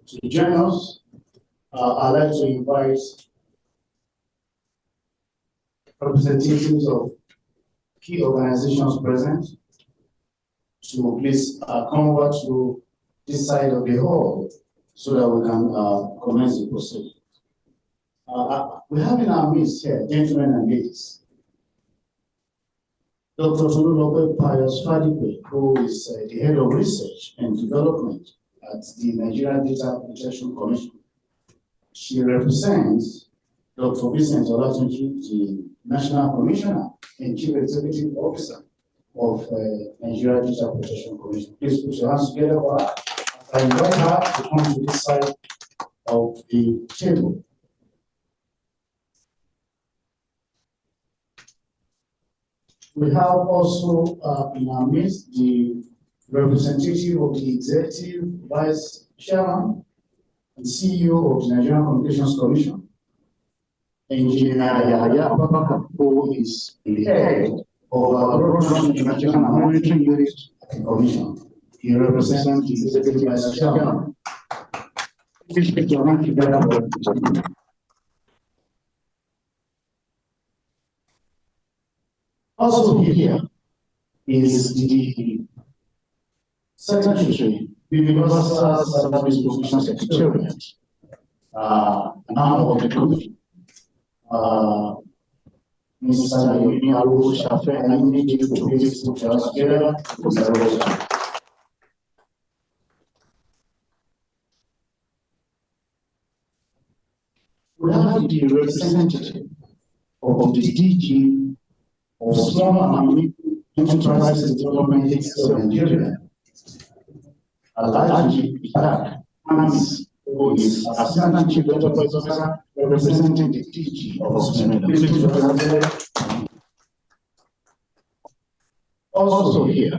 to join us. I'd like to invite representatives of key organizations present to please come over to this side of the hall so that we can commence the procedure. We have in our midst here, gentlemen and ladies, Dr. Olorundare Pius Fadipe, who is the head of research and development at the Nigerian Data Protection Commission. She represents Dr. Vincent Olatunji, the National Commissioner and Chief Executive Officer of Nigeria Data Protection Commission. Please put your hands together for her. I invite her to come to this side of the table. We have also in our midst the representative of the Executive Vice Chairman and CEO of the Nigerian Communications Commission, Engineer Yahya Abubakar, who is the head of our Broadcast International Monitoring Unit at the Commission. He represents the Executive Vice Chairman. Also here is the Secretary, the Universal Service Provision Secretariat, an arm of the Commission. Mr. Yomi Arowosafe, I need you to please put us together. Mr. Arowosafe. We have the representative of the DG of Small and Medium Enterprises Development Agency of Nigeria, Alhassan, who is Assistant Chief Enterprise Officer representing the DG of Small. Also here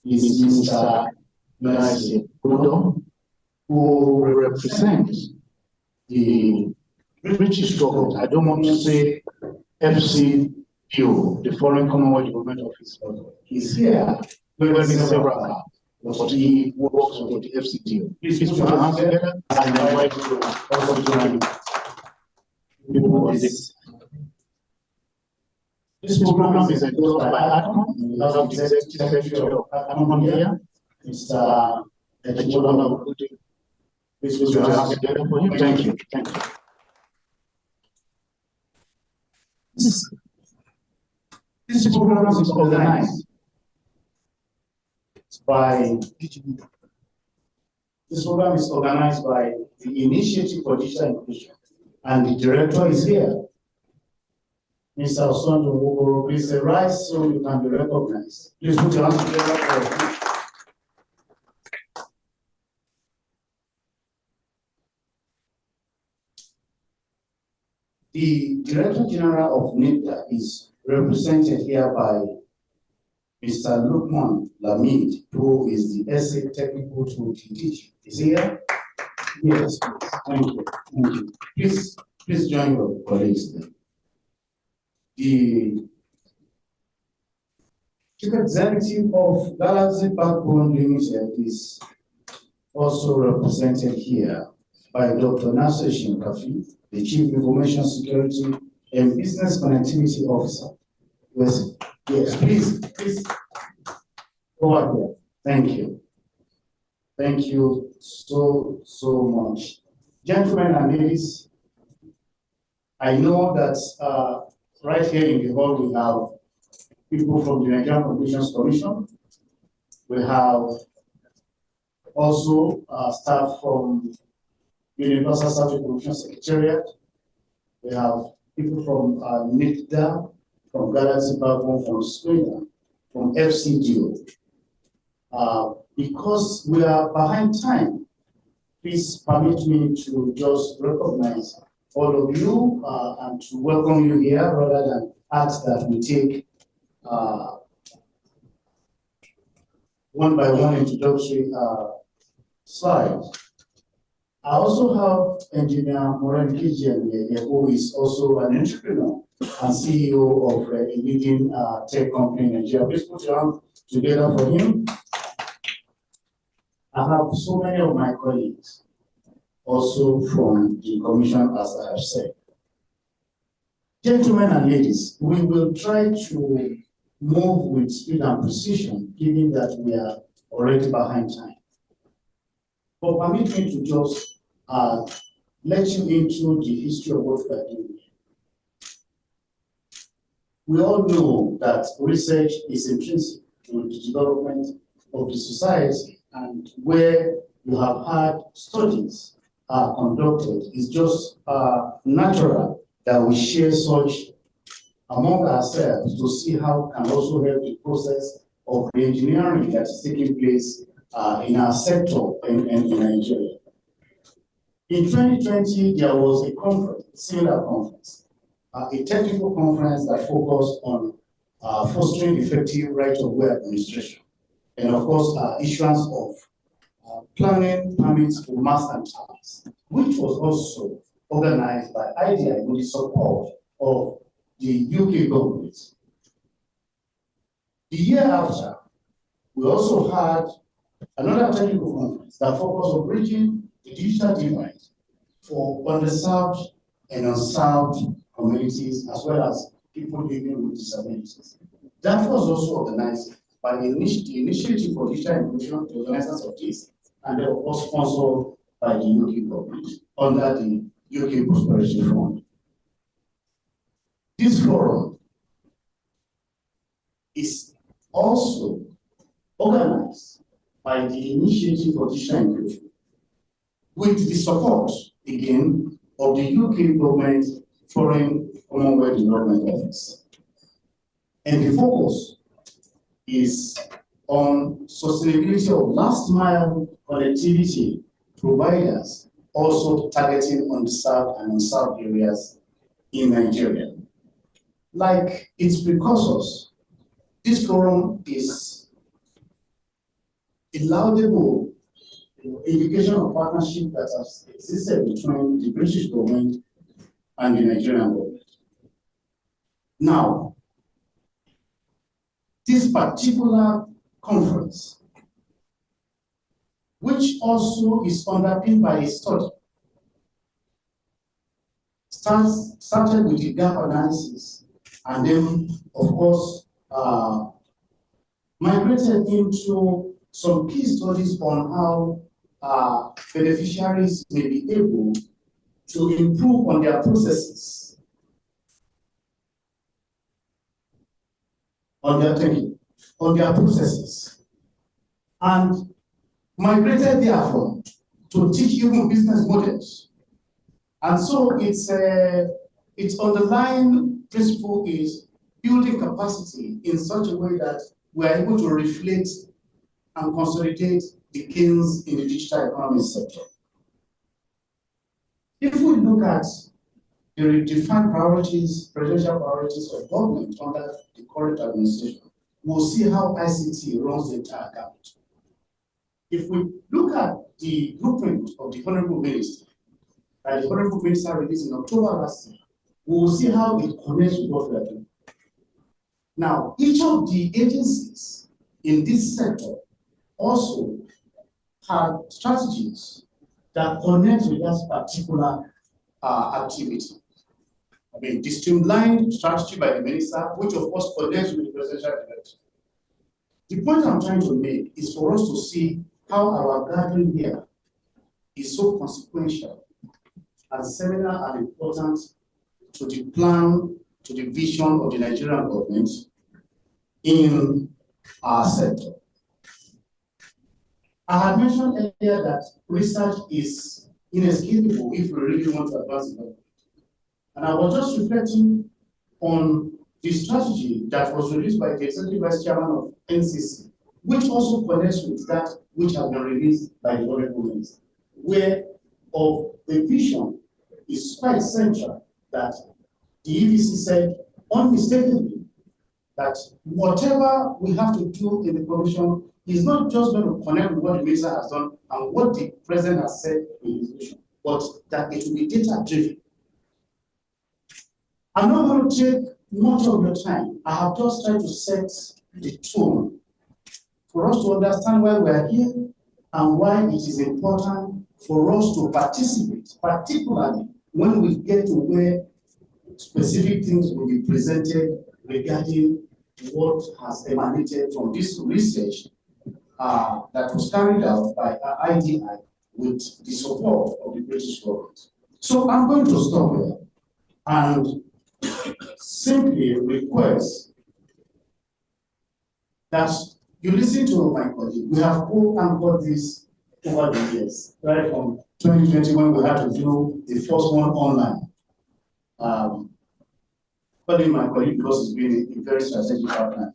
is Mr. Yomi, who represents the British government. I don't want to say FCDO, the Foreign Commonwealth Development Office. He's here wearing several hats, but he works with the FCDO. Please put your hands together and invite you to also join this. This program is endorsed by ADCOM. We have the Executive Secretary of ADCOM here, Mr. Ebuka. Please put your hands together for him. Thank you. Thank you. This program is organized by the Initiative for Digital Inclusion, and the director is here. Mr. Osondu Nwokoro, please rise so you can be recognized. Please put your hands together for him. The Director General of NIDA is represented here by Mr. Lukman Lamid, who is the SA Technical to DG. Is he here? Yes, please. Thank you. Thank you. Please join your colleagues then. The Chief Executive of Galaxy Backbone Limited is also represented here by Dr. Nasser Shinkafi, the Chief Information Security and Business Connectivity Officer. Yes, please over here. Thank you. Thank you so much. Gentlemen and ladies, I know that right here in the hall we have people from the Nigerian Communications Commission. We have also staff from Universal Service Provision Secretariat. We have people from NIDA, from Galaxy Backbone, from Sweden, from FCDO. Because we are behind time, please permit me to just recognize all of you and to welcome you here rather than ask that we take one by one introductory slides. I also have Engineer Moran Kijian, who is also an entrepreneur and CEO of a leading tech company in Nigeria. Please put your hands together for him. I have so many of my colleagues also from the Commission, as I have said. Gentlemen and ladies, we will try to move with speed and precision, given that we are already behind time. But permit me to just let you into the history of what we are doing. We all know that research is intrinsic to the development of the society, and where you have had studies conducted, it's just natural that we share such among ourselves to see how can also help the process of re-engineering that is taking place in our sector in Nigeria. In 2020, there was a conference, a similar conference, a technical conference that focused on fostering effective right-of-way administration, and of course, issuance of planning permits for masts and towers, which was also organized by IDI with the support of the UK government. The year after, we also had another technical conference that focused on bridging the digital divide for underserved and unserved communities, as well as people living with disabilities. That was also organized by the Initiative for Digital Inclusion, the organizers of this, and then of course sponsored by the UK government under the UK Prosperity Fund. This forum is also organized by the Initiative for Digital Inclusion with the support, again, of the UK government Foreign Commonwealth Development Office. And the focus is on sustainability of last mile connectivity providers, also targeting underserved and unserved areas in Nigeria. Like its precursors, this forum is a laudable indication of partnership that has existed between the British government and the Nigerian government. Now, this particular conference, which also is underpinned by a study, started with the gap analysis, and then, of course, migrated into some key studies on how beneficiaries may be able to improve on their processes, on their processes, and migrated therefore to teach even business models. And so its underlying principle is building capacity in such a way that we are able to reflect and consolidate the gains in the digital economy sector. If we look at the redefined priorities, presidential priorities of government under the current administration, we'll see how ICT runs the entire gamut. If we look at the blueprint of the Honorable Minister, that the Honorable Minister released in October last year, we will see how it connects with what we are doing. Now, each of the agencies in this sector also have strategies that connect with that particular activity. I mean, the streamlined strategy by the minister, which of course connects with the presidential director. The point I'm trying to make is for us to see how our gathering here is so consequential and seminal and important to the plan, to the vision of the Nigerian government in our sector. I had mentioned earlier that research is inescapable if we really want to advance development. And I was just reflecting on the strategy that was released by the Executive Vice Chairman of NCC, which also connects with that which has been released by the Honorable Minister, where of the vision is quite central that the EVC said unmistakably that whatever we have to do in the commission is not just going to connect with what the minister has done and what the president has said in his vision, but that it will be data-driven. I'm not going to take much of your time. I have just tried to set the tone for us to understand why we are here and why it is important for us to participate, particularly when we get to where specific things will be presented regarding what has emanated from this research that was carried out by IDI with the support of the British government. So I'm going to stop here and simply request that you listen to my colleague. We have co-anchored this over the years, right from 2020 when we had to do the first one online. Calling my colleague because he's been a very strategic partner.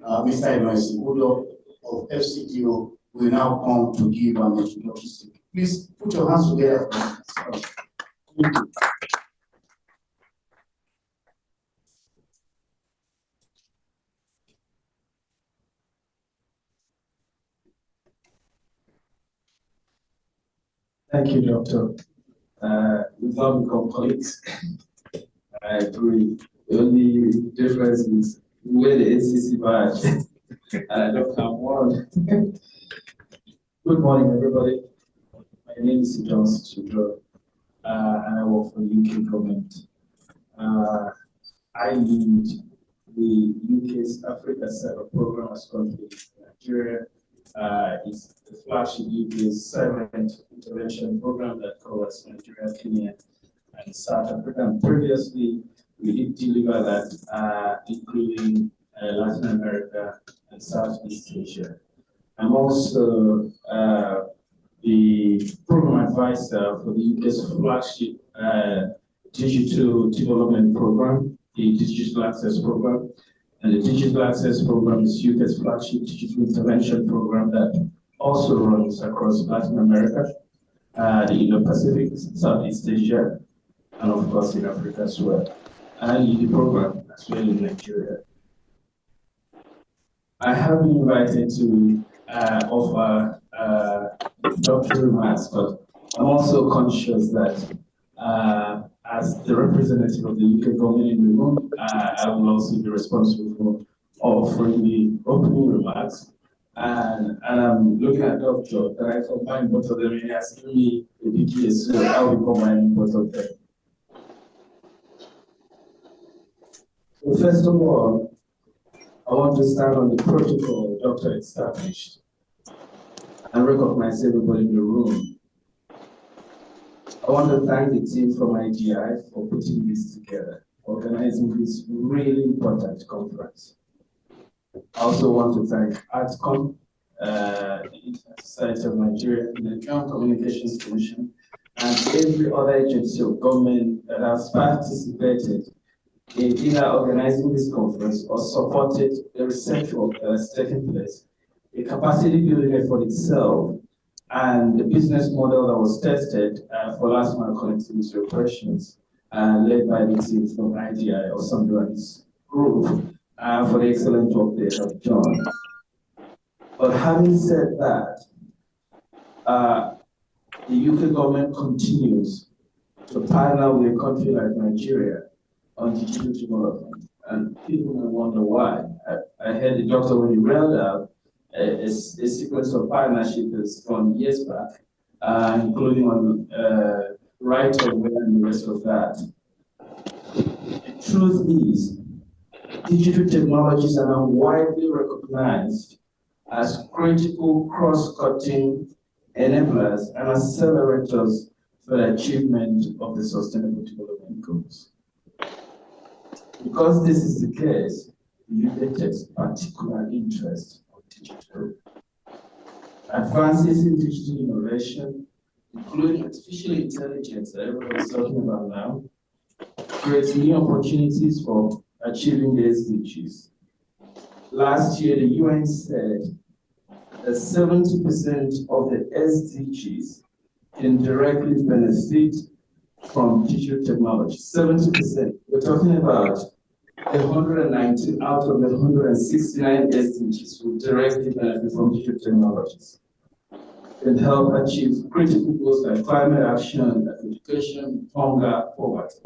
Mr. Ibrahim of FCDO will now come to give an introduction statement. Please put your hands together for me. Thank you. Thank you, Doctor. We've now become colleagues. I agree. The only difference is where the NCC badge. I don't have one. Good morning, everybody. My name is Johnson, and I work for the UK government. I lead the UK's Africa Cyber Program as country in Nigeria. It's the flagship UK's cyber intervention program that covers Nigeria, Kenya, and South Africa. And previously, we did deliver that, including Latin America and Southeast Asia. I'm also the program advisor for the UK's flagship digital development program, the Digital Access Program. And the Digital Access Program is UK's flagship digital intervention program that also runs across Latin America, the Indo-Pacific, Southeast Asia, and of course in Africa as well. I lead the program as well in Nigeria. I have been invited to offer doctoral remarks, but I'm also conscious that as the representative of the UK government in the room, I will also be responsible for offering the opening remarks. And I'm looking at Dr. that I combine both of them, and he has given me a PPA, so I will combine both of them. So first of all, I want to start on the protocol the doctor established and recognize everybody in the room. I want to thank the team from IDI for putting this together, organizing this really important conference. I also want to thank ARTCOM, the Internet Society of Nigeria, the Nigerian Communications Commission, and every other agency of government that has participated in either organizing this conference or supported the research work that has taken place, the capacity building effort itself, and the business model that was tested for last mile connectivity operations, led by the team from IDI, Osondu and his group, for the excellent work they have done. But having said that, the UK government continues to partner with a country like Nigeria on digital development. And people may wonder why. I heard the doctor when he read out a sequence of partnerships from years back, including on right of way and the rest of that. The truth is, digital technologies are now widely recognized as critical cross-cutting enablers and accelerators for the achievement of the Sustainable Development Goals. Because this is the case, the UK takes particular interest in digital. Advances in digital innovation, including artificial intelligence that everybody's talking about now, creates new opportunities for achieving the SDGs. Last year, the UN said that 70% of the SDGs can directly benefit from digital technology. 70%. We're talking about 190 out of the 169 SDGs will directly benefit from digital technologies. Can help achieve critical goals like climate action, education, hunger, poverty.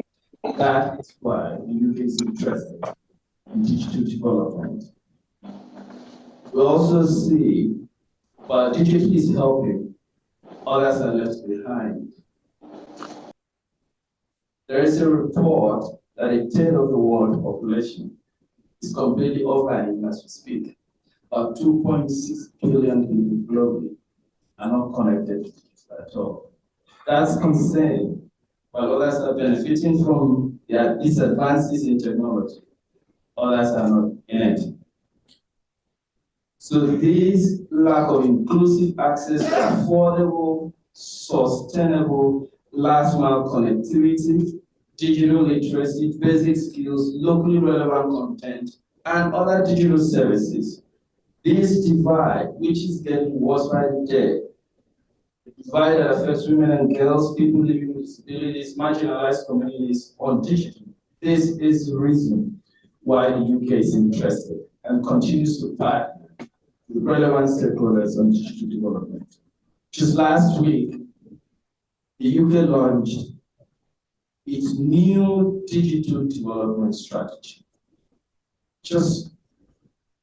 That is why the UK is interested in digital development. We also see digital is helping others are left behind. There is a report that a third of the world population is completely offline as we speak. About 2.6 billion people globally are not connected at all. That's concerning, while others are benefiting from these advances in technology. Others are not in it. So this lack of inclusive access to affordable, sustainable, last-mile connectivity, digital literacy, basic skills, locally relevant content, and other digital services. This divide, which is getting worse by the day, the divide that affects women and girls, people living with disabilities, marginalized communities on digital. This is the reason why the UK is interested and continues to partner with relevant stakeholders on digital development. Just last week, the UK launched its new digital development strategy. Just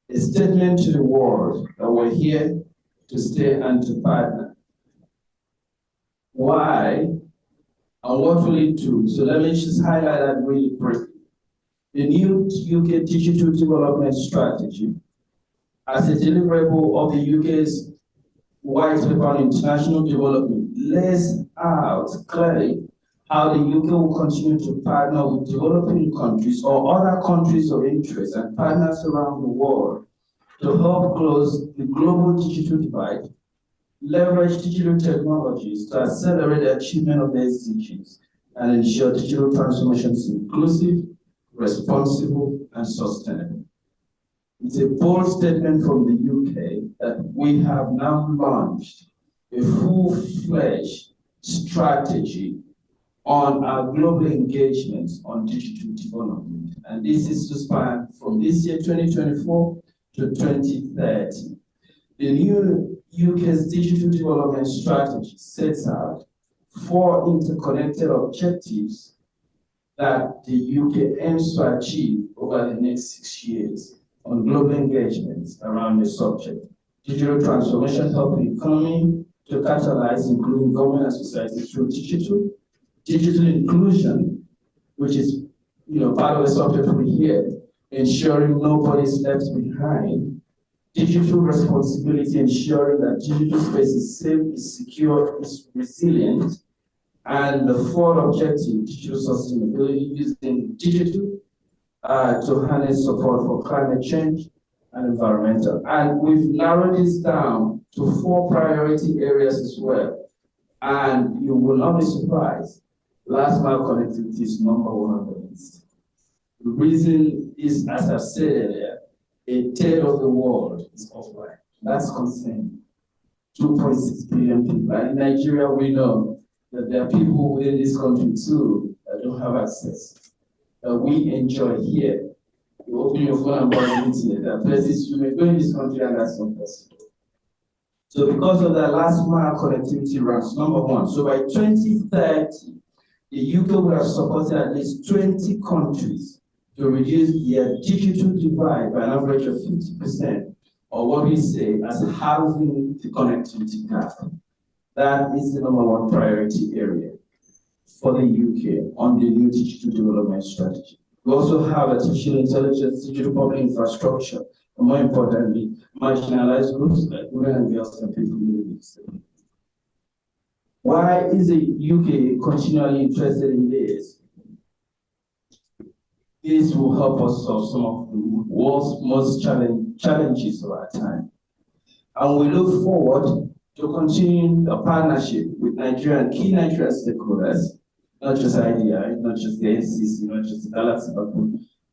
a statement to the world that we're here to stay and to partner. Why and what will it do? So let me just highlight that really briefly. The new UK digital development strategy, as a deliverable of the UK's white paper on international development, lays out clearly how the UK will continue to partner with developing countries or other countries of interest and partners around the world to help close the global digital divide, leverage digital technologies to accelerate the achievement of the SDGs, and ensure digital transformation is inclusive, responsible, and sustainable. It's a bold statement from the UK that we have now launched a full-fledged strategy on our global engagements on digital development. And this is to span from this year, 2024, to 2030. The new UK's digital development strategy sets out 4 interconnected objectives that the UK aims to achieve over the next 6 years on global engagements around the subject. Digital transformation helping the economy to catalyze including government and society through digital inclusion, which is part of the subject we hear, ensuring nobody's left behind. Digital responsibility, ensuring that digital space is safe, is secure, is resilient. And the 4th objective, digital sustainability, using digital to harness support for climate change and environmental. And we've narrowed this down to 4 priority areas as well. And you will not be surprised, last mile connectivity is number 1 on the list. The reason is, as I've said earlier, a third of the world is offline. That's concerning. 2.6 billion people. And in Nigeria, we know that there are people within this country too that don't have access. That we enjoy here. You open your phone and buy the internet. There are places you may go in this country and that's not possible. So because of that, last mile connectivity ranks number 1. So by 2030, the UK will have supported at least 20 countries to reduce their digital divide by an average of 50%, or what we say as halving the connectivity gap. That is the number 1 priority area for the UK on the new digital development strategy. We also have artificial intelligence, digital public infrastructure, and more importantly, marginalized groups like women and girls and people living with disabilities. Why is the UK continually interested in this? This will help us solve some of the world's most challenges of our time. And we look forward to continuing a partnership with key Nigerian stakeholders, not just IDI, not just the NCC, not just the Galaxy, but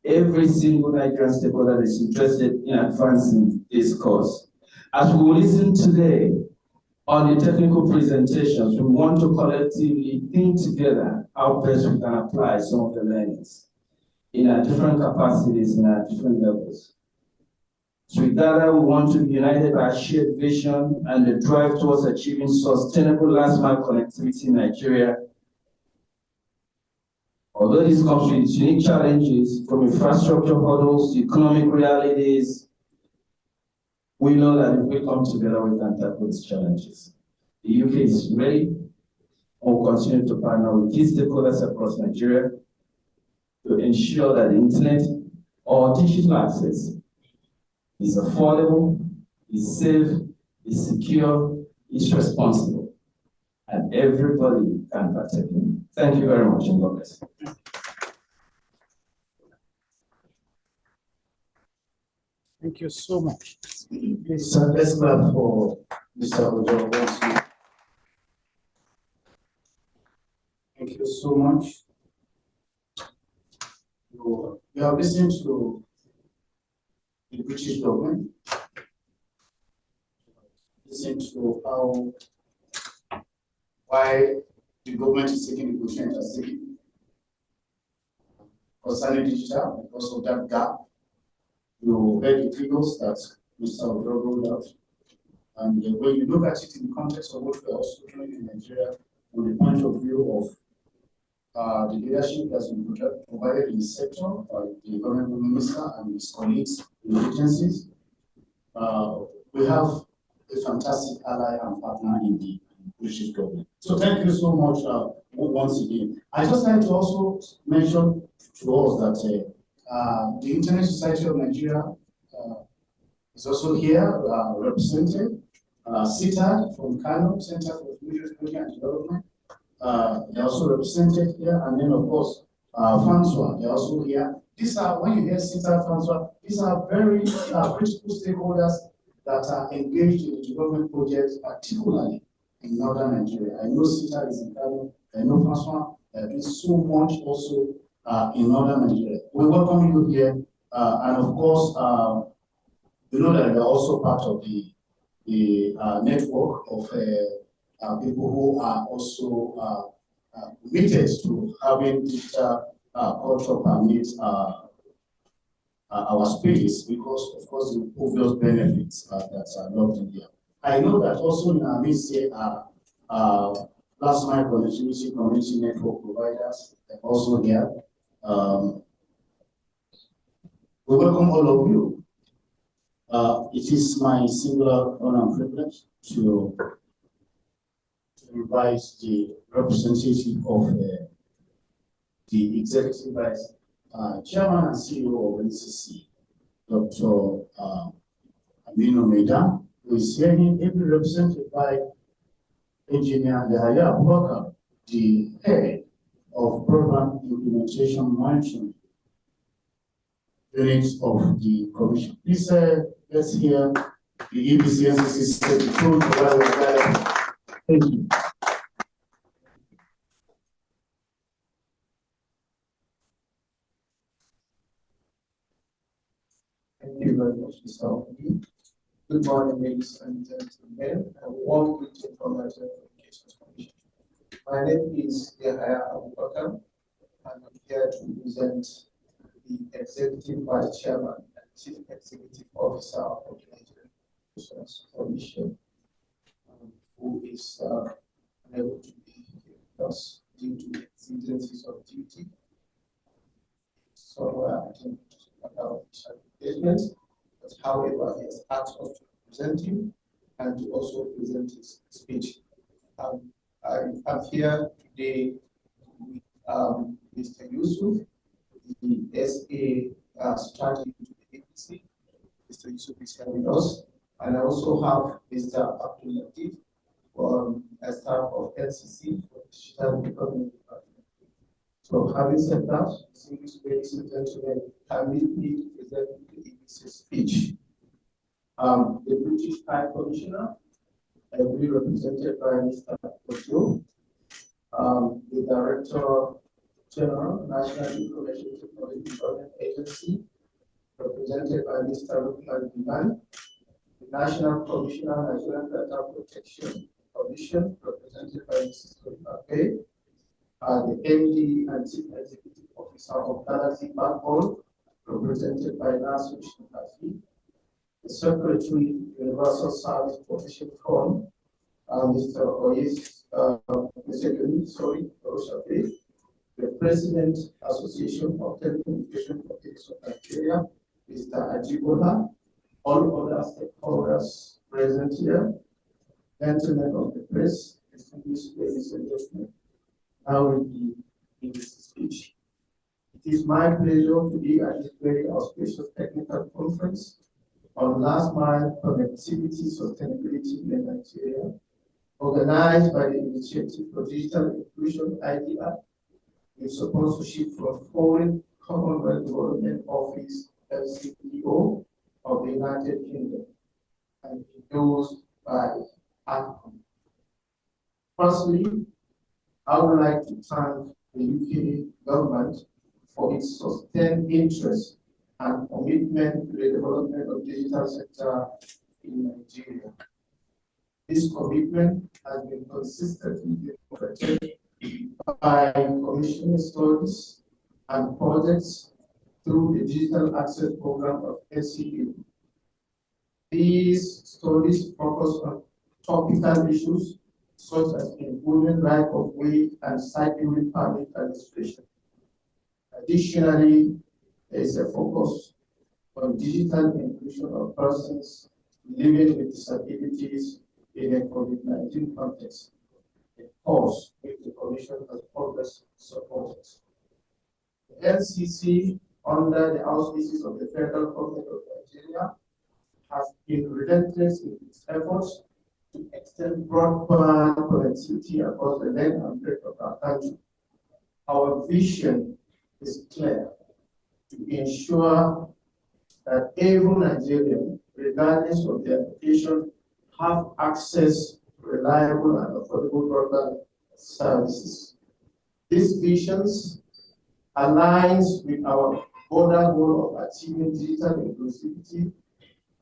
every single Nigerian stakeholder that is interested in advancing this cause. As we will listen today on the technical presentations, we want to collectively think together how best we can apply some of the learnings in our different capacities, in our different levels. So together, we want to be united by a shared vision and the drive towards achieving sustainable last-mile connectivity in Nigeria. Although this comes with its unique challenges, from infrastructure hurdles to economic realities, we know that if we come together, we can tackle these challenges. The UK is ready and will continue to partner with key stakeholders across Nigeria to ensure that the internet or digital access is affordable, is safe, is secure, is responsible, and everybody can partake in. Thank you very much, and God bless. Thank you so much. Please, let's clap for Mr. Ojo. Thank you so much. You have listened to the British government, listen to why the government is taking the position it has taken concerning digital because of that gap. You heard the figures that Mr. Ojo rolled out. And when you look at it in the context of what we are also doing in Nigeria, from the point of view of the leadership that's been provided in the sector by the Honorable Minister and his colleagues in the agencies, we have a fantastic ally and partner in the British government. So thank you so much once again. I just like to also mention to us that the Internet Society of Nigeria is also here represented. CITAD from Kano, Center for Future Technology and Development. They're also represented here, and then of course, FANSWA, they're also here. These are, when you hear CITAD, FANSWA, these are very critical stakeholders that are engaged in the development projects, particularly in northern Nigeria. I know CITAD is in Kano, I know FANSWA, they're doing so much also in northern Nigeria. We welcome you here, and of course, you know that they're also part of the network of people who are also committed to having digital culture permit our space because, of course, the obvious benefits that are locked in here. I know that also in our midst here are last mile connectivity community network providers also here. We welcome all of you. It is my singular honor and privilege to invite the representative of the Executive Vice Chairman and CEO of NCC, Dr. Aminu Meda, who is here, ably represented by Engineer Yahya Abubakar, the head of Program Implementation Monitoring Unit of the Commission. Please let's hear the EBC NCC Secretary. Thank you. Thank you very much, Mr. Obi. Good morning, ladies and gentlemen, and warm greeting from the Communications Commission. My name is Yahya Abubakar, and I'm here to present the Executive Vice Chairman and Chief Executive Officer of the Nigerian Communications Commission, who is unable to be here with us due to exigencies of duty. So I can about engagements, but however, he has asked us to present him and to also present his speech. I am here today with Mr. Yusuf, the SA strategy to the agency. Mr. Yusuf is here with us, and I also have Mr. Abdul Latif, a staff of LCC for Digital Development Department. So having said that, ladies and gentlemen, permit me to present the EBC speech. The British High Commissioner, will be represented by Mr. Ojo, the Director General, National Information Technology Development Agency, represented by Mr. Rukman Diman, the National Commissioner, Nigerian Data Protection Commission, represented by Mrs. Toolkit, the MD and Chief Executive Officer of Galaxy Backbone, represented by Nasir Shinafi, the Secretary, Universal Service Provision Fund, Mr. Yomi, Arowosafe, the President, Association of Telecommunication Companies of Nigeria, Mr. Ajibola, all other stakeholders present here, gentlemen of the press, distinguished ladies and gentlemen, I will be in this speech. It is my pleasure to be at this very auspicious technical conference on last mile connectivity sustainability in Nigeria, organized by the Initiative for Digital Inclusion IDR, with sponsorship from Foreign Commonwealth Development Office (LCPO) of the United Kingdom, and endorsed by ACOM. Firstly, I would like to thank the UK government for its sustained interest and commitment to the development of the digital sector in Nigeria. This commitment has been consistently demonstrated by commissioning studies and projects through the Digital Access Program of SCU. These studies focus on topical issues such as improving right of way and site building permit administration. Additionally, there is a focus on digital inclusion of persons living with disabilities in a COVID-19 context, a cause which the Commission has always supported. The LCC, under the auspices of the Federal Government of Nigeria, has been relentless in its efforts to extend broadband connectivity across the length and breadth of our country. Our vision is clear: to ensure that every Nigerian, regardless of their location, have access to reliable and affordable broadband services. These visions aligns with our broader goal of achieving digital inclusivity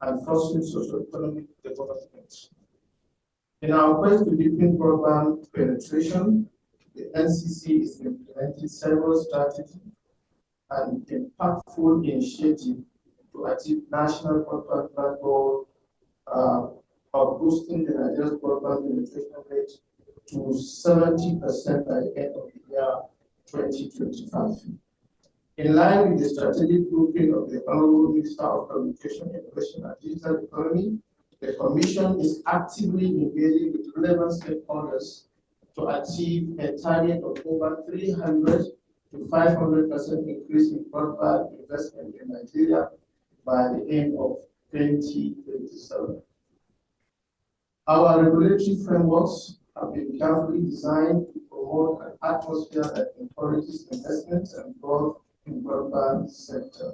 and fostering socio-economic development. In our quest to deepen broadband penetration, the NCC is implementing several strategies and impactful initiatives to achieve national broadband plan goal of boosting the Nigerian broadband penetration rate to 70% by the end of the year 2025. In line with the strategic blueprint of the Honorable Minister of Communication, Innovation and Digital Economy, the Commission is actively engaging with relevant stakeholders to achieve a target of over 300 to 500% increase in broadband investment in Nigeria by the end of 2027. Our regulatory frameworks have been carefully designed to promote an atmosphere that encourages investment and growth in broadband sector.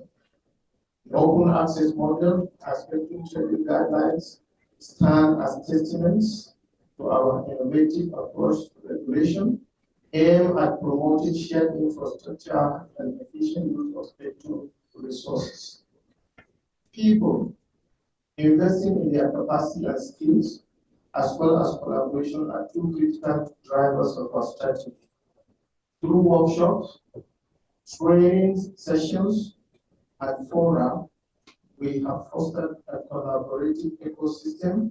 The open access model and spectrum sharing guidelines stand as testaments to our innovative approach to regulation, aimed at promoting shared infrastructure and efficient use of spectrum resources. People investing in their capacity and skills, as well as collaboration, are two critical drivers of our strategy. Through workshops, training sessions, and fora, we have fostered a collaborative ecosystem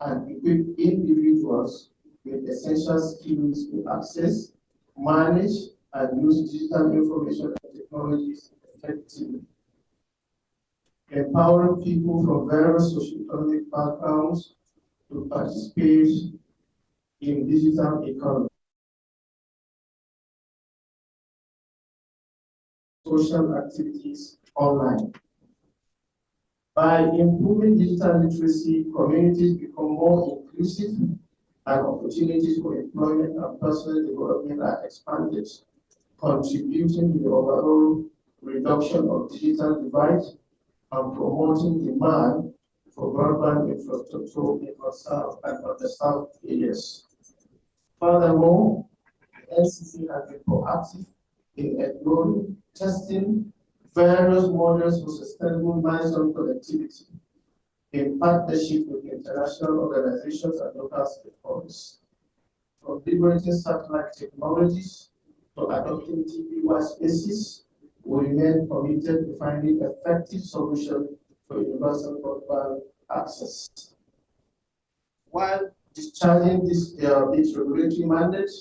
and equipped individuals with essential skills to access, manage, and use digital information and technologies effectively. Empowering people from various socioeconomic backgrounds to participate in digital economy, social activities online. By improving digital literacy, communities become more inclusive and opportunities for employment and personal development are expanded, contributing to the overall reduction of digital divide and promoting demand for broadband infrastructure in unserved and underserved areas. Furthermore, the NCC has been proactive in exploring, testing various models for sustainable milestone connectivity in partnership with international organizations and local stakeholders. From liberating satellite technologies to adopting TV-wide spaces, we remain committed to finding effective solutions for universal broadband access. While discharging its regulatory mandate,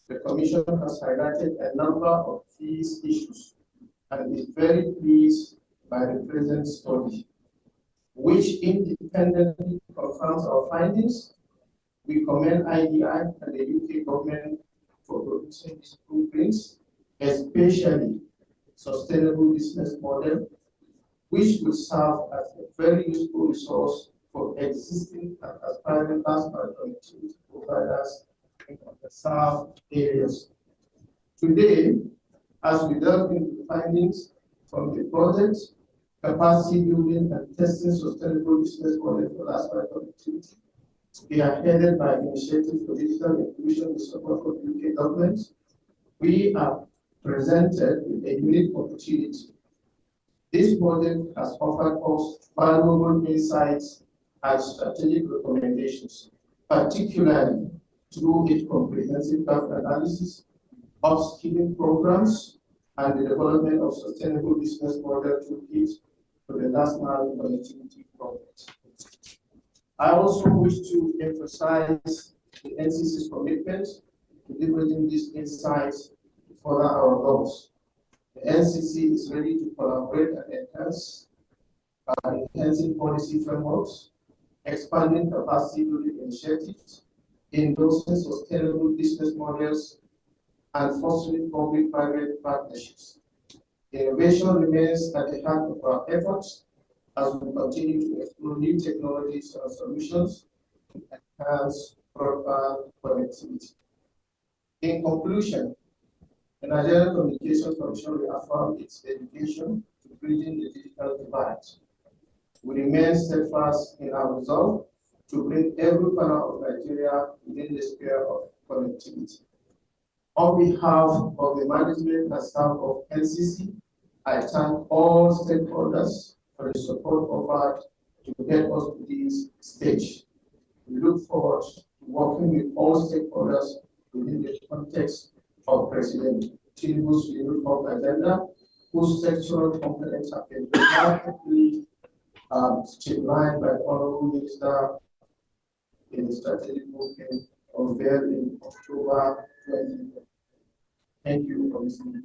the Commission has highlighted a number of these issues and is very pleased by the present study, which independently confirms our findings We commend IDI and the UK government for producing these blueprints, especially sustainable business model, which will serve as a very useful resource for existing and aspiring last mile connectivity providers in underserved areas. Today, as we delve into the findings from the project, capacity building and testing sustainable business model for last mile connectivity, we are headed by Initiative for Digital Inclusion with support of the UK government. We are presented with a unique opportunity. This project has offered us valuable insights and strategic recommendations, particularly through its comprehensive gap analysis, upskilling programs, and the development of sustainable business model toolkit for the last mile connectivity project. I also wish to emphasize the NCC's commitment to leveraging these insights to further our goals. The NCC is ready to collaborate and enhance enhancing policy frameworks, expanding capacity building initiatives, endorsing sustainable business models, and fostering public-private partnerships. Innovation remains at the heart of our efforts as we continue to explore new technologies and solutions to enhance broadband connectivity. In conclusion, the Nigerian Communications Commission reaffirmed its dedication to bridging the digital divide. We remain steadfast in our resolve to bring every corner of Nigeria within the sphere of connectivity. On behalf of the management and staff of NCC, I thank all stakeholders for the support offered to get us to this stage. We look forward to working with all stakeholders within the context of President Tinubu's renewed agenda, whose sectoral components have been remarkably streamlined by the Honorable Minister in the strategic blueprint unveiled in October 2020. Thank you for listening.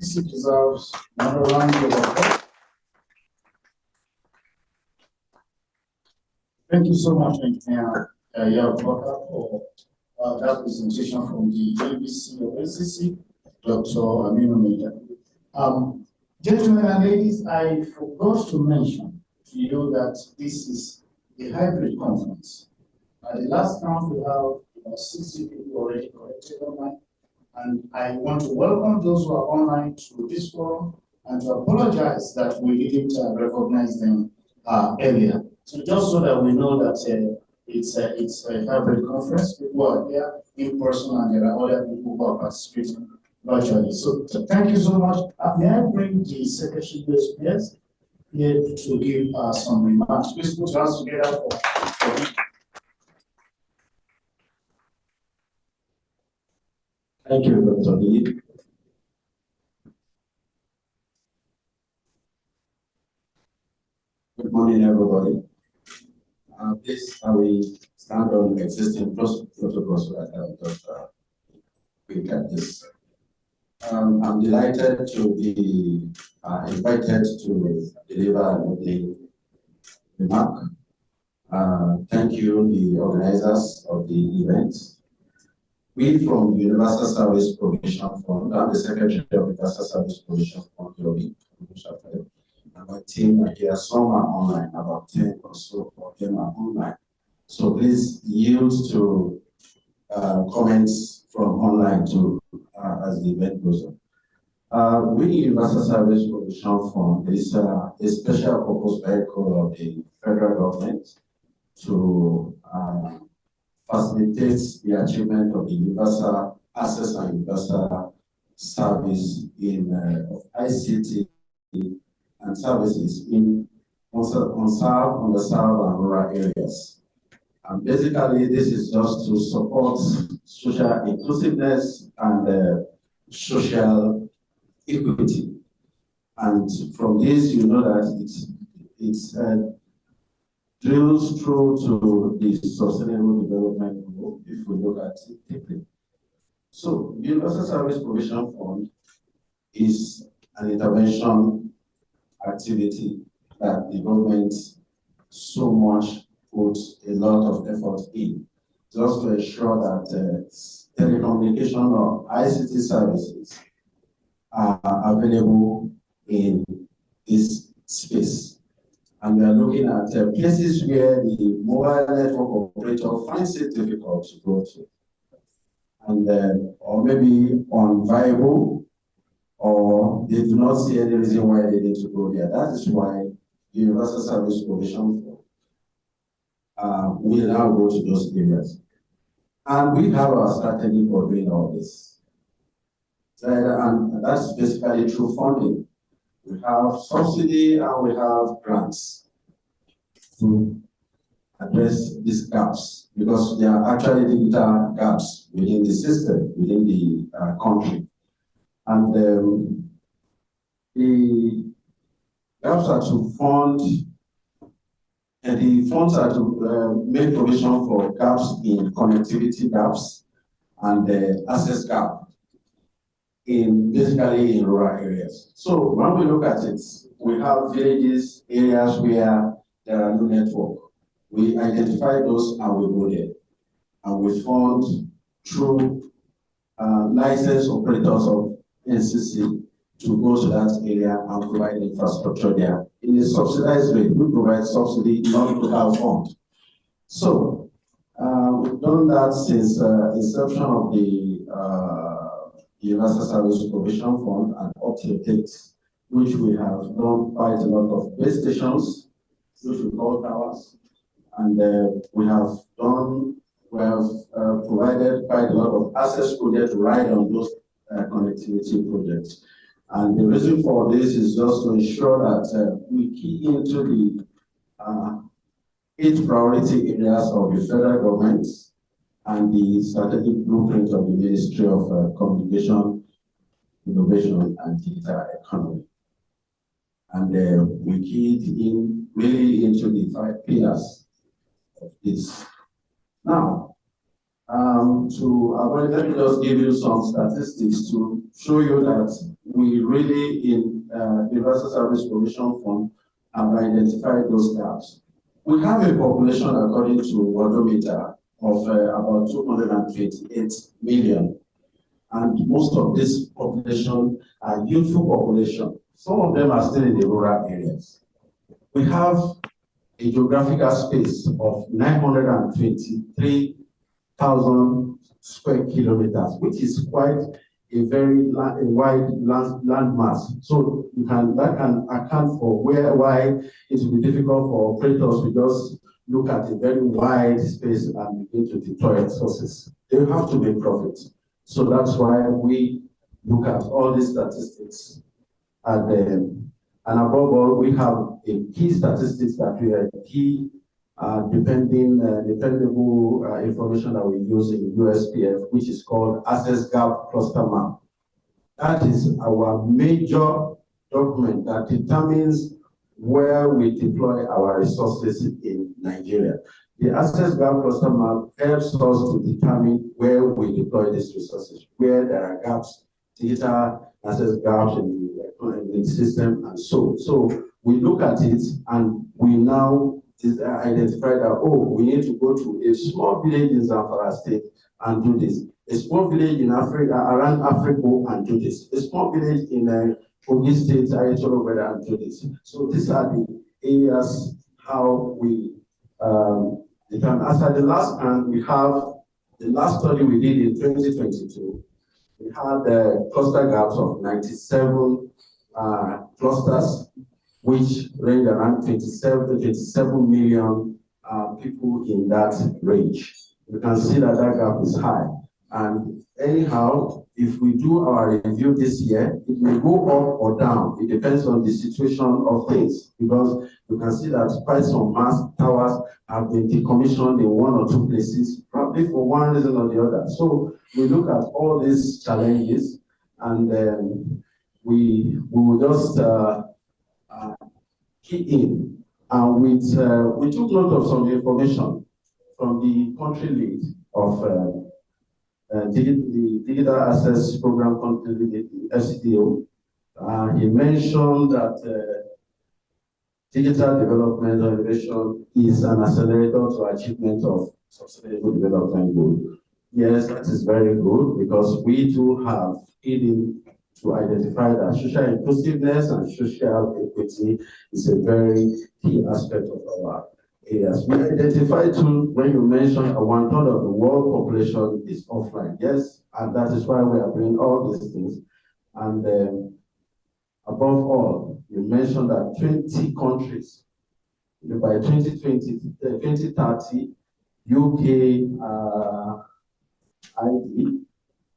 This deserves another round of applause. Thank you so much, Engineer Ebuka, for that presentation from the ABC of NCC, Dr. Aminu Meida. Gentlemen and ladies, I forgot to mention to you that this is a hybrid conference. At the last count, we have about 60 people already connected online. And I want to welcome those who are online to this forum and to apologize that we didn't recognize them earlier. So just so that we know that it's a hybrid conference, people are here in person and there are other people who are participating virtually. So thank you so much. May I bring the Secretary USPS here to give some remarks. Please put your hands together for Thank you, Dr. Lee. Good morning, everybody. Please, I will stand on existing protocols so that I will just quick at this. I'm delighted to be invited to deliver an opening remark. Thank you, the organizers of the event. We from Universal Service Provision Fund, I'm the Secretary of Universal Service Provision Fund, Yomi, and my team are here. Some are online, about 10 or so of them are online. So please yield to comments from online too as the event goes on. We Universal Service Provision Fund is a special purpose vehicle of the federal government to facilitates the achievement of the universal access and universal service in ICT and services in unserved, underserved, and rural areas. And basically, this is just to support social inclusiveness and social equity. And from this, you know that it's drills through to the sustainable development goal if we look at it deeply. So, the Universal Service Provision Fund is an intervention activity that the government so much put a lot of effort in, just to ensure that telecommunication or ICT services are available in this space. And we are looking at places where the mobile network operator finds it difficult to go to, and or maybe unviable, or they do not see any reason why they need to go there. That is why the Universal Service Provision will now go to those areas. And we have our strategy for doing all this. And that's basically through funding. We have subsidy and we have grants to address these gaps, because there are actually digital gaps within the system, within the country. And the gaps are to fund, and the funds are to make provision for gaps in connectivity gaps and access gap basically in rural areas. So when we look at it, we have villages, areas where there are no network. We identify those and we go there. And we fund through licensed operators of NCC to go to that area and provide infrastructure there. In a subsidized rate, we provide subsidy, not local fund. So we've done that since inception of the Universal Service Provision Fund and up to date, which we have done quite a lot of base stations, which we call towers, and we have provided quite a lot of access projects to ride on those connectivity projects. And the reason for this is just to ensure that we key into the 8 priority areas of the federal government and the strategic blueprint of the Ministry of Communication, Innovation, and Digital Economy. And we keyed in really into the 5 pillars of this. Now, let me just give you some statistics to show you that we really, in Universal Service Provision Fund, have identified those gaps. We have a population, according to Worldometer, of about 228 million. And most of this population are youthful population. Some of them are still in the rural areas. We have a geographical space of 923,000 square kilometers, which is quite a very wide land mass. So that can account for why it will be difficult for operators to just look at a very wide space and begin to deploy resources. They have to make profit. So that's why we look at all these statistics. And above all, we have a key statistics that we are key dependable information that we use in USPF, which is called Access Gap Cluster Map. That is our major document that determines where we deploy our resources in Nigeria. The Access Gap Cluster Map helps us to determine where we deploy these resources, where there are gaps, digital access gaps in the system, and so. So we look at it and we now identify that, we need to go to a small village in Zamfara State and do this. A small village in Africa, around Africa, and do this. A small village in Kogi State, and do this. So these are the areas how we determine. As at the last hand, we have the last study we did in 2022. We had cluster gaps of 97 clusters, which range around 27 million people in that range. You can see that that gap is high. And anyhow, if we do our review this year, it may go up or down. It depends on the situation of things, because you can see that quite some mass towers have been decommissioned in 1 or 2 places, probably for one reason or the other. So we look at all these challenges, and we will just key in. And we took note of some information from the country lead of the Digital Access Program country lead, FCDO. He mentioned that digital development or innovation is an accelerator to achievement of sustainable development goals. Yes, that is very good because we do have hidden to identify that social inclusiveness and social equity is a very key aspect of our areas. We identify too, when you mentioned 1/3 of the world population is offline. Yes, and that is why we are doing all these things. And above all, you mentioned that 20 countries, by 2030, UK ID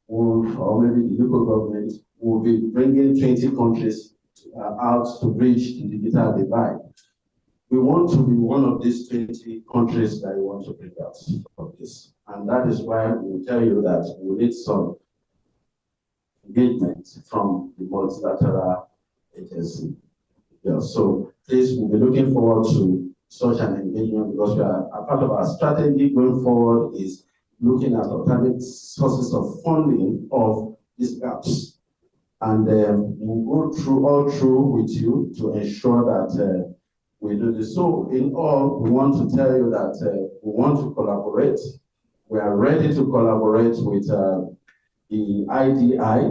or maybe the local government will be bringing 20 countries out to bridge the digital divide. We want to be one of these 20 countries that we want to bring out of this. And that is why we will tell you that we need some engagement from the multilateral agency. Yeah, so please, we'll be looking forward to such an engagement because we are, a part of our strategy going forward is looking at alternate sources of funding of these gaps. And we'll go all through with you to ensure that we do this. So in all, we want to tell you that we want to collaborate. We are ready to collaborate with the IDI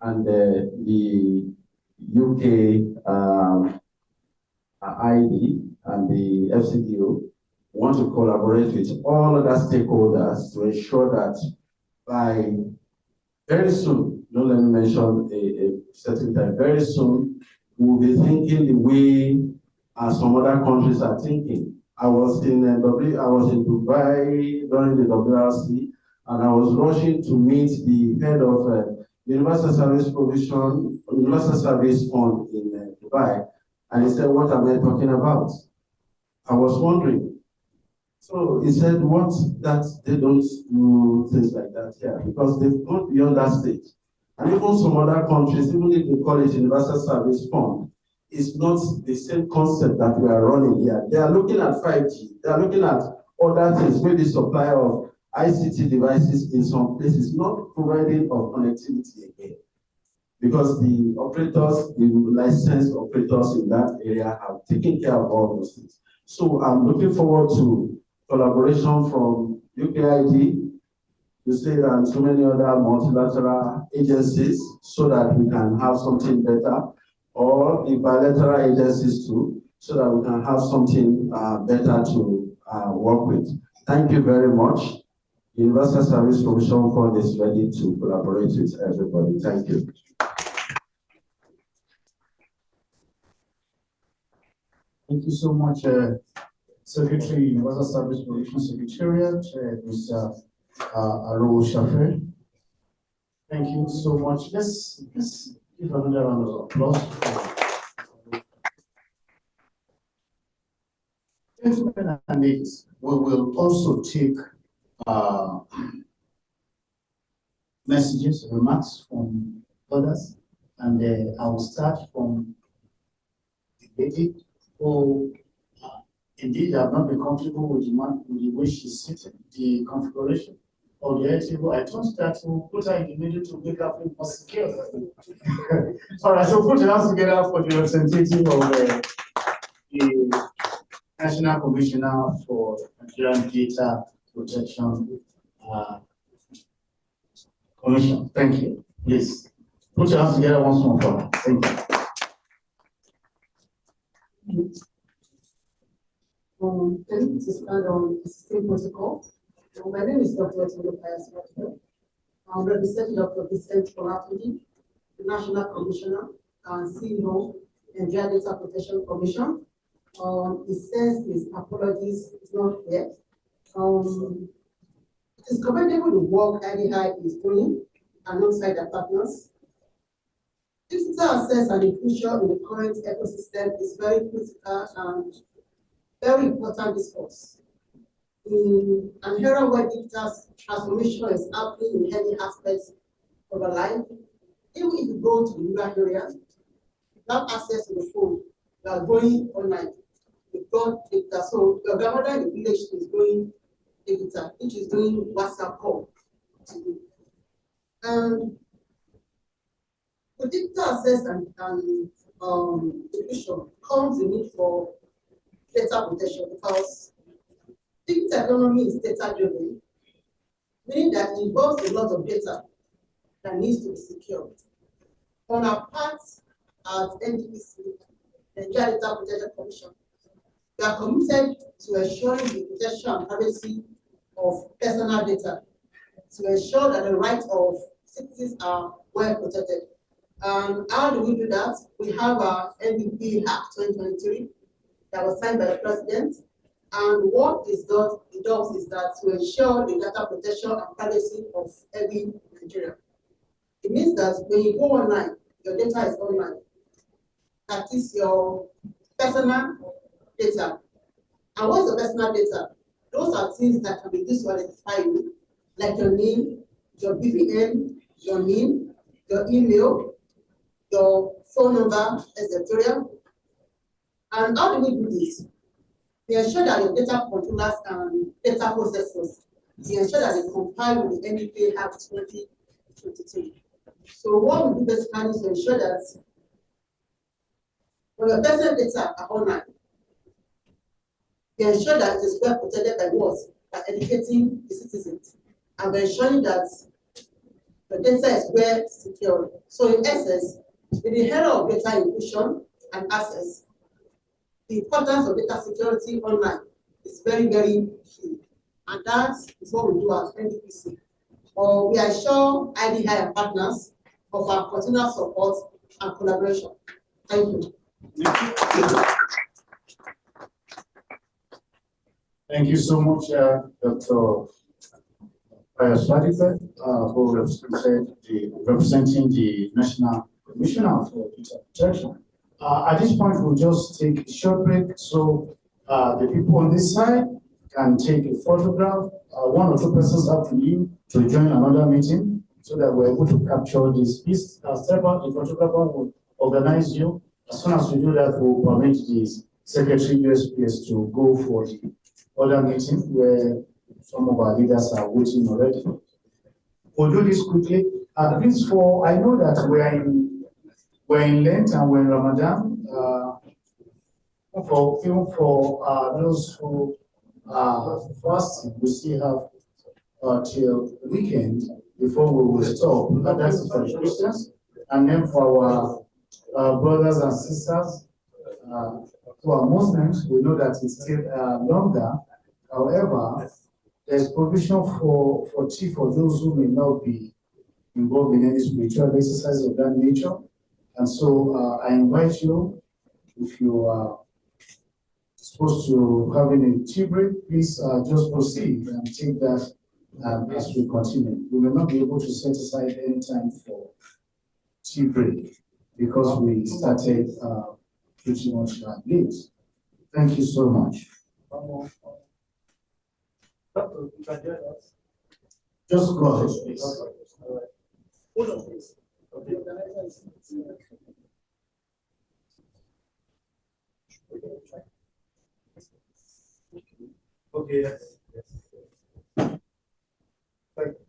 and the UK ID and the FCDO. We want to collaborate with all other stakeholders to ensure that by very soon, don't let me mention a certain time, very soon, we'll be thinking the way some other countries are thinking. I was in Dubai during the WRC, and I was rushing to meet the head of Universal Service Provision, Universal Service Fund in Dubai, and he said, "What am I talking about?" I was wondering. So he said, "What? That they don't do things like that here because they've gone beyond that stage." And even some other countries, even if they call it Universal Service Fund, it's not the same concept that we are running here. They are looking at 5G. They are looking at other things, maybe supply of ICT devices in some places, not providing of connectivity again. Because the operators, the licensed operators in that area have taken care of all those things. So I'm looking forward to collaboration from UKID, you say that so many other multilateral agencies so that we can have something better, or the bilateral agencies too, so that we can have something better to work with. Thank you very much. Universal Service Provision Fund is ready to collaborate with everybody. Thank you. Thank you so much, Secretary, Universal Service Provision Secretariat, Mr. Arowosafe. Thank you so much. Let's give another round of applause. Gentlemen and ladies, we will also take messages, remarks from others, and I will start from the lady who indeed have not been comfortable with the way she's sitting, the configuration of the table. I thought that we'll put her in the middle to make her feel more secure. All right, so put your hands together for the representative of the National Commissioner for Nigerian Data Protection Commission. Thank you. Please put your hands together once more for her. Thank you. To start on existing protocol. My name is Dr. Ebuka. I'm representing Dr. Vincent Olafiji, the National Commissioner and CEO and Nigerian Data Protection Commission. He says his apologies is not yet. It is commendable the work IDI is doing alongside their partners. Digital access and inclusion in the current ecosystem is very critical and very important discourse. In an era where digital transformation is happening in many aspects of our life, even if you go to the rural areas, without access to the phone, you are going online. You've got data. So your grandmother in the village is going digital, which is doing WhatsApp call to you. And the digital access and inclusion comes the need for data protection because digital economy is data driven, meaning that it involves a lot of data that needs to be secured. On our part at NDPC, the Nigeria Data Protection Commission, we are committed to ensuring the protection and privacy of personal data, to ensure that the rights of citizens are well protected. How do we do that? We have our NDP Act 2023 that was signed by the President. And what it does is that to ensure the data protection and privacy of every Nigerian. It means that when you go online, your data is online. That is your personal data. And what's the personal data? Those are things that can be used to identify you, like your name, your BVN, your name, your email, your phone number, etc. And how do we do this? We ensure that your data controllers and data processors, we ensure that they comply with the NDP Act 2023. So what we do basically is to ensure that when your personal data are online, we ensure that it is well protected by what? By educating the citizens. And by ensuring that the data is well secured. So in essence, in the era of data inclusion and access, the importance of data security online is very, very key. And that is what we do as NDPC. We assure IDI and partners of our continual support and collaboration. Thank you. Thank you so much, Dr. Ayaswadipe, who representing the National Commissioner for Data Protection. At this point, we'll just take a short break so the people on this side can take a photograph. One or two persons have to leave to join another meeting so that we're able to capture this piece. Stepper, the photographer will organize you. As soon as we do that, we'll permit the Secretary USPS to go for the other meeting where some of our leaders are waiting already. We'll do this quickly. I know that we're in Lent and we're in Ramadan. Even for those who are fasting, we still have till the weekend before we will stop. That's for the Christians. And then for our brothers and sisters who are Muslims, we know that it's still longer. However, there's provision for tea for those who may not be involved in any spiritual exercise of that nature. And so I invite you, if you are supposed to having a tea break, please just proceed and take that as we continue. We will not be able to set aside any time for tea break because we started pretty much late. Thank you so much. Just go ahead, please. Hold on, please. Okay, yes. Thank you.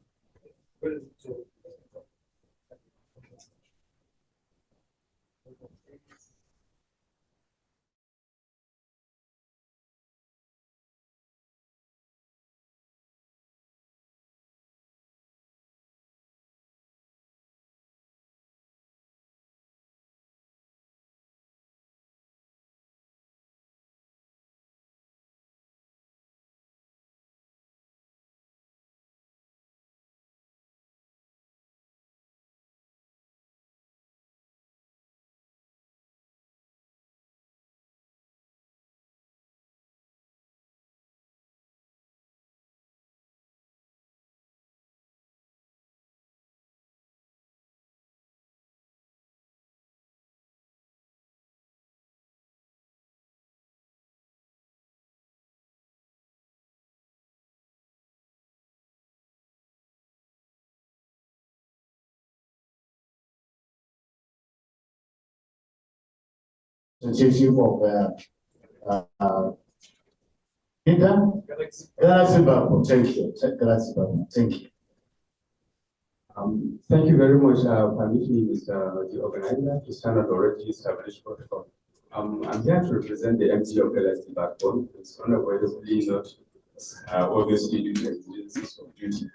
Representative of Galaxy Bubble. Thank you. Galaxy Bubble. Thank you. Thank you very much for permitting me, Mr. The organizer, to stand on already established protocol. I'm here to represent the MD of LSD backbone. It's unavoidably not obviously due to exigencies of duty.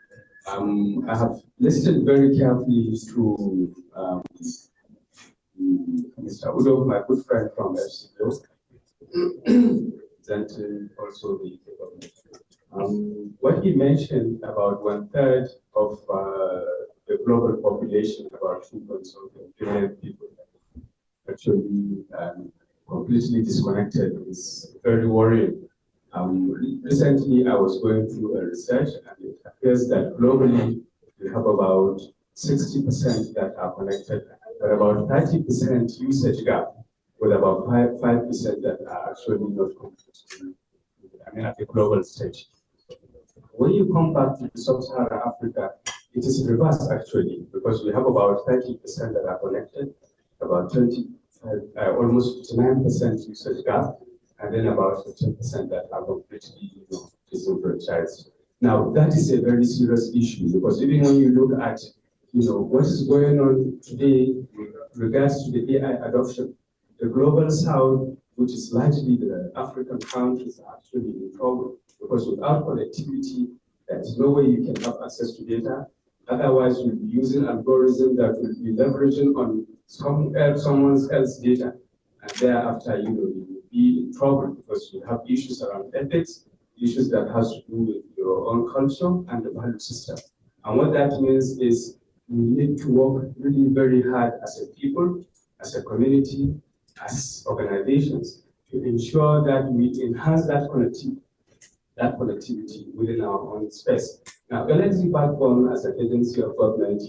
I have listened very carefully to Mr. Udo, my good friend from FCO, presenting also the government. What he mentioned about 1/3 of the global population, about 2.something billion people, actually completely disconnected is very worrying. Recently, I was going through a research, and it appears that globally we have about 60% that are connected, but about 30% usage gap, with about 5% that are actually not connected. I mean, at the global stage. When you come back to sub-Saharan Africa, it is reversed actually, because we have about 30% that are connected, about almost 59% usage gap, and then about 15% that are completely disenfranchised. Now, that is a very serious issue, because even when you look at what is going on today with regards to the AI adoption, the global south, which is largely the African countries, are actually in trouble, because without connectivity, there's no way you can have access to data. Otherwise, you'll be using algorithms that will be leveraging on someone else's data, and thereafter, you will be in trouble, because you have issues around ethics, issues that has to do with your own culture and the value system. And what that means is we need to work really very hard as a people, as a community, as organizations, to ensure that we enhance that connectivity within our own space. Now, LXD Backbone, as an agency of government,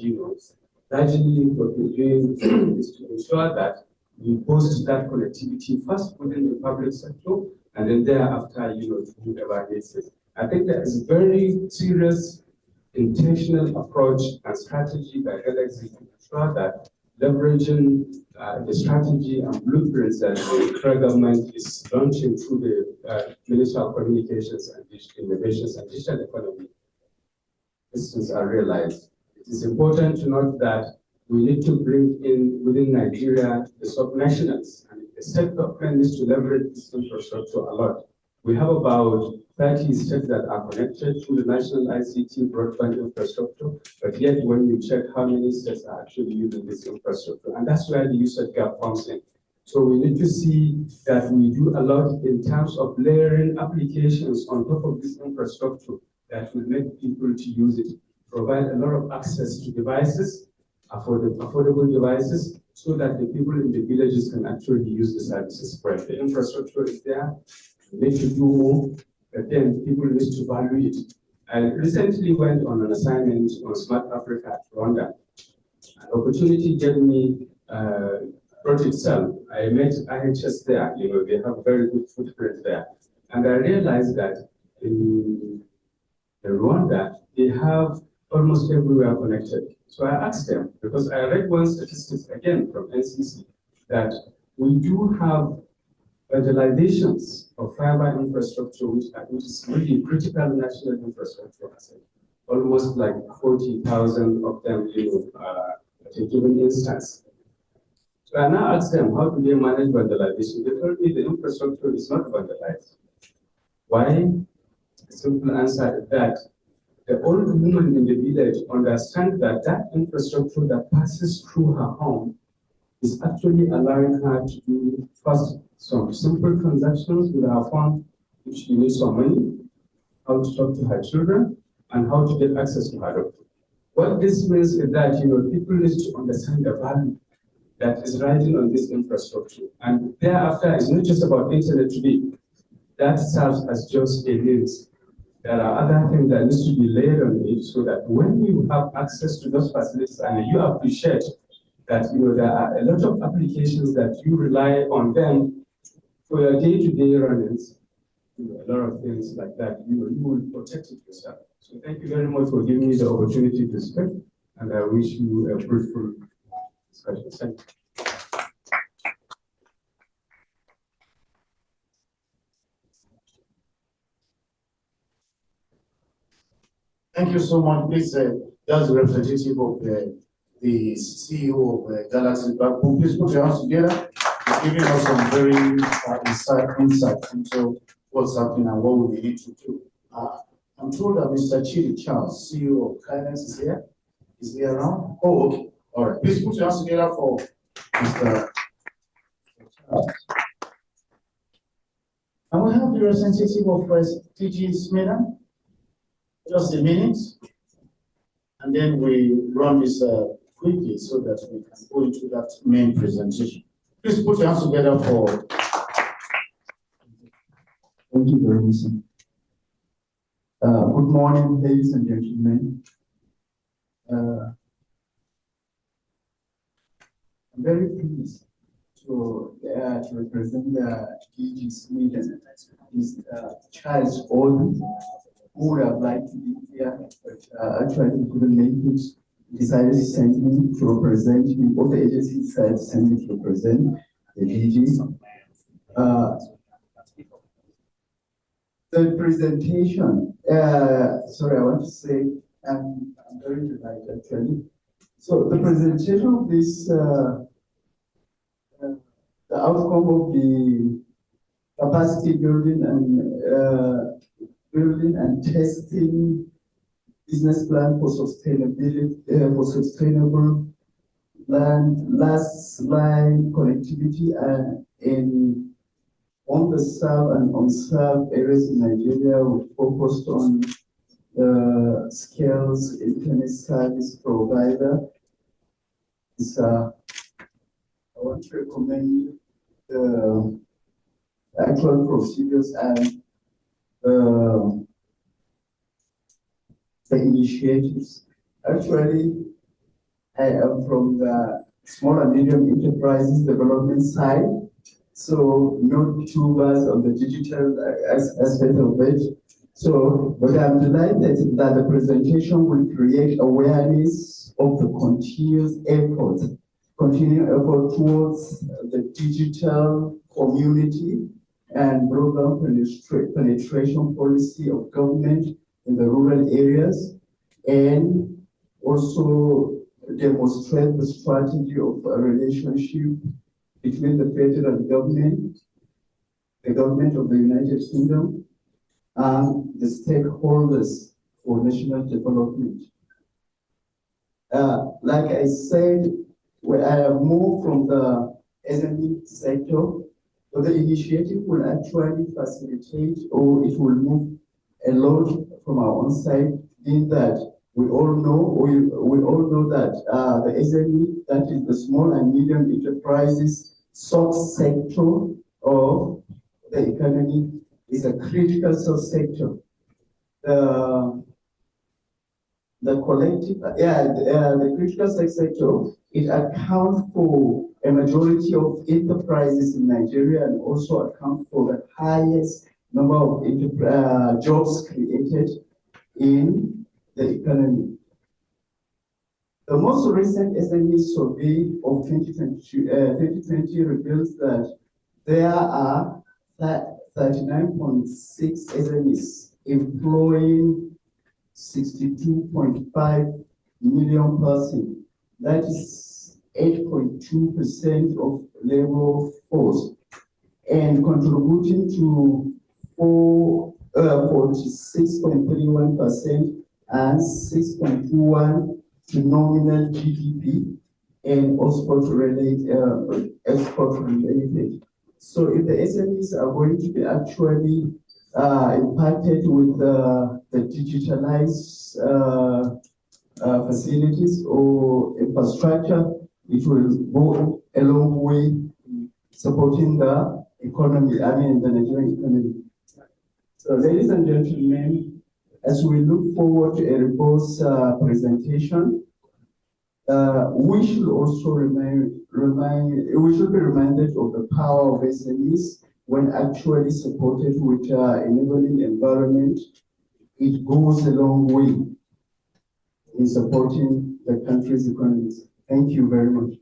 largely what we're doing is to ensure that we boost that connectivity first within the public sector, and then thereafter, to whoever needs it. I think there is a very serious intentional approach and strategy by LXD to ensure that leveraging the strategy and blueprints that the federal government is launching through the Ministry of Communications and Digital Innovations and Digital Economy, these things are realized. It is important to note that we need to bring in within Nigeria the subnationals, and the state government needs to leverage this infrastructure a lot. We have about 30 states that are connected to the national ICT broadband infrastructure, but yet when you check how many states are actually using this infrastructure, and that's where the usage gap comes in. So we need to see that we do a lot in terms of layering applications on top of this infrastructure that will make people to use it, provide a lot of access to devices, affordable devices, so that the people in the villages can actually use the services. Where the infrastructure is there, we need to do more, but then people need to value it. I recently went on an assignment on Smart Africa at Rwanda. An opportunity gave me Project Cell. I met IHS there, they have a very good footprint there. And I realized that in Rwanda, they have almost everywhere connected. So I asked them, because I read one statistics again from NCC, that we do have utilizations of fiber infrastructure, which is really critical national infrastructure asset. Almost like 40,000 of them, at a given instance. So I now asked them, how do they manage vandalization? They told me the infrastructure is not vandalized. Why? The simple answer is that the old woman in the village understands that that infrastructure that passes through her home is actually allowing her to do first some simple transactions with her phone, if she needs some money, how to talk to her children, and how to get access to her doctor. What this means is that people need to understand the value that is riding on this infrastructure. And thereafter, it's not just about internet today. That serves as just a means. There are other things that need to be laid on it, so that when you have access to those facilities and you appreciate that there are a lot of applications that you rely on them for your day-to-day runnings, a lot of things like that, you will protect it yourself. So thank you very much for giving me the opportunity to speak, and I wish you a fruitful discussion. Thank you. Thank you so much. Please That's the representative of the CEO of Galaxy Bank. Please put your hands together. He's giving us some very insight into what's happening and what we need to do. I'm told that Mr. Chidi Charles, CEO of Kindness, is here. Is he around? Oh, okay. All right. Please put your hands together for Mr. Charles. And we have the representative of DG Smena. Just a minute. And then we run this quickly so that we can go into that main presentation. Please put your hands together for. Thank you very much. Good morning, ladies and gentlemen. I'm very pleased to represent the DG Sweden. Is Charles Olden, who would have liked to be here, but actually he couldn't make it. Decided to send me to represent him. Both the agencies decided to send me to represent the DG. The presentation, sorry, I want to say, I'm very delighted actually. So the presentation of this, the outcome of the capacity building and testing business plan for sustainability, for sustainable land, last line connectivity in underserved and unserved areas in Nigeria. We focused on skills internet service provider. I want to recommend the actual procedures and the initiatives. Actually, I am from the small and medium enterprises development side, so not too much on the digital aspect of it. So, but I'm delighted that the presentation will create awareness of the continuing effort towards the digital community and program penetration policy of government in the rural areas, and also demonstrate the strategy of a relationship between the federal government, the government of the United Kingdom, and the stakeholders for national development. Like I said, I have moved from the SME sector, but the initiative will actually facilitate, or it will move a lot from our own side, in that we all know that the SME, that is the small and medium enterprises sub-sector of the economy, is a critical sub-sector. The critical sector, it accounts for a majority of enterprises in Nigeria and also accounts for the highest number of jobs created in the economy. The most recent SME survey of 2020 reveals that there are 39.6 SMEs employing 62.5 million persons. That is 8.2% of labor force, and contributing to 46.31% and 6.21% to nominal GDP and export related. So if the SMEs are going to be actually impacted with the digitalized facilities or infrastructure, it will go a long way supporting the economy, the Nigerian economy. So ladies and gentlemen, as we look forward to a robust presentation, we should also be reminded of the power of SMEs when actually supported with enabling environment. It goes a long way in supporting the country's economies. Thank you very much.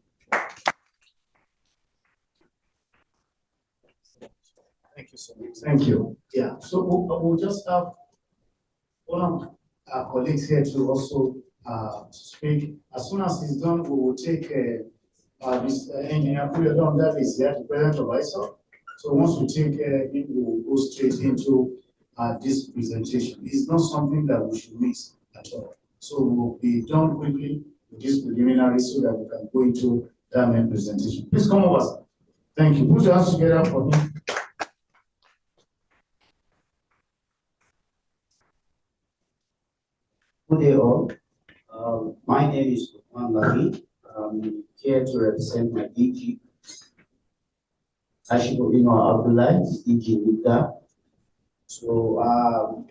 Thank you so much. Thank you. Yeah, so we'll just have one of our colleagues here to also to speak. As soon as he's done, we will take this engineer Olorundare is here, the president of ISOC. So once we take it, we will go straight into this presentation. It's not something that we should miss at all. So we'll be done quickly with this preliminary so that we can go into that main presentation. Please come over, sir. Thank you. Put your hands together for me. Good day all. My name is Kunle. I'm here to represent my DG. Abdullah, DG leader. So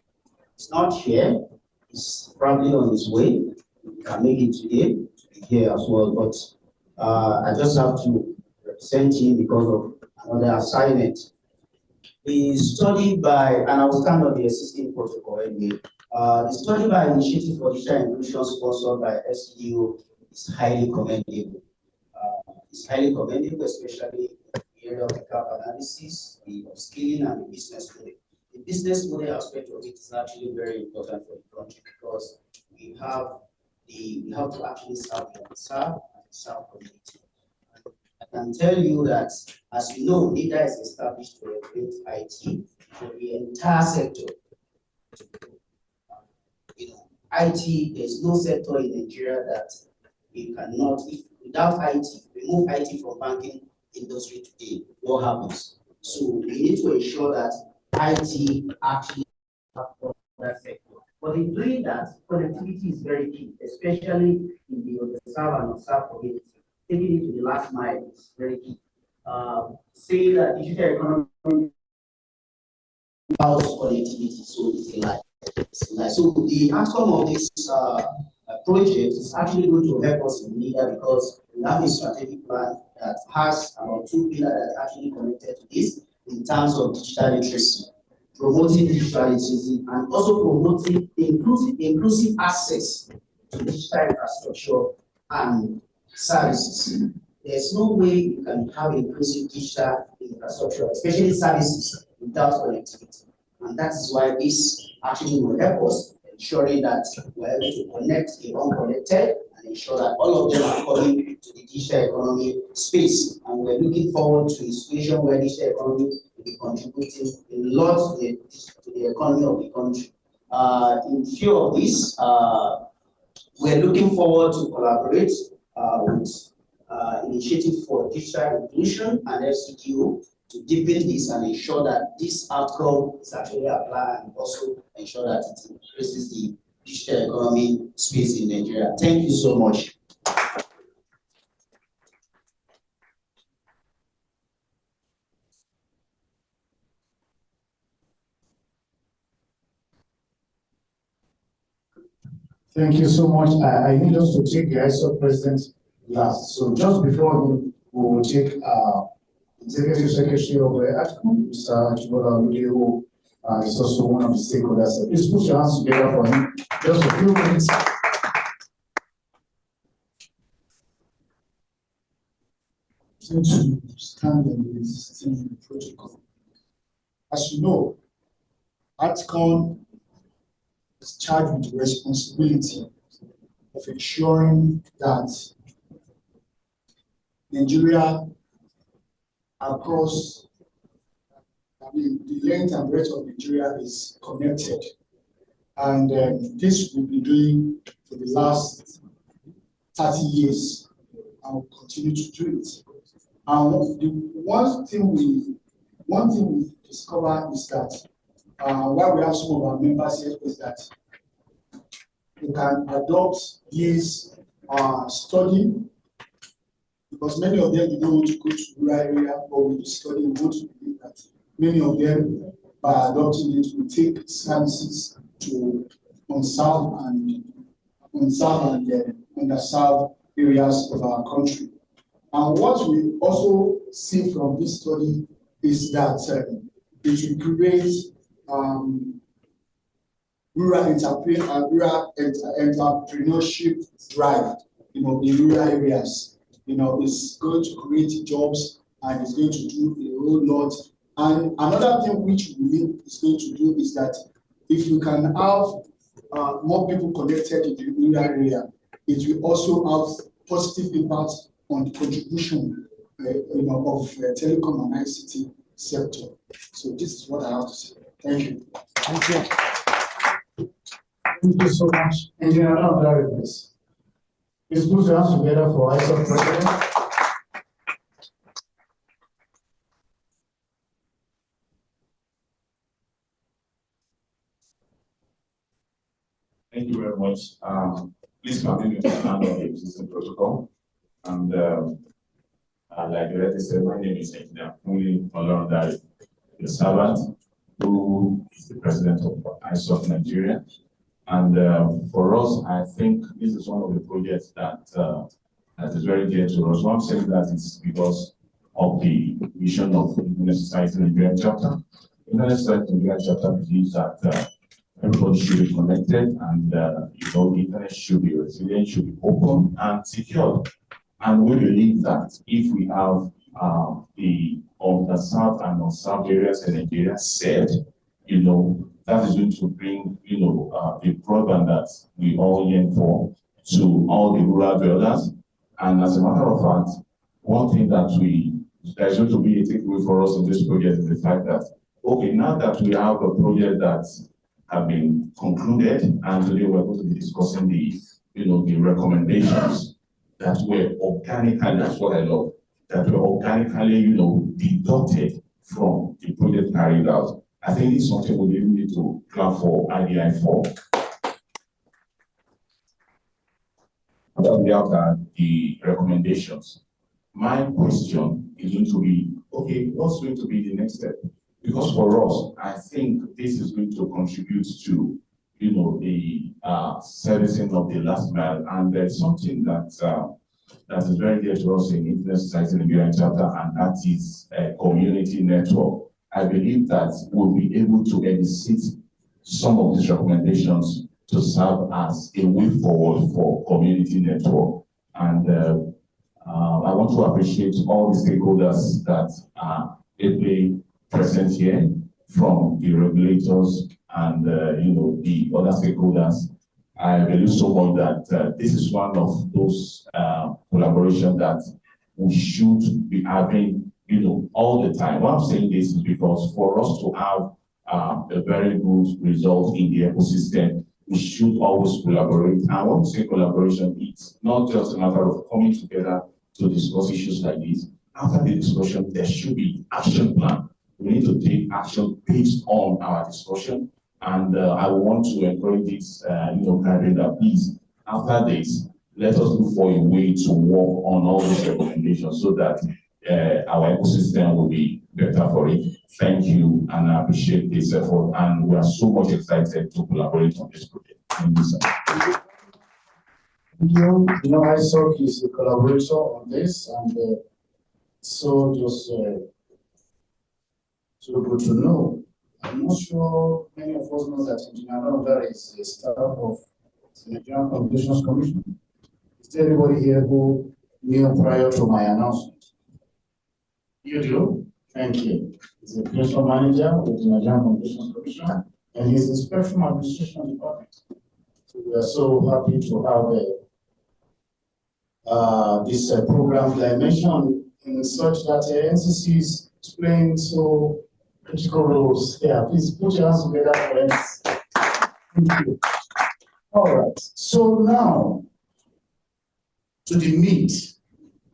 it's not here. It's probably on his way. He can make it today to be here as well. But I just have to represent him because of another assignment. The study by, and I will stand on the existing protocol anyway. The study by Initiative for Digital Inclusion sponsored by SDO is highly commendable. It's highly commendable, especially in the area of the gap analysis, the upskilling, and the business model. The business model aspect of it is actually very important for the country because we have to actually serve the unserved and serve community. I can tell you that, as you know, NIDA is established to regulate IT for the entire sector. IT, there's no sector in Nigeria that you cannot, without IT, remove IT from banking industry today, what happens? So we need to ensure that IT actually supports that sector. But in doing that, connectivity is very key, especially in the underserved and unserved community. Taking it to the last mile is very key. Saying that digital economy without connectivity, so it's a lie. So the outcome of this project is actually going to help us in NIDA because we have a strategic plan that has about 2 pillars that are actually connected to this in terms of digital literacy, promoting digital literacy, and also promoting inclusive access to digital infrastructure and services. There's no way you can have inclusive digital infrastructure, especially services, without connectivity. And that is why this actually will help us ensuring that we're able to connect the unconnected and ensure that all of them are coming to the digital economy space. And we're looking forward to a situation where digital economy will be contributing a lot to the economy of the country. In view of this, we're looking forward to collaborate with Initiative for Digital Inclusion and FCDO to deepen this and ensure that this outcome is actually applied and also ensure that it increases the digital economy space in Nigeria. Thank you so much. Thank you so much. I need us to take the ISOC president last. So just before we will take Executive Secretary of the ATCOM, Mr. Ajibola Olude, who is also one of the stakeholders. Please put your hands together for him. Just a few minutes. To stand on the existing protocol. As you know, ATCOM is charged with the responsibility of ensuring that Nigeria across the length and breadth of Nigeria is connected. And this we've been doing for the last 30 years and will continue to do it. And the one thing we discovered is that while we have some of our members here is that we can adopt this study because many of them don't want to go to rural area, but with the study we want to believe that many of them by adopting it will take services to unserved and underserved areas of our country. And what we also see from this study is that it will create rural entrepreneurship drive, in rural areas. It's going to create jobs and it's going to do a whole lot. And another thing which we believe is going to do is that if we can have more people connected in the rural area, it will also have positive impact on the contribution of telecom and ICT sector. So this is what I have to say. Thank you. Thank you. Thank you so much. Engineer Olorundare, please. Please put your hands together for ISOC President. Thank you very much. Please continue to stand on the existing protocol. And like the director said, my name is Engineer Kunle Olorundare, the servant, who is the president of ISOC Nigeria. And for us, I think this is one of the projects that that is very dear to us. Why I'm saying that is because of the mission of the Internet Society Nigeria chapter. Internet Society Nigeria chapter believes that everybody should be connected, and the internet should be resilient, should be open and secure. And we believe that if we have the underserved and unserved areas in Nigeria said, that is going to bring, the broadband that we all yearn for to all the rural dwellers. And as a matter of fact, one thing that is going to be a takeaway for us in this project is the fact that, okay, now that we have a project that have been concluded, and today we're going to be discussing the recommendations that were organically, that's what I love, that were organically, deducted from the project carried out. I think this is something we really need to clap for IDI for. We have the recommendations. My question is going to be, okay, what's going to be the next step? Because for us, I think this is going to contribute to, the servicing of the last mile. And there's something that is very dear to us in Internet Society Nigeria chapter, and that is a community network. I believe that we'll be able to elicit some of these recommendations to serve as a way forward for community network. And I want to appreciate all the stakeholders that are ably present here, from the regulators and the other stakeholders. I believe so much that this is one of those collaborations that we should be having, all the time. Why I'm saying this is because for us to have a very good result in the ecosystem, we should always collaborate. And when we say collaboration, it's not just a matter of coming together to discuss issues like this. After the discussion, there should be action plan. We need to take action based on our discussion. And I want to encourage this, gathering that please, after this, let us look for a way to work on all these recommendations so that our ecosystem will be better for it. Thank you, and I appreciate this effort. And we are so much excited to collaborate on this project. Thank you, sir. Thank you. ISOC is a collaborator on this, and so just so good to know. I'm not sure many of us know that Engineer Olorundare is a staff of the Nigerian Communications Commission. Is there anybody here who knew prior to my announcement? You do? Thank you. He's a principal manager with the Nigerian Communications Commission, and he's in Spectrum Administration Department. So we are so happy to have this program dimension in such that NCC is playing so critical roles. Yeah, please put your hands together for us. Thank you. All right. So now to the meat,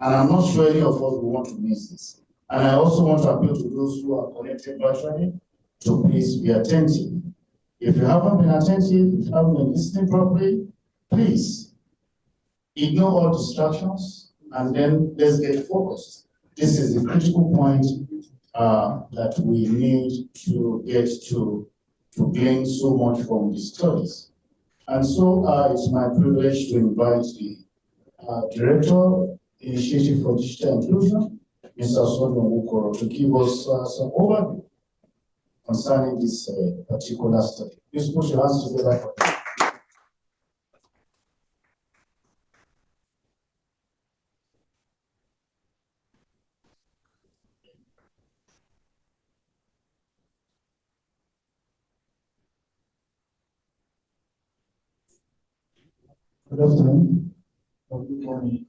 and I'm not sure any of us will want to miss this. And I also want to appeal to those who are connected virtually to please be attentive. If you haven't been attentive, if you haven't been listening properly, please ignore all distractions and then let's get focused. This is the critical point that we need to get to gain so much from the studies. And so it's my privilege to invite the Director, Initiative for Digital Inclusion, Mr. Osondu Nwokoro, to give us some overview concerning this particular study. Please put your hands together for that. Good afternoon. Good morning.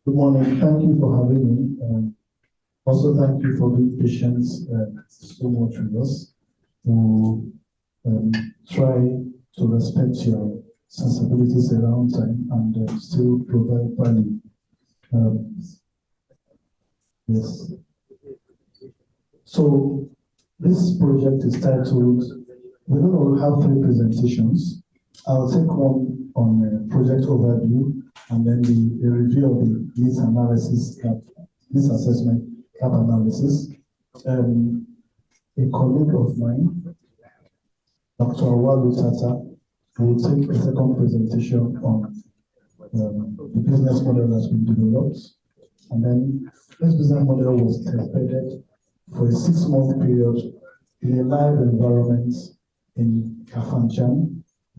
Good morning. Thank you for having me. Also, thank you for being patient so much with us to try to respect your sensibilities around time and still provide value. Yes. So this project is titled, we're going to have 3 presentations. I'll take one on project overview and then the review of the needs analysis, needs assessment gap analysis. A colleague of mine, Dr. Auwal Tata, will take a second presentation on the business model that's been developed. And then this business model was tested for a 6-month period in a live environment in Kafanchan,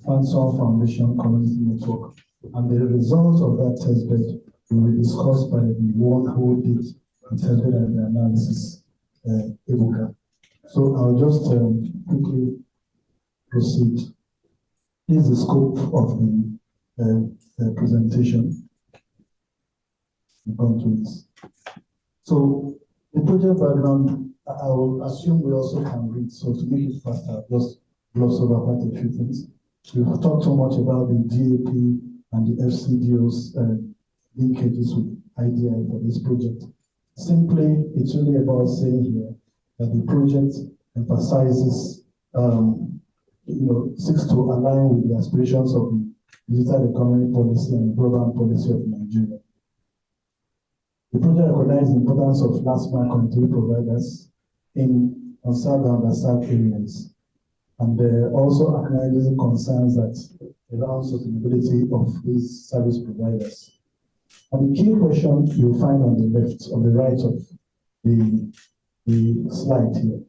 Fanson Foundation Community Network. And the results of that testbed will be discussed by the one who did the testbed and the analysis, Ebuka. So I'll just quickly proceed. This is the scope of the presentation. So the project background, I will assume we also can read, so to make it faster, I'll just gloss over quite a few things. We've talked so much about the DAP and the FCDO's linkages with IDI for this project. Simply, it's really about saying here that the project emphasizes, seeks to align with the aspirations of the digital economy policy and broadband policy of Nigeria. The project recognizes the importance of last mile connectivity providers in unserved and underserved areas, and also acknowledges concerns that around sustainability of these service providers. And the key question you'll find on the left, on the right of the slide here,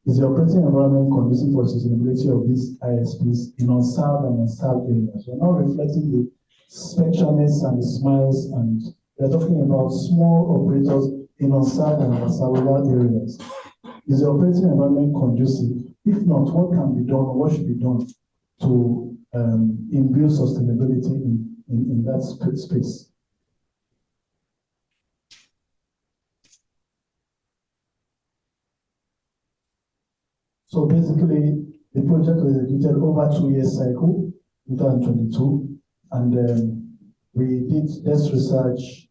is the operating environment conducive for sustainability of these ISPs in unserved and unserved areas. We're not reflecting the spectralness and the smiles, and we're talking about small operators in unserved and unserved areas. Is the operating environment conducive? If not, what can be done, or what should be done to imbue sustainability in that space? So basically, the project was executed over 2-year cycle, 2022, and we did desk research,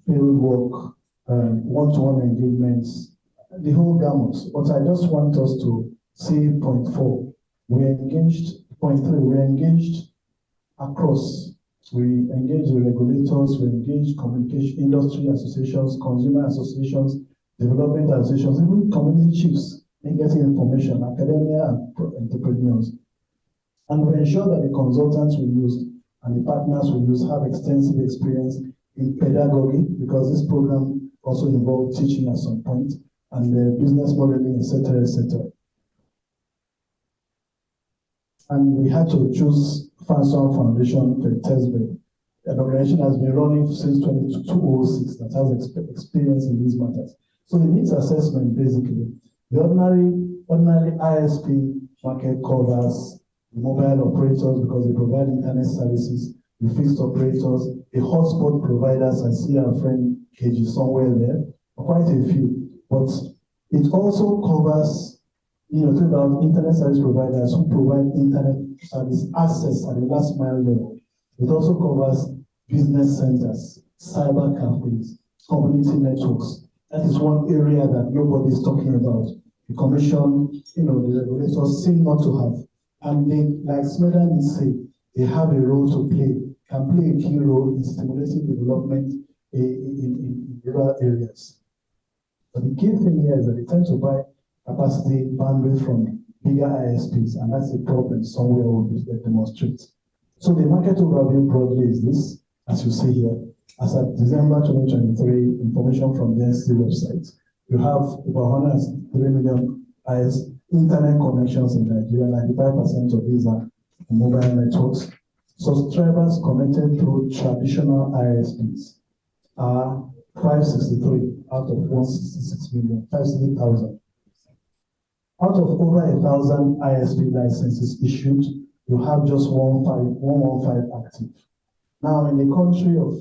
field work, one-to-one engagements, the whole gamut. But I just want us to see point 4. We engaged, point 3, we engaged across. We engaged the regulators, we engaged communication industry associations, consumer associations, development associations, even community chiefs in getting information, academia and entrepreneurs. And we ensure that the consultants we used and the partners we use have extensive experience in pedagogy, because this program also involved teaching at some point, and business modeling, etc., etc. And we had to choose Fanson Foundation for the testbed. An organization has been running since 2006 that has experience in these matters. So the needs assessment, basically, the ordinary ISP market covers the mobile operators because they provide internet services, the fixed operators, the hotspot providers. I see our friend KG somewhere there, quite a few. But it also covers, about internet service providers who provide internet service access at the last mile level. It also covers business centers, cyber cafes, community networks. That is one area that nobody is talking about. The commission, the regulators seem not to have. And they, like Smedan said, they have a role to play, can play a key role in stimulating development in rural areas. But the key thing here is that they tend to buy capacity bandwidth from bigger ISPs, and that's a problem somewhere we'll demonstrate. So the market overview broadly is this, as you see here. As of December 2023, information from the NCC website, you have about 103 million internet connections in Nigeria. 95% of these are mobile networks. Subscribers connected through traditional ISPs are 563 out of 166 million, 560,000. Out of over 1,000 ISP licenses issued, you have just 115 active. Now, in a country of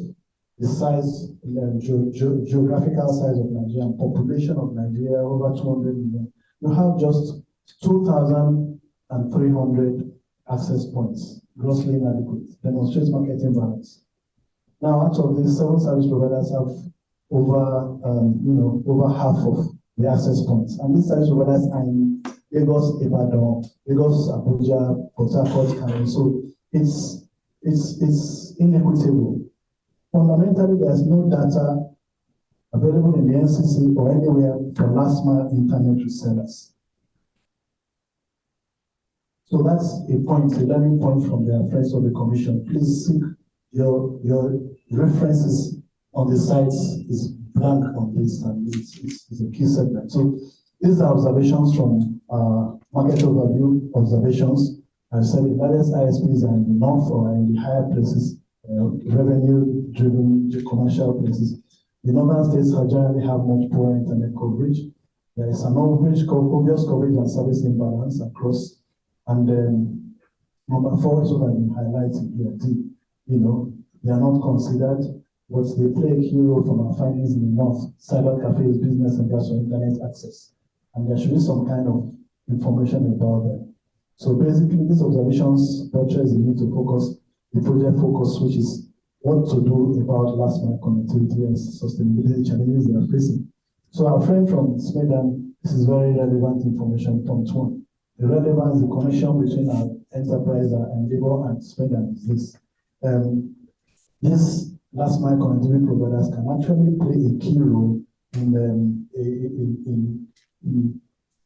the size, geographical size of Nigeria, and population of Nigeria, over 200 million, you have just 2,300 access points, grossly inadequate, demonstrates market imbalance. Now, out of these, 7 service providers have over half of the access points. And these service providers are in Lagos, Ibadan, Lagos, Abuja, Port Harcourt, Kano. So it's inequitable. Fundamentally, there's no data available in the NCC or anywhere for last mile internet resellers. So that's a point, a learning point from the friends of the commission. Please seek your references on the sites is blank on this, and it's a key segment. So these are observations from market overview observations. I've said the largest ISPs are in the north or in the higher places, revenue-driven commercial places. The northern states generally have much poorer internet coverage. There is an obvious coverage and service imbalance across. And number 4 is what I've been highlighting here. They are not considered, but they play a key role from our findings in the north. Cyber cafes, business centers for internet access. And there should be some kind of information about them. So basically, these observations portrays the need to focus, the project focus, which is what to do about last mile connectivity and sustainability challenges they are facing. So our friend from Sweden, this is very relevant information, point 1. The relevance, the connection between our enterprise and labor and Sweden is this. These last mile connectivity providers can actually play a key role in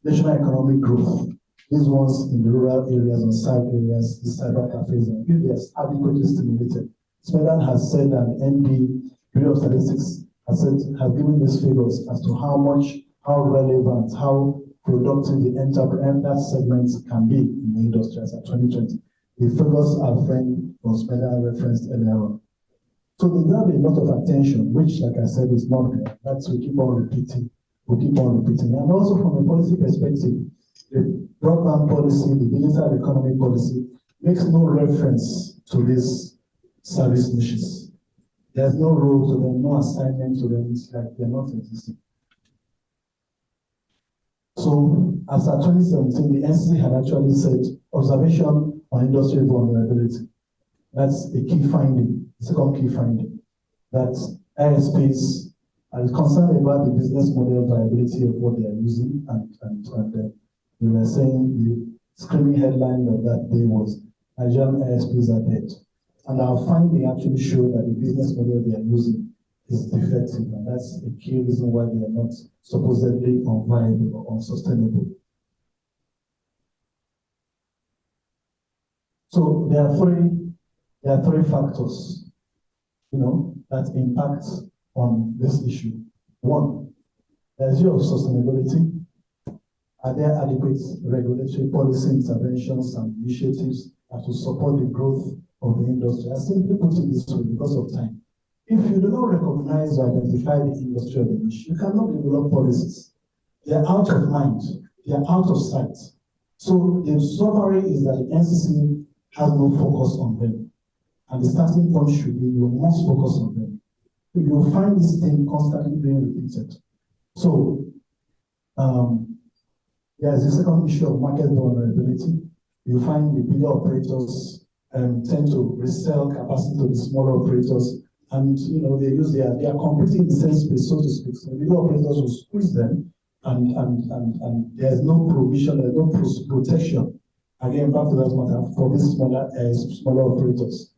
national economic growth. These ones in the rural areas and side areas, the cyber cafes, and if they are adequately stimulated. Sweden has said, and NB Bureau of Statistics has given these figures as to how relevant, how productive the that segment can be in the industry as at 2020. The figures our friend from Sweden referenced earlier on. So they have a lot of attention, which, like I said, is not there. That's we keep on repeating. And also from a policy perspective, the broadband policy, the digital economy policy, makes no reference to these service niches. There's no role to them, no assignment to them. It's like they're not existing. So, as at 2017, the NCC had actually said observation on industry vulnerability. That's a key finding, the second key finding, that ISPs are concerned about the business model viability of what they are using, and we were saying the screaming headline of that day was Nigerian ISPs are dead. And our finding actually showed that the business model they are using is defective, and that's a key reason why they are not supposedly unviable or unsustainable. So there are three factors, that impact on this issue. 1, the issue of sustainability. Are there adequate regulatory policy interventions and initiatives that will support the growth of the industry? I simply put it this way because of time. If you do not recognize or identify the industry of the niche, you cannot develop policies. They are out of mind. They are out of sight. So the summary is that the NCC has no focus on them. And the starting point should be you must focus on them. You will find this thing constantly being repeated. So there's the second issue of market vulnerability. You find the bigger operators tend to resell capacity to the smaller operators, and they are competing in the same space, so to speak. So the bigger operators will squeeze them, and there's no provision, there's no protection. Again, back to that matter for these smaller operators.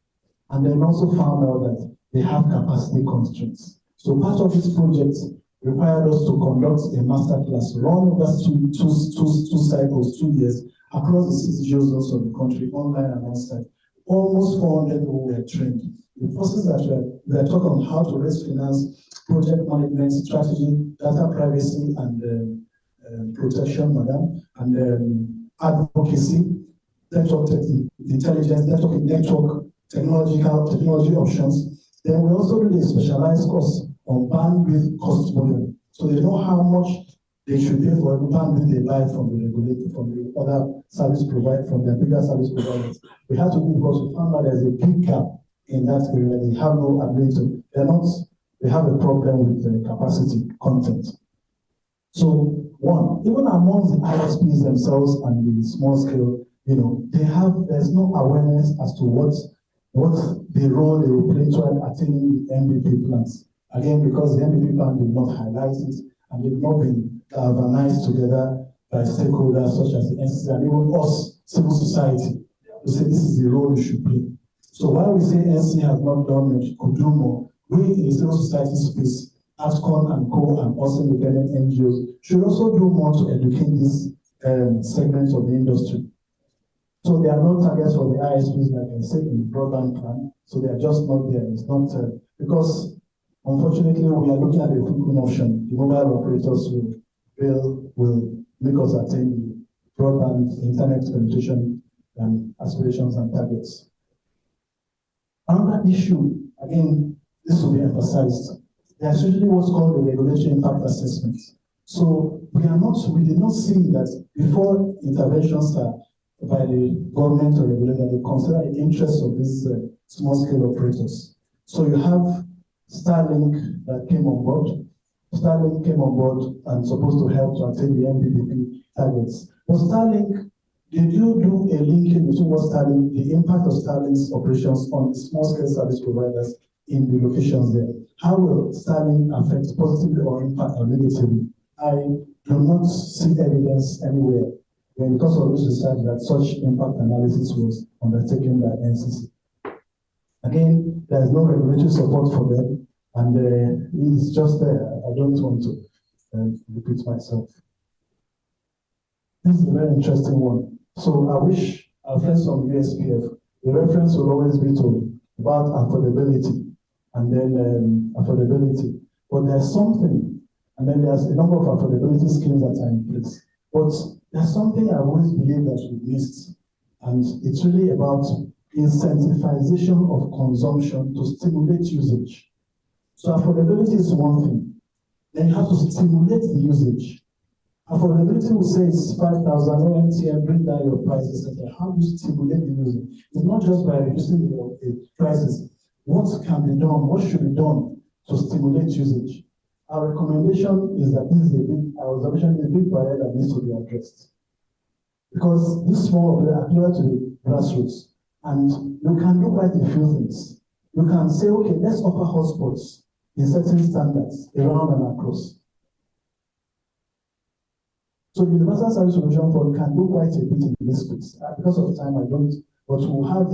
And then also found out that they have capacity constraints. So part of this project required us to conduct a masterclass, run over two cycles, 2 years, across the 6 geozones of the country, online and outside. Almost 400 people were trained. The process that we are talking on how to raise finance, project management, strategy, data privacy, and protection, and advocacy, network intelligence, network technology options. Then we also do a specialized course on bandwidth cost modeling. So they know how much they should pay for every bandwidth they buy from the regulator, from the other service provider, from the bigger service providers. We had to do because we found out there's a big gap in that area. They have no ability to, they have a problem with the capacity content. So one, even among the ISPs themselves and the small scale, there's no awareness as to what the role they will play toward attaining the MVP plans. Again, because the MVP plan did not highlight it and did not been galvanized together by stakeholders such as the NCC and even us, civil society, to say this is the role you should play. So while we say NCC has not done much, could do more, we in the civil society space, ASCON and CO and also independent NGOs should also do more to educate these segments of the industry. So there are no targets for the ISPs, like I said, in the broadband plan. So they are just not there. It's not because, unfortunately, we are looking at the quick option. The mobile operators will make us attain the broadband internet penetration aspirations and targets. Another issue, again, this will be emphasized. There's usually what's called the regulatory impact assessment. So we did not see that before interventions are by the government or regulator, they consider the interests of these small-scale operators. So you have Starlink that came on board. Starlink came on board and supposed to help to attain the MPPP targets. But Starlink, did you do a linkage between the impact of Starlink's operations on the small-scale service providers in the locations there? How will Starlink affect positively or impact or negatively? I do not see evidence anywhere. Because of this research that such impact analysis was undertaken by NCC. Again, there is no regulatory support for them, and it's just there. I don't want to repeat myself. This is a very interesting one. So I wish our friends from USPF, the reference will always be about affordability, and then affordability. But there's something, and then there's a number of affordability schemes that are in place. But there's something I always believe that we missed, and it's really about incentivization of consumption to stimulate usage. So affordability is one thing. Then you have to stimulate the usage. Affordability will say it's 5,000, MTN, bring down your prices, etc. How do you stimulate the usage? It's not just by reducing the prices. What can be done? What should be done to stimulate usage? Our recommendation is that our observation is a big barrier that needs to be addressed. Because this small operator appeal to the grassroots, and you can do quite a few things. You can say, okay, let's offer hotspots in certain standards around and across. So the Universal Service Solution Fund can do quite a bit in this space. Because of time, I don't, but we'll have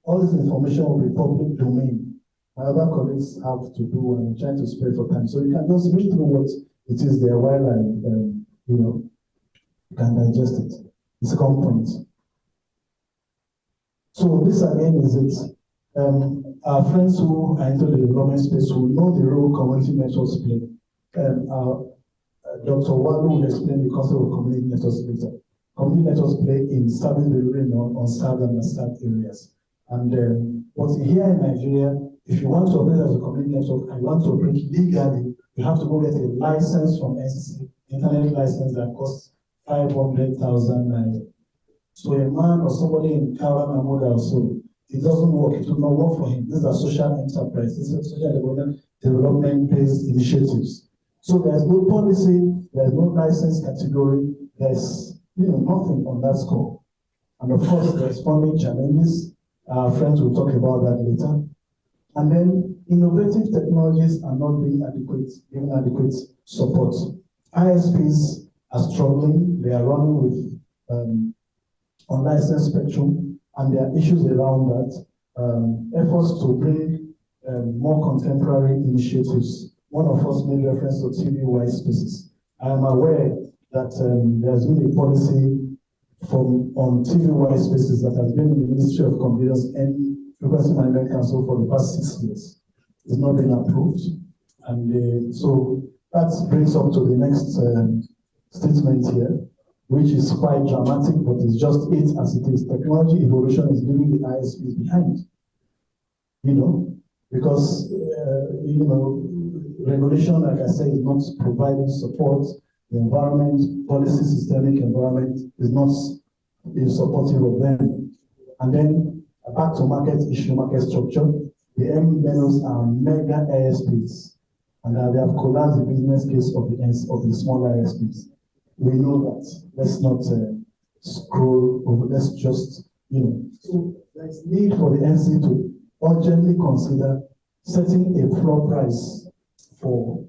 all this information will be public domain. My other colleagues have to do, and I'm trying to spare for time. So you can just read through what it is there while you can digest it. The second point. So this again is it. Our friends who are into the development space will know the role community networks play. Dr. Walu will explain the concept of community networks later. Community networks play in service delivery on served and unserved areas. And but here in Nigeria, if you want to operate as a community network and you want to operate legally, you have to go get a license from NCC, internet license that costs 500,000 naira. So a man or somebody in Kawa Namoda or so, it doesn't work. It will not work for him. These are social enterprise. These are social development-based initiatives. So there's no policy, there's no license category, there's nothing on that score. And of course, there's funding challenges. Our friends will talk about that later. And then innovative technologies are not being given adequate support. ISPs are struggling. They are running with unlicensed spectrum, and there are issues around that. Efforts to bring more contemporary initiatives. One of us made reference to TV-wide spaces. I am aware that there's been a policy on TV-wide spaces that has been in the Ministry of Communications and Frequency Management Council for the past 6 years. It's not been approved. And so that brings up to the next statement here, which is quite dramatic, but it's just it as it is. Technology evolution is leaving the ISPs behind. Because regulation, like I said, is not providing support. the environment, policy, systemic environment is not supportive of them. And then back to market issue, market structure, the MNOs are mega ISPs, and they have collapsed the business case of the smaller ISPs. We know that. Let's not scroll over, let's just, So there's need for the NC to urgently consider setting a floor price for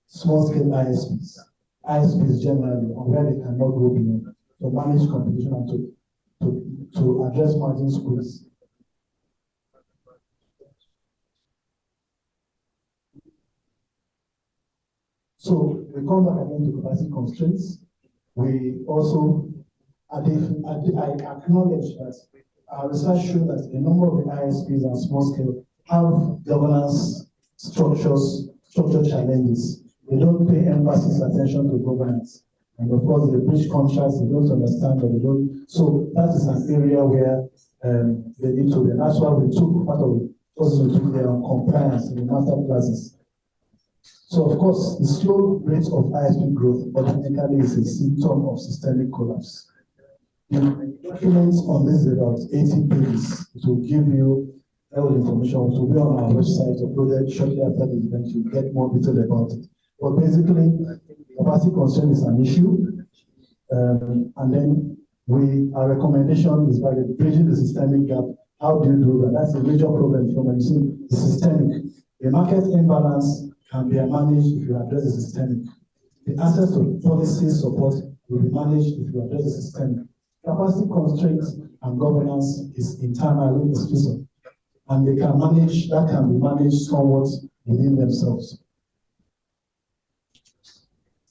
small-scale ISPs generally, and where they cannot go beyond, to manage competition and to address margin squeeze. So we come back again to capacity constraints. We also, I acknowledge that our research shows that a number of the ISPs and small scale have governance structure challenges. They don't pay emphasis attention to governance. And of course, they breach contracts, they don't understand, or they don't. So that is an area where they need to be. And that's why we took part of it, also we took their compliance in the master classes. So of course, the slow rate of ISP growth automatically is a symptom of systemic collapse. The documents on this is about 80 pages. It will give you all the information. It will be on our website, uploaded shortly after the event. You get more detail about it. But basically, capacity constraint is an issue. And then our recommendation is by bridging the systemic gap. How do you do that? That's a major problem from the systemic. The market imbalance can be managed if you address the systemic. The access to policy support will be managed if you address the systemic. Capacity constraints and governance is internally exclusive, and that can be managed somewhat within themselves.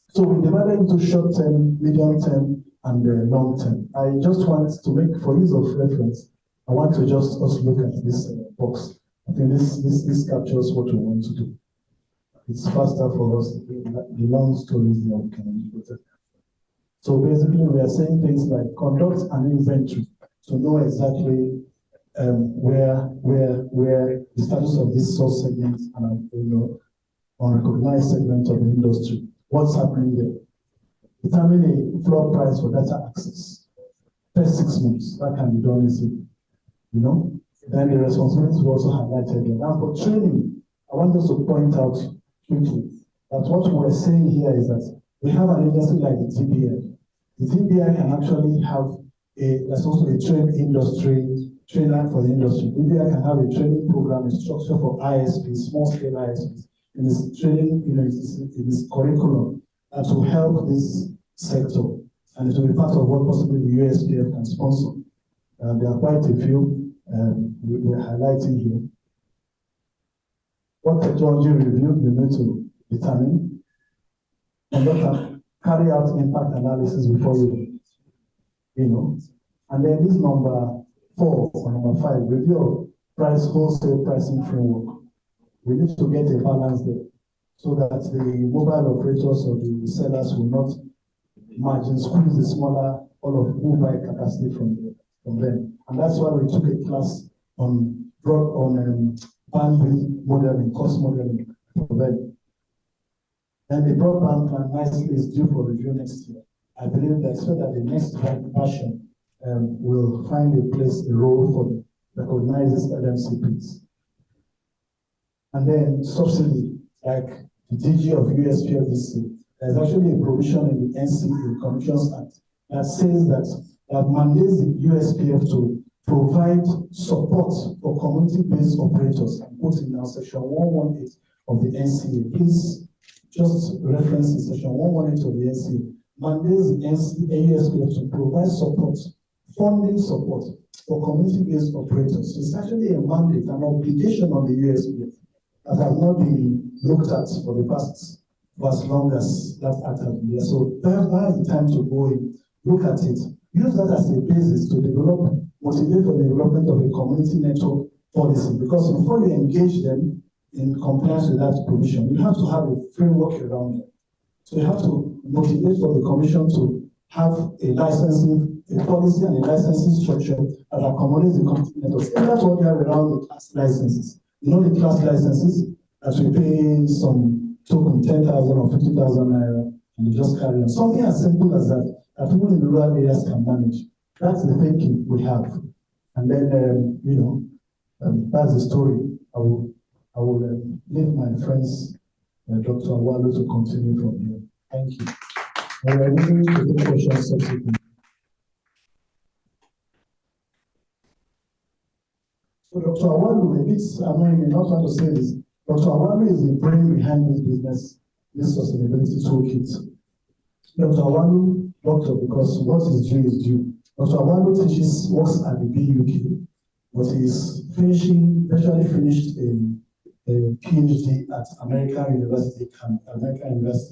So we divided into short term, medium term, and long term. I just want to make, for use of reference, I want to just also look at this box. I think this captures what we want to do. It's faster for us. The long stories there we can put it. So basically, we are saying things like conduct an inventory to know exactly where the status of this source segment and unrecognized segment of the industry. What's happening there? Determine a floor price for data access. First 6 months, that can be done easily. Then the responsibilities were also highlighted there. Now for training, I want us to point out quickly that what we're saying here is that we have an agency like the TBI. The TBI can actually have there's also a trainer for the industry. TBI can have a training program, a structure for ISPs, small scale ISPs, in this training, in this curriculum that will help this sector. And it will be part of what possibly the USPF can sponsor. There are quite a few we're highlighting here. What technology review you need to determine, and carry out impact analysis before and then this number 4 or number 5, review of wholesale pricing framework. We need to get a balance there so that the mobile operators or the sellers will not margin squeeze the smaller who buy capacity from them. And that's why we took a class on bandwidth modeling, cost modeling for them. And the broadband plan nicely is due for review next year. I believe that so that the next version will find a role for recognizes LMCPs. And then subsidy, like the DG of USPF there's actually a provision in the NCA Commissions Act that says that mandates the USPF to provide support for community-based operators, and put in now section 118 of the NCA. Please just reference in section 118 of the NCA. Mandates the USPF to provide support, funding support for community-based operators. So it's actually a mandate, an obligation on the USPF that has not been looked at for as long as that act has been there. So now is the time to go in, look at it, use that as a basis to motivate for the development of a community network policy. Because before you engage them in compliance with that provision, you have to have a framework around it. So you have to motivate for the commission to have a policy and a licensing structure that accommodates the community network. And that's what we have around the class licenses. The class licenses that we pay some token 10,000 or 50,000 naira, and they just carry on. Something as simple as that, that people in the rural areas can manage. That's the thinking we have. And then, that's the story. I will leave my friends, Dr. Auwal, to continue from here. Thank you. And we're moving to the questions subsequently. So Dr. Auwal, I may not want to say this. Dr. Auwal is the brain behind this business, this sustainability toolkit. Dr. Auwal, because what is due is due. Dr. Auwal works at the BUK, but he's virtually finished a PhD at American University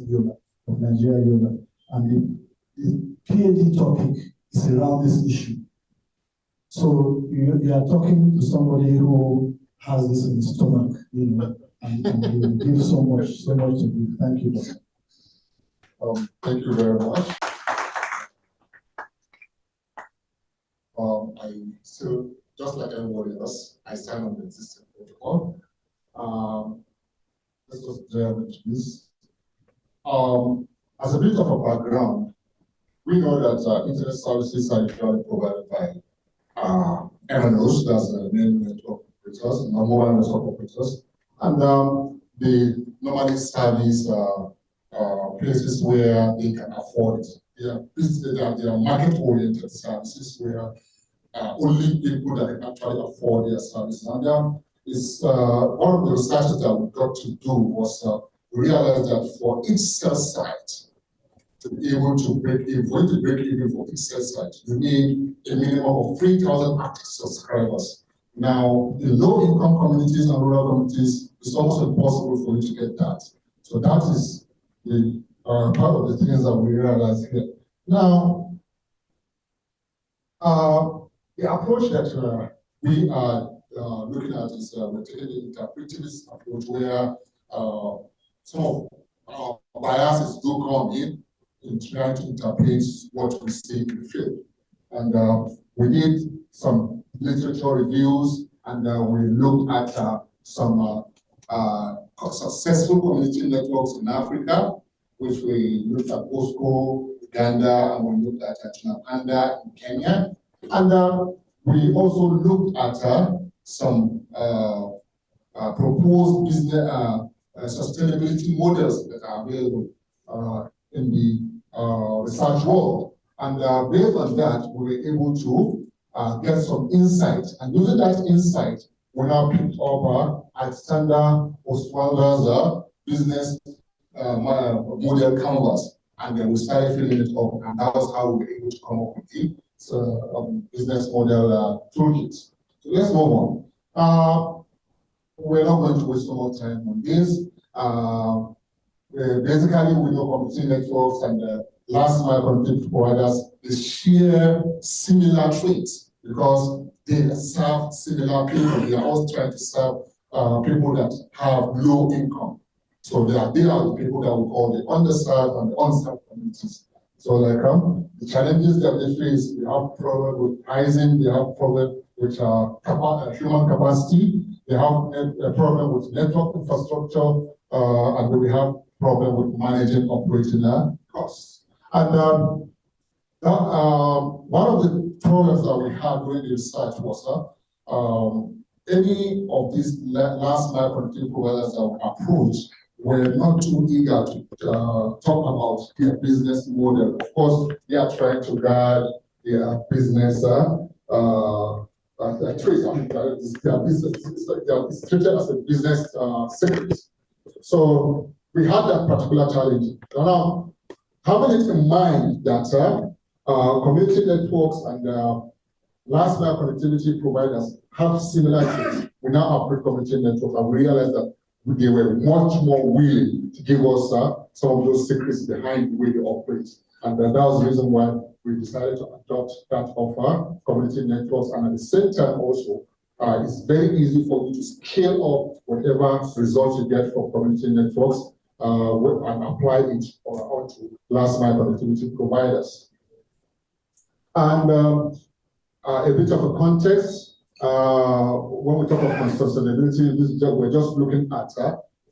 Yoga of Nigeria Yoga. And the PhD topic is around this issue. So you are talking to somebody who has this in his stomach, and you give so much to give. Thank you, Doctor. Thank you very much. I still, just like everybody else, I stand on the existing protocol. Let's just delve into this. As a bit of a background, we know that internet services are usually provided by MNOs, that's the main network operators, mobile network operators, and they normally service places where they can afford it. They are market-oriented services where only people that can actually afford their services. And one of the researches that we got to do was realize that for each cell site, to be able to break even, for each cell site, you need a minimum of 3,000 active subscribers. Now, in low-income communities and rural communities, it's almost impossible for you to get that. So that is the part of the things that we realize here. Now, the approach that we are looking at is we're taking the interpretivist approach where some of our biases do come in trying to interpret what we see in the field. And we did some literature reviews, and we looked at some successful community networks in Africa, which we looked at Bosco, Uganda, and we looked at Uganda in Kenya. And we also looked at some proposed business sustainability models that are available in the research world. And based on that, we were able to get some insight. And using that insight, we now picked up Alexander Oswaldo's business model canvas. And then we started filling it up. And that was how we were able to come up with the business model toolkit. So let's move on. We're not going to waste so much time on this. Basically, we know community networks and last mile connectivity providers, they share similar traits because they serve similar people. They are all trying to serve people that have low income. So they are the people that we call the underserved and the unserved communities. So like the challenges that they face, they have problems with pricing, they have problems with human capacity, they have a problem with network infrastructure, and we have problem with managing operating costs. And one of the problems that we had during the research was any of these last mile connectivity providers that we approached were not too eager to talk about their business model. Of course, they are trying to guard their business traits. Their business, they are treated as a business secret. So we had that particular challenge. Now, having it in mind that community networks and last mile connectivity providers have similarities, we now operate community networks and we realized that they were much more willing to give us some of those secrets behind the way they operate. And that was the reason why we decided to adopt that offer, community networks, and at the same time also, it's very easy for you to scale up whatever results you get from community networks and apply it onto last mile connectivity providers. And a bit of a context, when we talk about sustainability, we're just looking at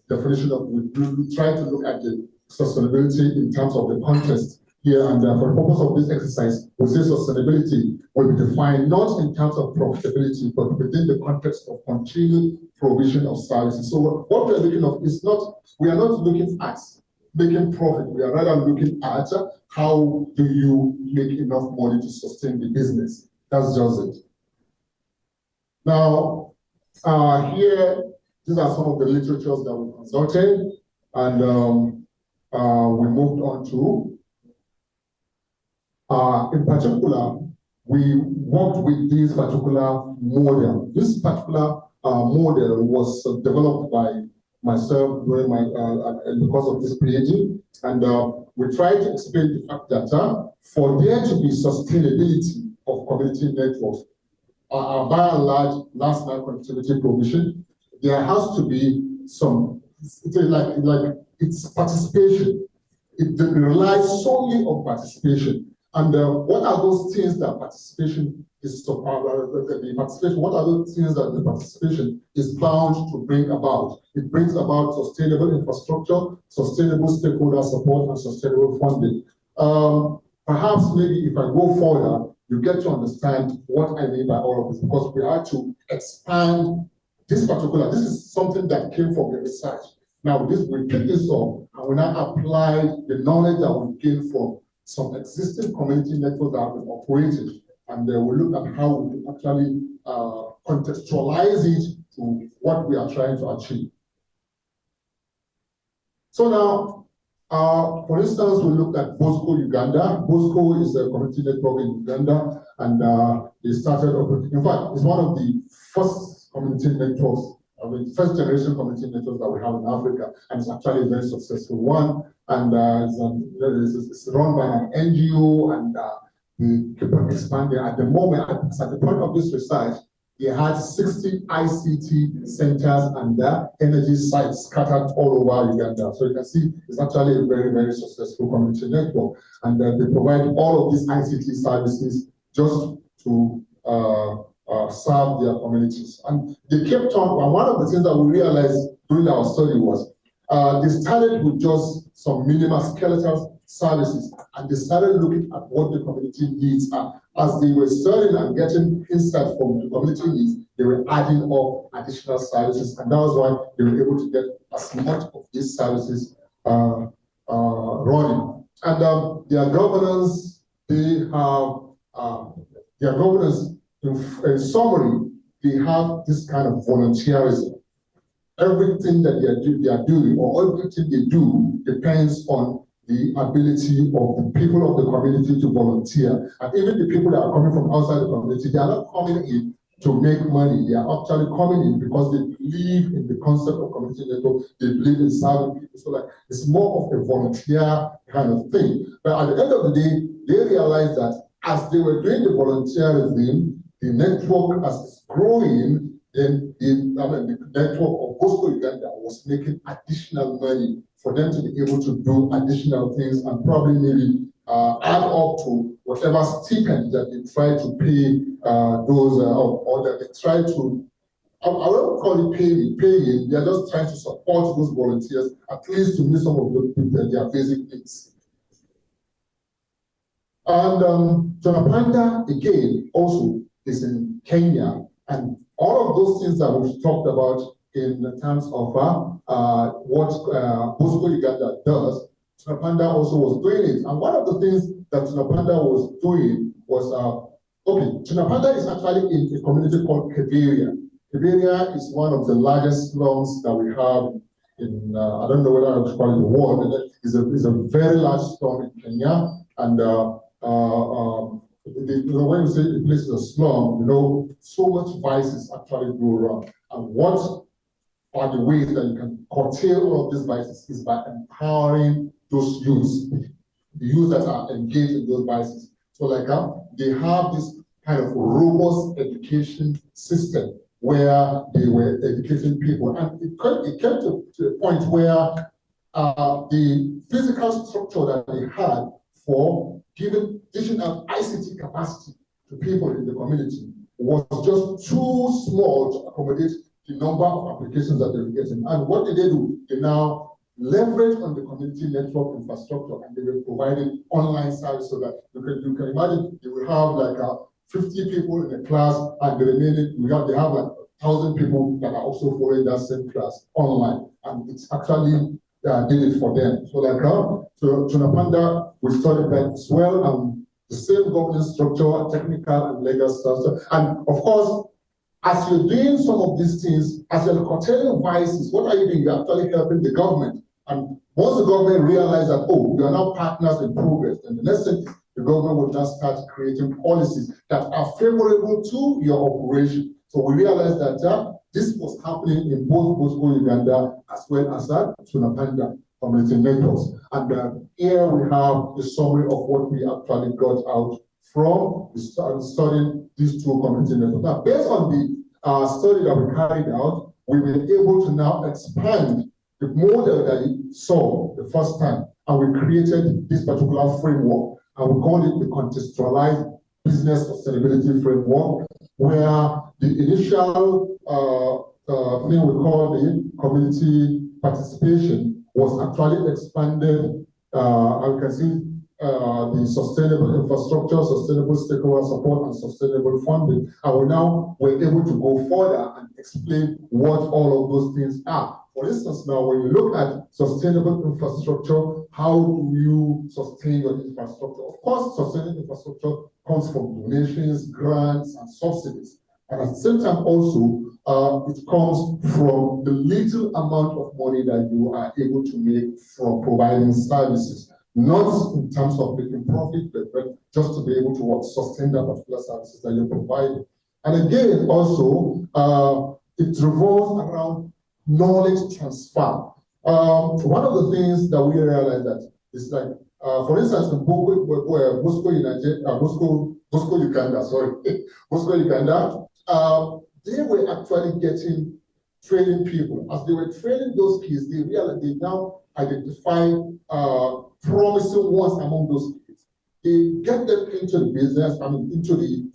definition of, we try to look at the sustainability in terms of the context here, and for the purpose of this exercise, we say sustainability will be defined not in terms of profitability, but within the context of continued provision of services. So what we are looking at is not, we are not looking at making profit, we are rather looking at how do you make enough money to sustain the business. That's just it. Now, here, these are some of the literatures that we consulted, and we moved on to, in particular, we worked with this particular model. This particular model was developed by myself during my, because of this PhD, and we tried to explain the fact that for there to be sustainability of community networks, by and large, last mile connectivity provision, there has to be some, it's participation. It relies solely on participation. And what are those things that participation is what are those things that the participation is bound to bring about? It brings about sustainable infrastructure, sustainable stakeholder support, and sustainable funding. Perhaps maybe if I go further, you get to understand what I mean by all of this, because we had to expand this particular, this is something that came from the research. Now, we pick this up and we now apply the knowledge that we gained from some existing community networks that have been operated, and we look at how we can actually contextualize it to what we are trying to achieve. So now, for instance, we looked at Bosco, Uganda. Bosco is a community network in Uganda, and they started operating. In fact, it's one of the first community networks, first generation community networks that we have in Africa, and it's actually a very successful one. And it's run by an NGO, and we keep on expanding. At the moment, at the point of this research, they had 60 ICT centers and energy sites scattered all over Uganda. So you can see it's actually a very, very successful community network. And they provide all of these ICT services just to serve their communities. And they kept on, and one of the things that we realized during our study was they started with just some minimal skeletal services, and they started looking at what the community needs are. As they were studying and getting insight from the community needs, they were adding up additional services, and that was why they were able to get as much of these services running. And their governance, they have their governance. In summary, they have this kind of volunteerism. Everything that they are doing, or everything they do, depends on the ability of the people of the community to volunteer. And even the people that are coming from outside the community, they are not coming in to make money. They are actually coming in because they believe in the concept of community network. They believe in serving people. So like, it's more of a volunteer kind of thing. But at the end of the day, they realized that as they were doing the volunteerism, the network, as it's growing, then the network of Bosco Uganda was making additional money for them to be able to do additional things, and probably maybe add up to whatever stipend that they try to pay those, or that they try to, I won't call it paying, they're just trying to support those volunteers, at least to meet some of their basic needs. And Jonapanda, again, also is in Kenya, and all of those things that we've talked about in terms of what Bosco Uganda does, Jonapanda also was doing it. And one of the things that Jonapanda was doing was, okay, Jonapanda is actually in a community called Keberia. Keberia is one of the largest slums that we have in, I don't know whether I would call it the world, but it's a very large slum in Kenya. And when you say a place is a slum, so much vices actually go around. And what are the ways that you can curtail all of these vices is by empowering those youths, the youths that are engaged in those vices. So like they have this kind of robust education system where they were educating people. And it came to a point where the physical structure that they had for giving additional ICT capacity to people in the community was just too small to accommodate the number of applications that they were getting. And what did they do? They now leverage on the community network infrastructure, and they were providing online service so that you can imagine you will have like 50 people in a class, and the remaining they have like 1,000 people that are also following that same class online, and it's actually did it for them. So like so Tunapanda, we studied that as well, and the same governance structure, technical and legal structure, and of course, as you're doing some of these things, as you're curtailing vices, what are you doing? You're actually helping the government. And once the government realizes that, oh, we are now partners in progress, then the next thing, the government will just start creating policies that are favorable to your operation. So we realized that this was happening in both Bosco, Uganda, as well as Tunapanda community networks. And here we have the summary of what we actually got out from studying these two community networks. Now, based on the study that we carried out, we were able to now expand the model that you saw the first time, and we created this particular framework, and we called it the contextualized business sustainability framework, where the initial thing we call the community participation was actually expanded. And you can see the sustainable infrastructure, sustainable stakeholder support, and sustainable funding. And we now were able to go further and explain what all of those things are. For instance, now when you look at sustainable infrastructure, how do you sustain your infrastructure? Of course, sustainable infrastructure comes from donations, grants, and subsidies. And at the same time also, it comes from the little amount of money that you are able to make from providing services. Not in terms of making profit, but just to be able to sustain that particular services that you're providing. And again, also, it revolves around knowledge transfer. One of the things that we realized that is like, for instance, in Bosco Uganda, they were actually getting training people. As they were training those kids, they realized they now identify promising ones among those kids. They get them into the business, into the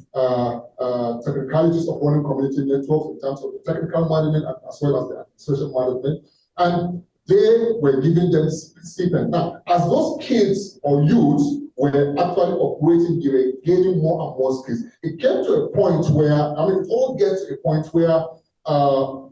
technicalities of running community networks in terms of the technical management as well as the social management. And they were giving them stipends. Now, as those kids or youths were actually operating, they were gaining more and more skills. It came to a point where, it all gets to a point where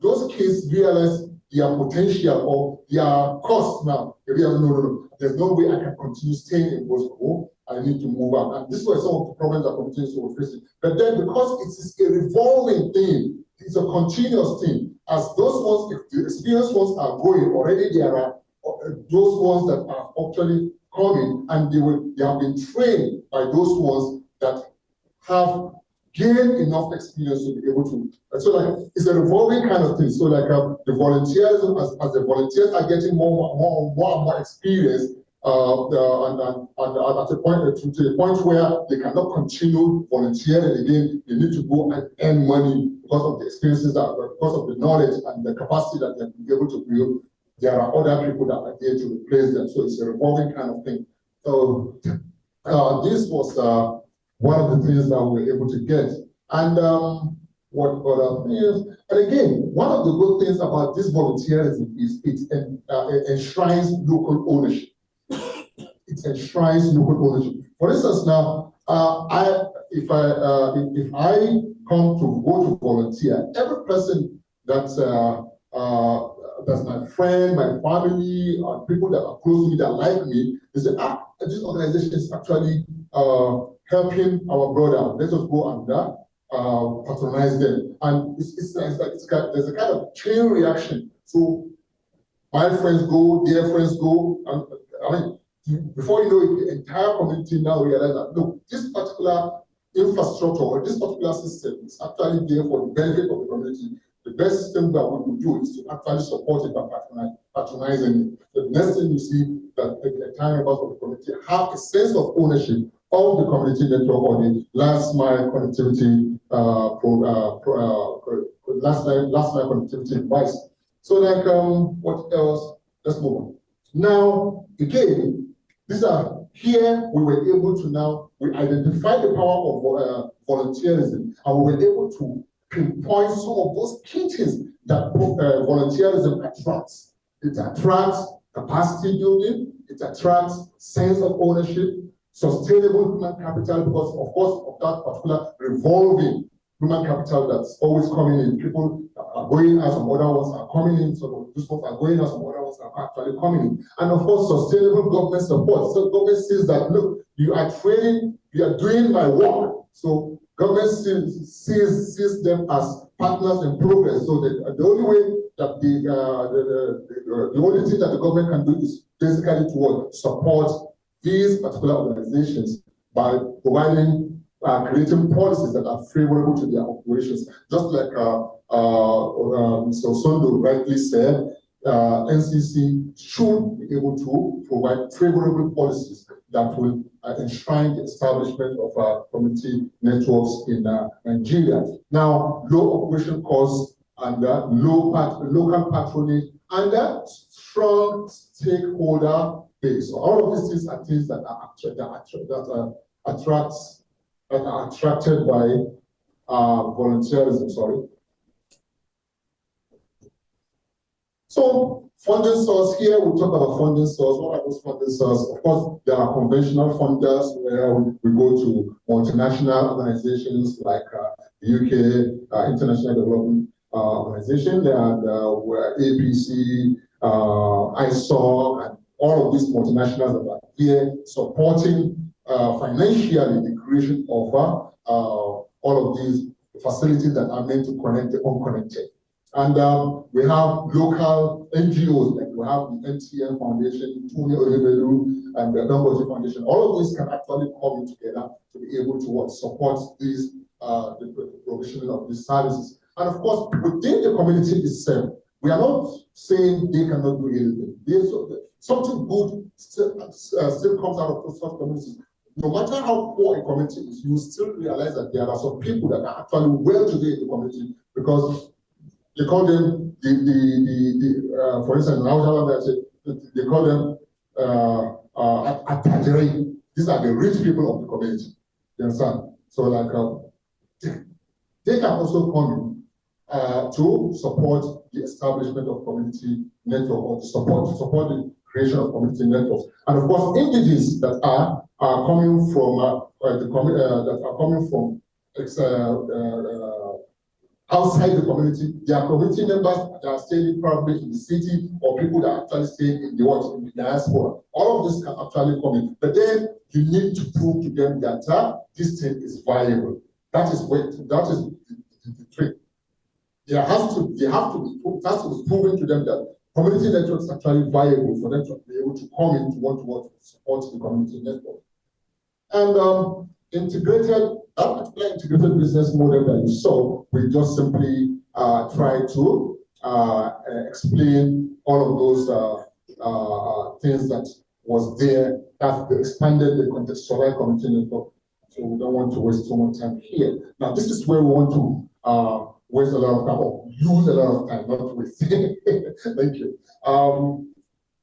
those kids realized their potential or their cost now. They realized, no, there's no way I can continue staying in Bosco. I need to move out. And this was some of the problems that communities were facing. But then because it is a revolving thing, it's a continuous thing. As those ones, if the experienced ones are going, already there are those ones that are actually coming, and they have been trained by those ones that have gained enough experience to be able to. So like it's a revolving kind of thing. So like the volunteers, as the volunteers are getting more and more experience, and at a point to the point where they cannot continue volunteering again, they need to go and earn money because of the experiences because of the knowledge and the capacity that they've been able to build. There are other people that are there to replace them. So it's a revolving kind of thing. So this was one of the things that we were able to get. And what other things? And again, one of the good things about this volunteerism is it enshrines local ownership. It enshrines local ownership. For instance, now, if I come to go to volunteer, every person that's my friend, my family, or people that are close to me that like me, they say, this organization is actually helping our brother. Let us go and patronize them. And there's a kind of chain reaction. So my friends go, their friends go, and before you know it, the entire community now realize that no, this particular infrastructure or this particular system is actually there for the benefit of the community. The best system that we could do is to actually support it by patronizing it. The next thing you see that the entire members of the community have a sense of ownership of the community network or the last mile connectivity last mile connectivity device. So like what else? Let's move on. Now again, these are here we were able to we identified the power of volunteerism, and we were able to pinpoint some of those key things that volunteerism attracts. It attracts capacity building, it attracts sense of ownership, sustainable human capital, because of course of that particular revolving human capital that's always coming in. People are going out, some other ones are coming in, so these ones are going out, some other ones are actually coming in. And of course, sustainable government support. So government sees that, look, you are training, you are doing my work. So government sees them as partners in progress. So the only way that the only thing that the government can do is basically to support these particular organizations by providing creating policies that are favorable to their operations. Just like Mr. Osondu rightly said, NCC should be able to provide favorable policies that will enshrine the establishment of community networks in Nigeria. Now, low operation costs and local patronage and strong stakeholder base. So all of these things are things that are attracted by volunteerism. So funding source here, we talk about funding source. What are those funding sources? Of course, there are conventional funders where we go to multinational organizations like the UK International Development Organization, and APC, ISOC, and all of these multinationals that are here supporting financially the creation of all of these facilities that are meant to connect the unconnected. And we have local NGOs, like we have the NTN Foundation, Tuni Olebelu, and the Dangote Foundation. All of these can actually come together to be able to support these the provision of these services. And of course, within the community itself, we are not saying they cannot do anything. Something good still comes out of such communities. No matter how poor a community is, you still realize that there are some people that are actually well to do in the community, because they call them for instance, in Auwal, they call them Atajiri. These are the rich people of the community. You understand? So like they can also come in to support the establishment of community network, or to support the creation of community networks. And of course, entities that are coming from outside the community, they are community members that are staying probably in the city, or people that are actually staying in the diaspora. All of this can actually come in, but then you need to prove to them that this thing is viable. That is the trick. It has to be proven to them that community networks are actually viable for them to be able to come in to want to support the community network. And that particular integrated business model that you saw, we just simply try to explain all of those things that was there, that expanded the contextualized community network. So we don't want to waste so much time here. Now, this is where we want to waste a lot of time, or use a lot of time, not waste. Thank you.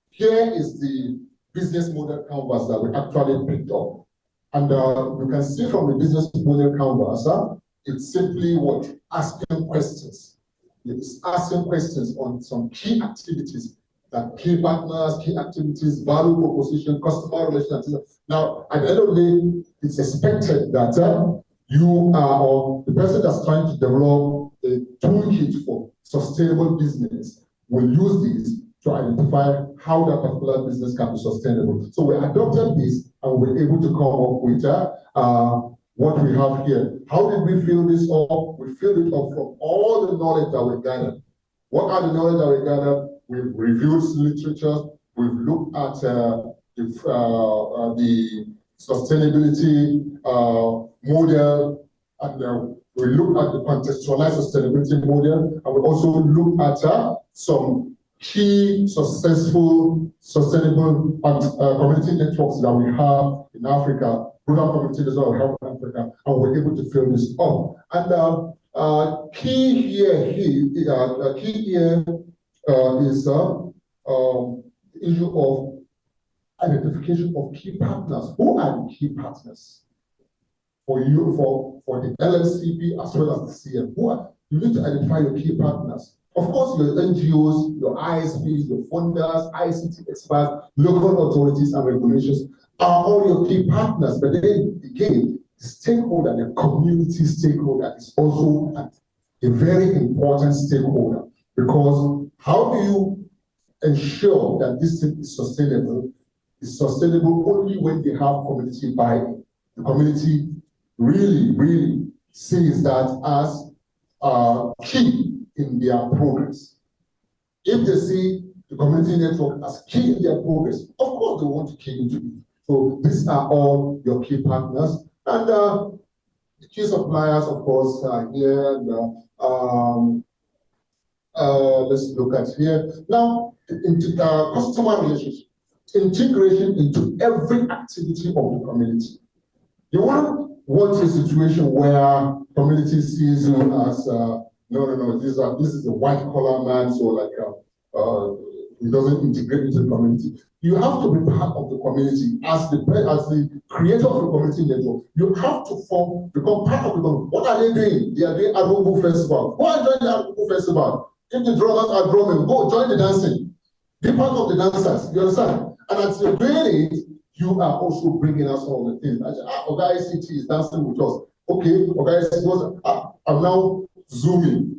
Here is the business model canvas that we actually picked up. And you can see from the business model canvas, it's simply what? Asking questions. It's asking questions on some key activities, that key partners, key activities, value proposition, customer relations. Now, at the end of the day, it's expected that you are, or the person that's trying to develop a toolkit for sustainable business will use this to identify how that particular business can be sustainable. So we adopted this and we're able to come up with what we have here. How did we fill this up? We filled it up from all the knowledge that we gathered. What are the knowledge that we gathered? We've reviewed literature, we've looked at the sustainability model, and we looked at the contextualized sustainability model, and we also looked at some key successful sustainable community networks that we have in Africa, rural communities that we have in Africa, and we're able to fill this up. And key here is the issue of identification of key partners. Who are the key partners for you, for the LMCP as well as the CM? You need to identify your key partners. Of course, your NGOs, your ISPs, your funders, ICT experts, local authorities and regulations are all your key partners. But then again, the stakeholder, the community stakeholder is also a very important stakeholder, because how do you ensure that this thing is sustainable? It's sustainable only when they have community buy-in. The community really sees that as key in their progress. If they see the community network as key in their progress, of course they want to key into it. So these are all your key partners. And the key suppliers, of course, are here. And, let's look at here. Now, into customer relationship, integration into every activity of the community. You won't want a situation where community sees you as no, this is a white collar man, so like he doesn't integrate into the community. You have to be part of the community as the creator of the community network. You have to become part of the community. What are they doing? They are doing Arowosafe festival. Go and join the Arowosafe festival. If the drummers are drumming, go join the dancing. Be part of the dancers. You understand? And as you're doing it, you are also bringing us all the things. Oga ICT is dancing with us. Okay, Oga ICT was, I'm now zooming.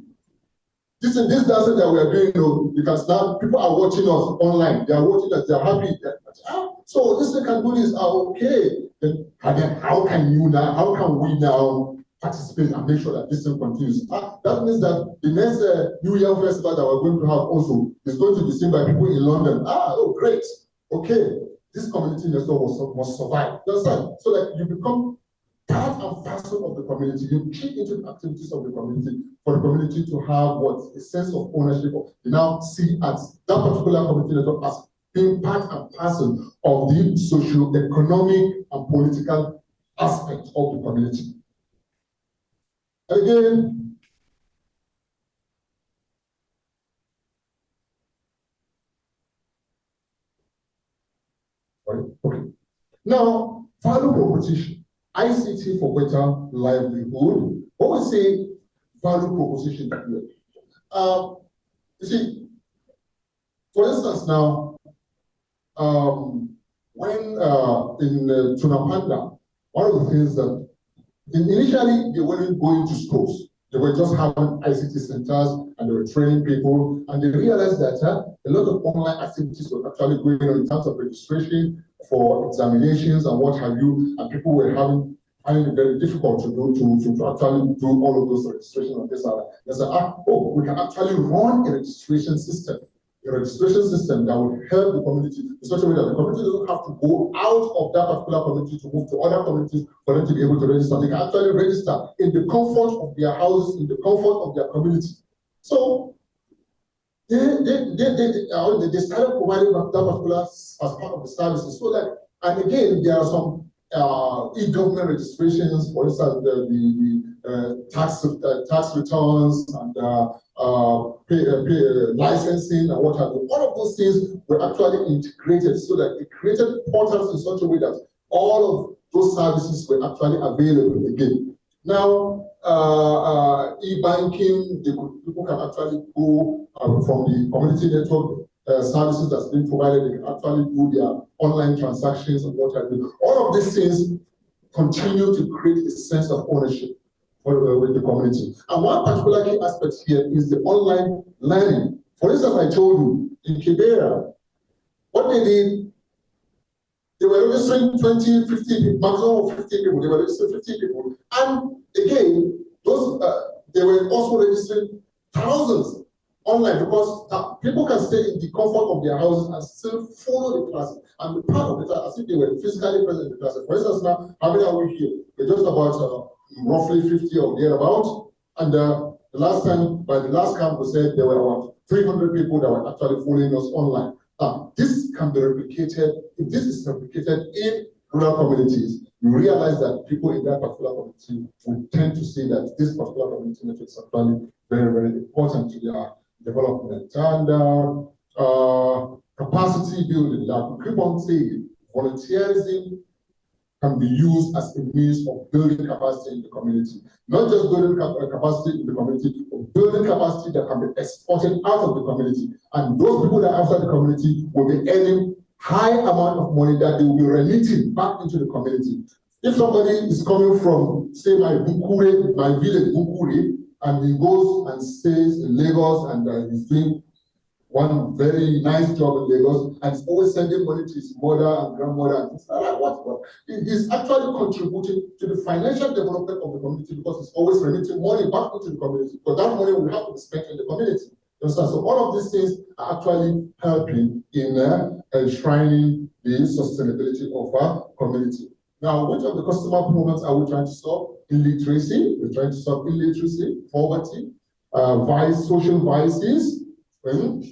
This dancing that we are doing, you can start, people are watching us online. They are watching us, they are happy. So this thing can do this, okay. Then how can we now participate and make sure that this thing continues? That means that the next New Year festival that we're going to have also is going to be seen by people in London. Oh, great. Okay. This community network must survive. You understand? So that you become part and parcel of the community. You keep into the activities of the community for the community to have a sense of ownership of. You now see as that particular community network as being part and parcel of the socio-economic and political aspect of the community. Again, okay. Now, value proposition. ICT for better livelihood. What we say value proposition here? You see, for instance, now, when in Tunapanda, one of the things that initially they weren't going to schools. They were just having ICT centers and they were training people, and they realized that a lot of online activities were actually going on in terms of registration for examinations and what have you, and people were finding it very difficult to actually do all of those registrations on this side. They said, we can actually run a registration system that will help the community in such a way that the community doesn't have to go out of that particular community to move to other communities for them to be able to register. They can actually register in the comfort of their houses, in the comfort of their community. So they started providing that particular as part of the services. So that, and again, there are some e-government registrations, for instance, the tax returns and licensing and what have you. All of those things were actually integrated so that it created portals in such a way that all of those services were actually available again. Now, e-banking, people can actually go from the community network services that's being provided, they can actually do their online transactions and what have you. All of these things continue to create a sense of ownership with the community. And one particular key aspect here is the online learning. For instance, I told you, in Kibera, what they did, they were registering 20, 50 people, maximum of 50 people, they were registering 50 people. And again, they were also registering thousands online because people can stay in the comfort of their houses and still follow the classes and be part of the class as if they were physically present in the classes. For instance, now, how many are we here? We're just about roughly 50 or thereabout. And the last time, by the last count, we said there were about 300 people that were actually following us online. Now, this can be replicated. If this is replicated in rural communities, you realize that people in that particular community will tend to say that this particular community network is actually very, very important to their development. And capacity building, like we keep on saying, volunteerism can be used as a means of building capacity in the community. Not just building capacity in the community, but building capacity that can be exported out of the community. And those people that are outside the community will be earning high amount of money that they will be remitting back into the community. If somebody is coming from, say, my village, Bukure, and he goes and stays in Lagos and he's doing one very nice job in Lagos, and he's always sending money to his mother and grandmother, and things like that. What? He's actually contributing to the financial development of the community because he's always remitting money back into the community, because that money will have to be spent in the community. So all of these things are actually helping in enshrining the sustainability of our community. Now, which of the customer problems are we trying to solve? Illiteracy. We're trying to solve illiteracy, poverty, social vices,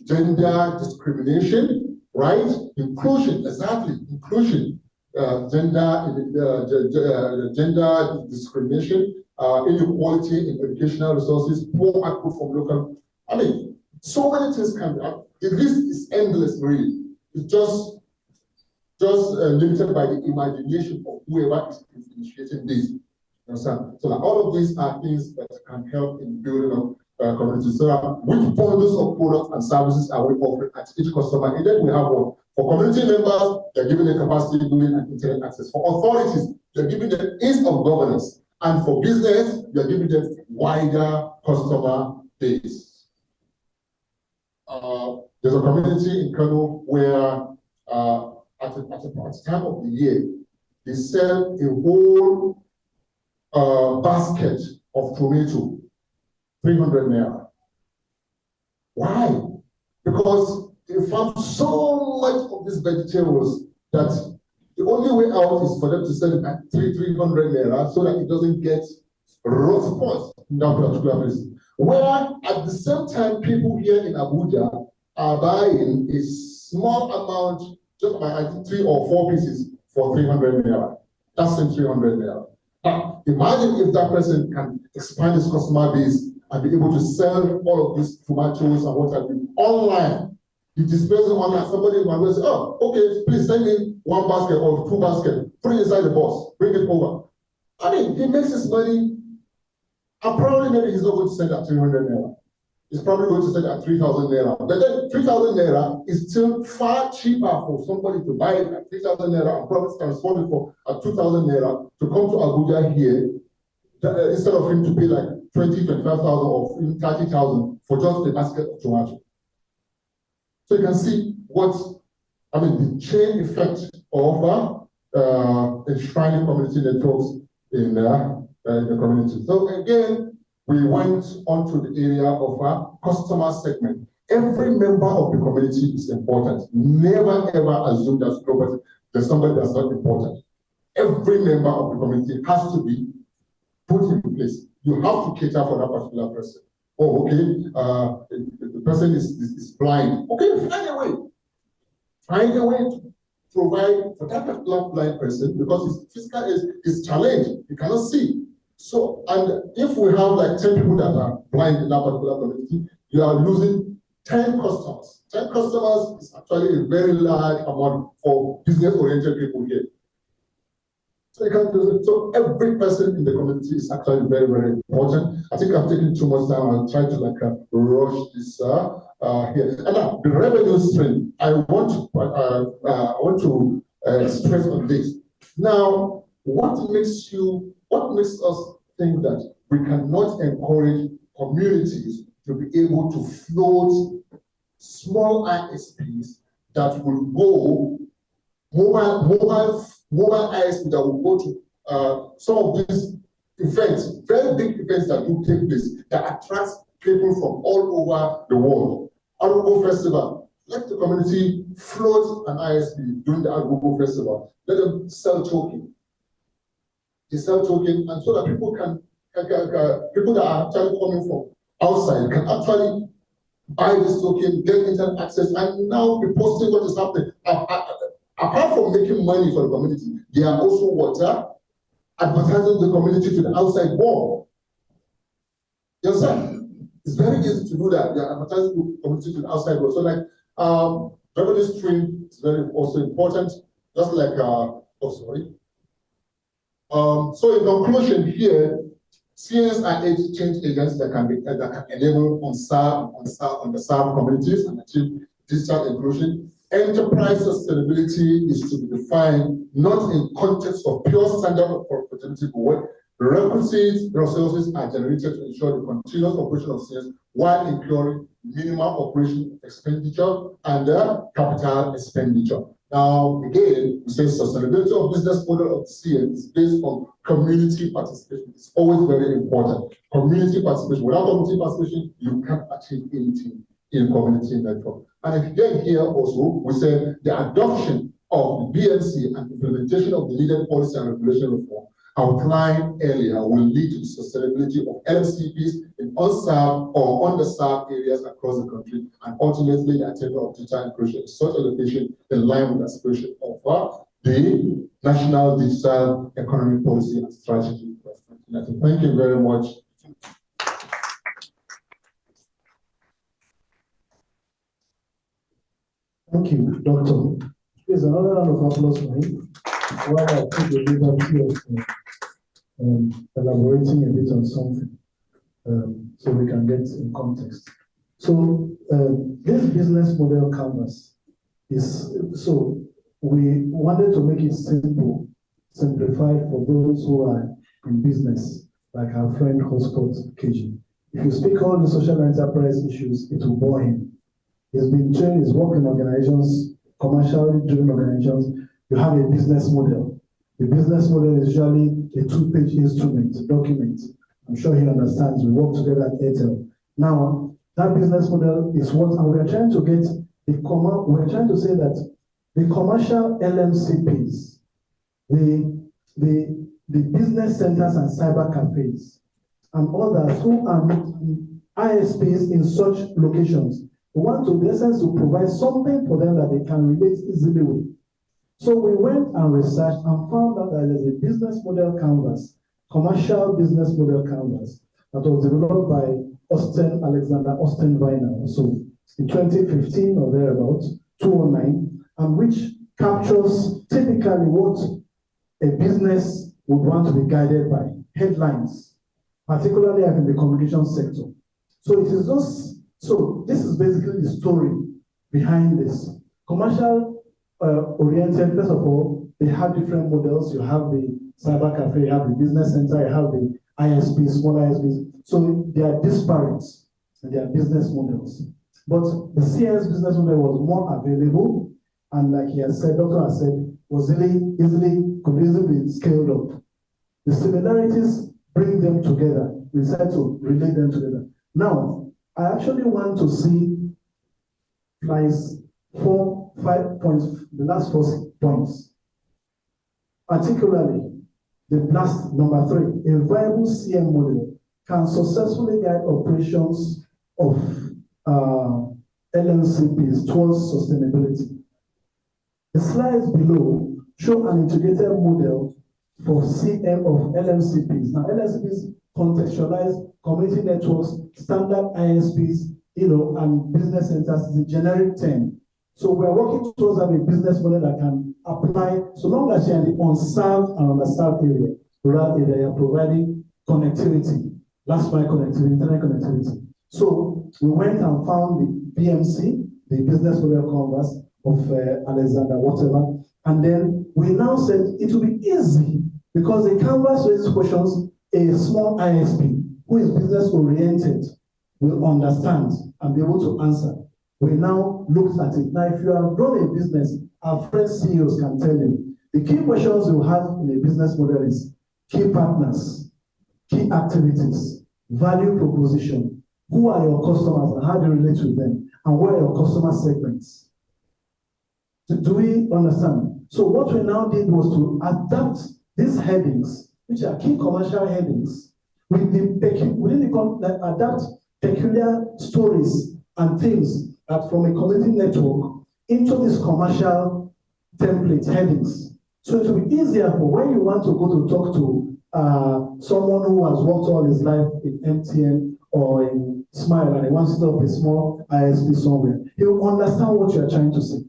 gender discrimination, right? Inclusion, exactly, inclusion, gender discrimination, inequality in educational resources, poor output from local. I mean, so many things can be. The list is endless, really. It's just limited by the imagination of whoever is initiating this. Understand? So all of these are things that can help in building up communities. So which bundles of products and services are we offering at each customer? And then we have one. For community members, they're giving them capacity building and internet access. For authorities, they're giving them ease of governance. And for business, they're giving them wider customer base. There's a community in Kano where at the time of the year, they sell a whole basket of tomato, 300 naira. Why? Because they found so much of these vegetables that the only way out is for them to sell it at 300 naira so that it doesn't get rough spots in that particular place. Where at the same time, people here in Abuja are buying a small amount, just by I think 3 or 4 pieces for 300 naira. That's in 300 naira. Now, imagine if that person can expand his customer base and be able to sell all of these tomatoes and what have you online. He displays it online. Somebody might say, oh, okay, please send me 1 basket or 2 baskets, put it inside the bus, bring it over. I mean, he makes his money, and probably maybe he's not going to send at 300 naira. He's probably going to send at 3,000 naira. But then 3,000 naira is still far cheaper for somebody to buy it at 3,000 naira and probably transport it for at 2,000 naira to come to Abuja here, instead of him to pay like 20, 25,000 or 30,000 for just a basket of tomato. So you can see the chain effect of enshrining community networks in the community. So again, we went onto the area of our customer segment. Every member of the community is important. Never ever assume there's somebody that's not important. Every member of the community has to be put in place. You have to cater for that particular person. Oh, okay, the person is blind. Okay, find a way. Find a way to provide for that particular blind person because his physical is challenged. He cannot see. So, and if we have like 10 people that are blind in that particular community, you are losing 10 customers. 10 customers is actually a very large amount for business-oriented people here. So every person in the community is actually very, very important. I think I've taken too much time. I'll try to rush this here. And now the revenue stream, I want to stress on this. Now, what makes us think that we cannot encourage communities to be able to float small ISPs that will go mobile ISP that will go to some of these events, very big events that do take place, that attracts people from all over the world. Arowosafe Festival, let the community float an ISP during the Arowosafe Festival. Let them sell token. They sell token, and so that people people that are actually coming from outside can actually buy this token, get internet access, and now be posting what is happening. Apart from making money for the community, they are also advertising the community to the outside world. You understand? It's very easy to do that. They are advertising the community to the outside world. So revenue stream is very also important. Just like So in conclusion here, CNs are change agents that can enable underserved communities and achieve digital inclusion. Enterprise sustainability is to be defined not in context of pure standard of profitability, but what requisite resources are generated to ensure the continuous operation of CNs while incurring minimal operation expenditure and capital expenditure. Now, again, we say sustainability of business model of CN is based on community participation. It's always very important. Community participation. Without community participation, you can't achieve anything in community network. And again, here also, we say the adoption of the BMC and implementation of the needed policy and regulation reform outlined earlier will lead to the sustainability of LMCPs in unserved or underserved areas across the country, and ultimately the attainment of digital inclusion in such a location in line with the aspiration of the National Digital Economy Policy and Strategy. Thank you very much. Thank you, Doctor. Here's another round of applause for him. While I take the liberty of elaborating a bit on something, so we can get in context. So this business model canvas is, so we wanted to make it simple, simplified for those who are in business, like our friend Hotspot KG. If you speak all the social enterprise issues, it will bore him. He's been trained, he's worked in organizations, commercially driven organizations. You have a business model. The business model is usually a two-page instrument, document. I'm sure he understands. We work together at Airtel. Now, that business model is what, and we are trying to get we're trying to say that the commercial LMCPs, the business centers and cyber cafes, and others who are ISPs in such locations, we want to, in essence, to provide something for them that they can relate easily with. So we went and researched and found out that there's a business model canvas, commercial business model canvas, that was developed by Austin Weiner, so in 2015 or thereabouts, 2009, and which captures typically what a business would want to be guided by, headlines, particularly in the communication sector. So it is just, so this is basically the story behind this. Commercial oriented, first of all, they have different models. You have the cyber cafe, you have the business center, you have the ISPs, small ISPs. So they are disparate and they are business models. But the CS business model was more available, and like he has said, Doctor has said, was could easily be scaled up. The similarities bring them together. We decide to relate them together. Now, I actually want to see slides 5 points, the last 4 points. Particularly, the last number 3, a viable CM model can successfully guide operations of LMCPs towards sustainability. The slides below show an integrated model for CM of LMCPs. Now, LMCPs contextualize community networks, standard ISPs, and business centers is a generic term. So we are working towards having a business model that can apply, so long as you're in the unserved and underserved area, rural area, you're providing connectivity, last mile connectivity, internet connectivity. So we went and found the BMC, the business model canvas of Alexander, whatever, and then we now said it will be easy because the canvas raises questions a small ISP who is business oriented will understand and be able to answer. We now looked at it. Now, if you have run a business, our friends CEOs can tell you, the key questions you have in a business model is key partners, key activities, value proposition, who are your customers and how do you relate with them, and what are your customer segments. Do we understand? So what we now did was to adapt these headings, which are key commercial headings, adapt peculiar stories and things that from a community network into these commercial template headings. So it will be easier for when you want to go to talk to someone who has worked all his life in MTN or in Smile and he wants to set up a small ISP somewhere. He will understand what you are trying to say.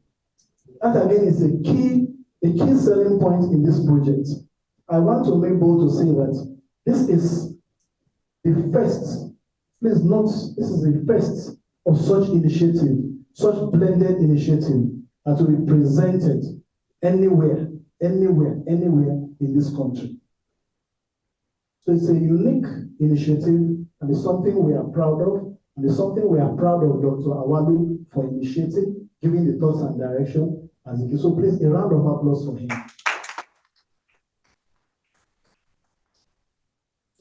That again is a key selling point in this project. I want to make bold to say that this is the first, please note, this is the first of such initiative, such blended initiative that will be presented anywhere in this country. So it's a unique initiative, and it's something we are proud of, and it's something we are proud of Dr. Auwal for initiating, giving the thoughts and direction as it is. So please, a round of applause for him.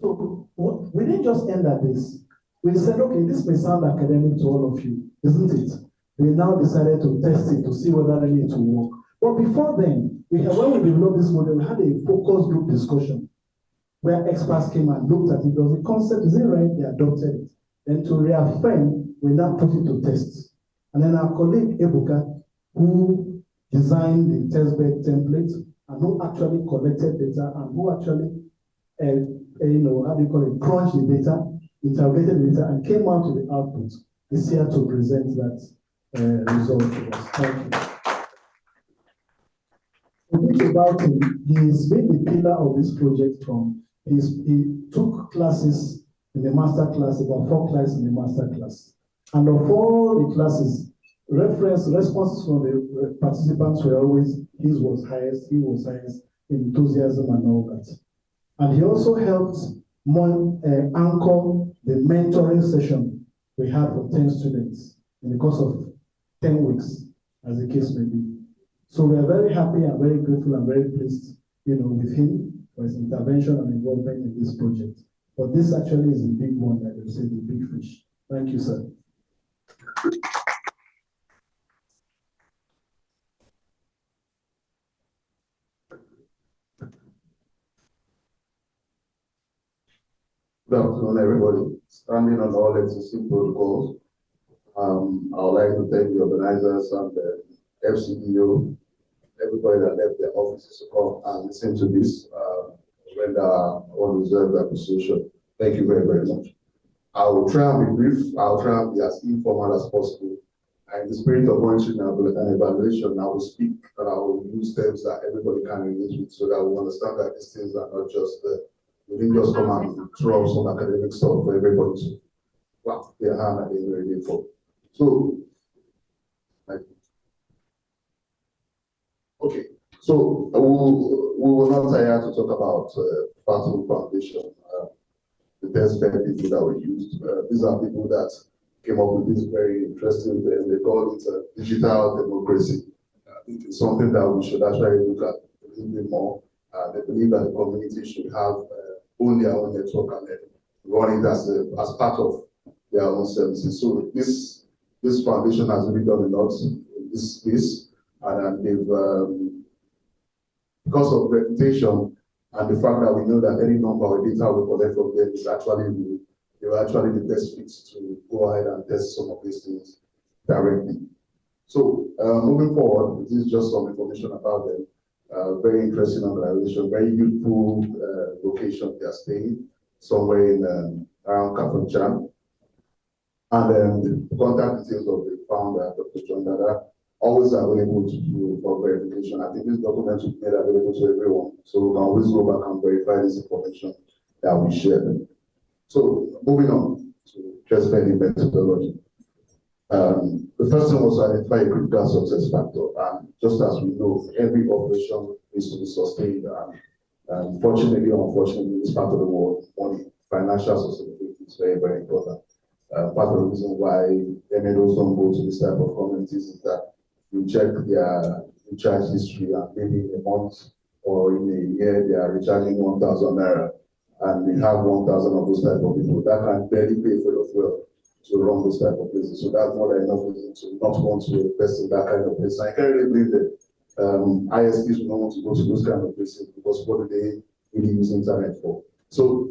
So we didn't just end at this. We said, okay, this may sound academic to all of you, isn't it? We now decided to test it to see whether really it will work. But before then, when we developed this model, we had a focus group discussion where experts came and looked at it. Does the concept, is it right? They adopted it. Then to reaffirm, we now put it to test. And then our colleague Ebuka, who designed the test bed template and who actually collected data and who actually, crunched the data, interrogated the data, and came out with the output, is here to present that result to us. Thank you. Think about him. He's been the pillar of this project he took classes in the master class, about 4 classes in the master class. And of all the classes, responses from the participants were always, he was highest enthusiasm and all that. And he also helped anchor the mentoring session we had for 10 students in the course of 10 weeks, as the case may be. So we are very happy and very grateful and very pleased, with him for his intervention and involvement in this project. But this actually is the big one, that they say, the big fish. Thank you, sir. Good afternoon, everybody. Standing on all existing protocols, I would like to thank the organizers and the FCDO, everybody that left their offices to come and listen to this, render unreserved appreciation. Thank you very, very much. I will try and be brief. I will try and be as informal as possible. And in the spirit of monitoring and evaluation, I will speak and I will use terms that everybody can relate with so that we understand that these things are not just we didn't just come and throw some academic stuff for everybody to clap their hand at the end of the day for. So, okay, so we will not tire to talk about Pathway Foundation, the test bed people that we used. These are people that came up with this very interesting, they call it digital democracy. It's something that we should actually look at a little bit more. They believe that the community should have own their own network and then run it as part of their own services. So this foundation has really done a lot in this space, and they've because of reputation and the fact that we know that any number of data we collect from them is actually the best fit to go ahead and test some of these things directly. So moving forward, this is just some information about them. Very interesting organization, very youthful location they are staying, somewhere in around Kafanchan. And the contact details of the founder, Dr. John Tata, always available to you for verification. I think this document will be made available to everyone, so we can always go back and verify this information that we shared. So moving on to test bedding methodology. The first thing was to identify a critical success factor, and just as we know, every operation needs to be sustained. And fortunately or unfortunately, in this part of the world, money, financial sustainability is very, very important. Part of the reason why MNOs don't go to this type of communities is that you check their recharge history, and maybe in a month or in a year they are recharging 1,000 naira, and we have 1,000 of those type of people that can barely pay for your fuel to run those type of places. So that's more than enough reason to not want to invest in that kind of place. I can't really believe that ISPs will not want to go to those kind of places, because what do they really use internet for? So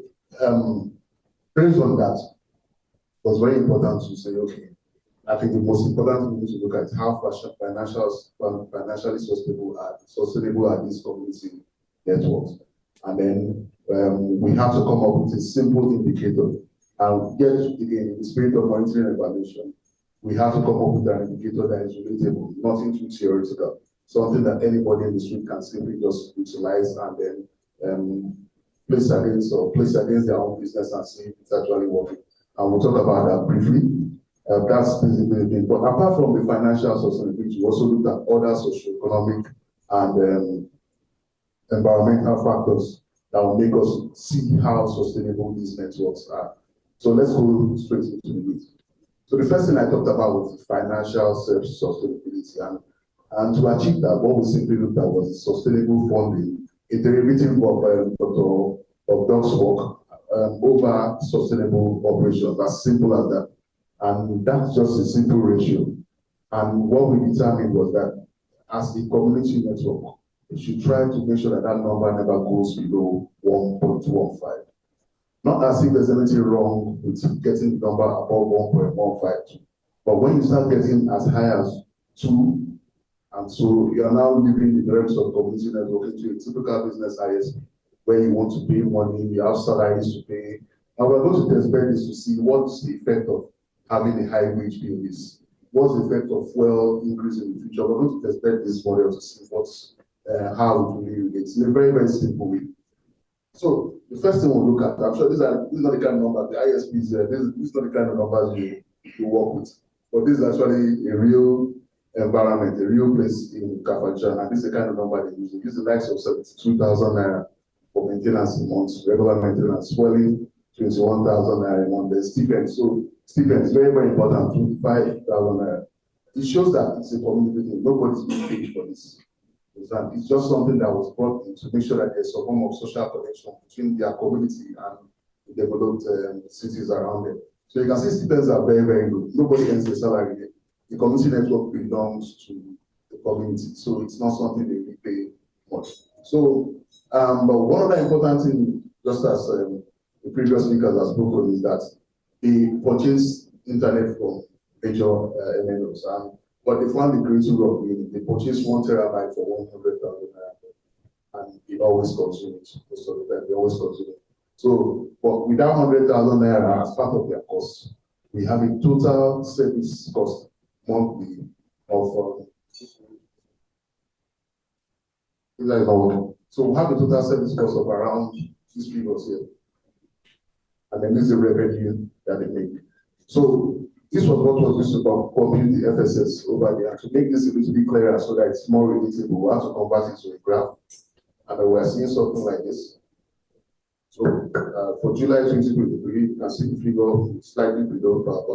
based on that, it was very important to say, okay, I think the most important thing to look at how financially sustainable are these community networks. And then we have to come up with a simple indicator. And yet, again, in the spirit of monitoring and evaluation, we have to come up with an indicator that is relatable, nothing too theoretical, something that anybody in the street can simply just utilize and then place against their own business and see if it's actually working. And we'll talk about that briefly. That's basically the thing. But apart from the financial sustainability, we also looked at other socioeconomic and environmental factors that will make us see how sustainable these networks are. So let's go straight into the meat. So the first thing I talked about was the financial self-sustainability. And to achieve that, what we simply looked at was sustainable funding, a derivative of Doc's work over sustainable operations, as simple as that. And that's just a simple ratio. And what we determined was that as the community network, we should try to make sure that that number never goes below 1.15. Not as if there's anything wrong with getting the number above 1.152. But when you start getting as high as 2, and so you are now leaving the realms of community network into a typical business ISP, where you want to pay money, you have salaries to pay. And we're going to test this to see what's the effect of having a high wage bill is. What's the effect of fuel increase in the future? We're going to test this model to see how it really relates in a very, very simple way. So the first thing we'll look at, I'm sure this is not the kind of numbers, the ISPs, this is not the kind of numbers you work with. But this is actually a real environment, a real place in Kafanchan, and this is the kind of number they use. They use the likes of 72,000 naira for maintenance a month, regular maintenance, swelling 21,000 naira a month. There's stipends. So stipends, very, very important, 25,000 naira. It shows that it's a community thing. Nobody's being paid for this. It's just something that was brought in to make sure that there's a form of social connection between their community and the developed cities around them. So you can see stipends are very, very low. Nobody earns a salary there. The community network belongs to the community, so it's not something they really pay much. So, but one other important thing, just as the previous speakers have spoken, is that they purchase internet from major MNOs. But they found the great rule of they purchase 1 terabyte for 100,000 naira, and they always consume it. Most of the time, they always consume it. So, but without 100,000 naira as part of their cost, we have a total service cost monthly of so we have a total service cost of around 6 figures here, and then this is the revenue that they make. So this was what was used to compute the FSS over there. To make this a little bit clearer so that it's more relatable, we have to convert it to a graph. And we're seeing something like this. So for July 2023, you can see the figure slightly below, but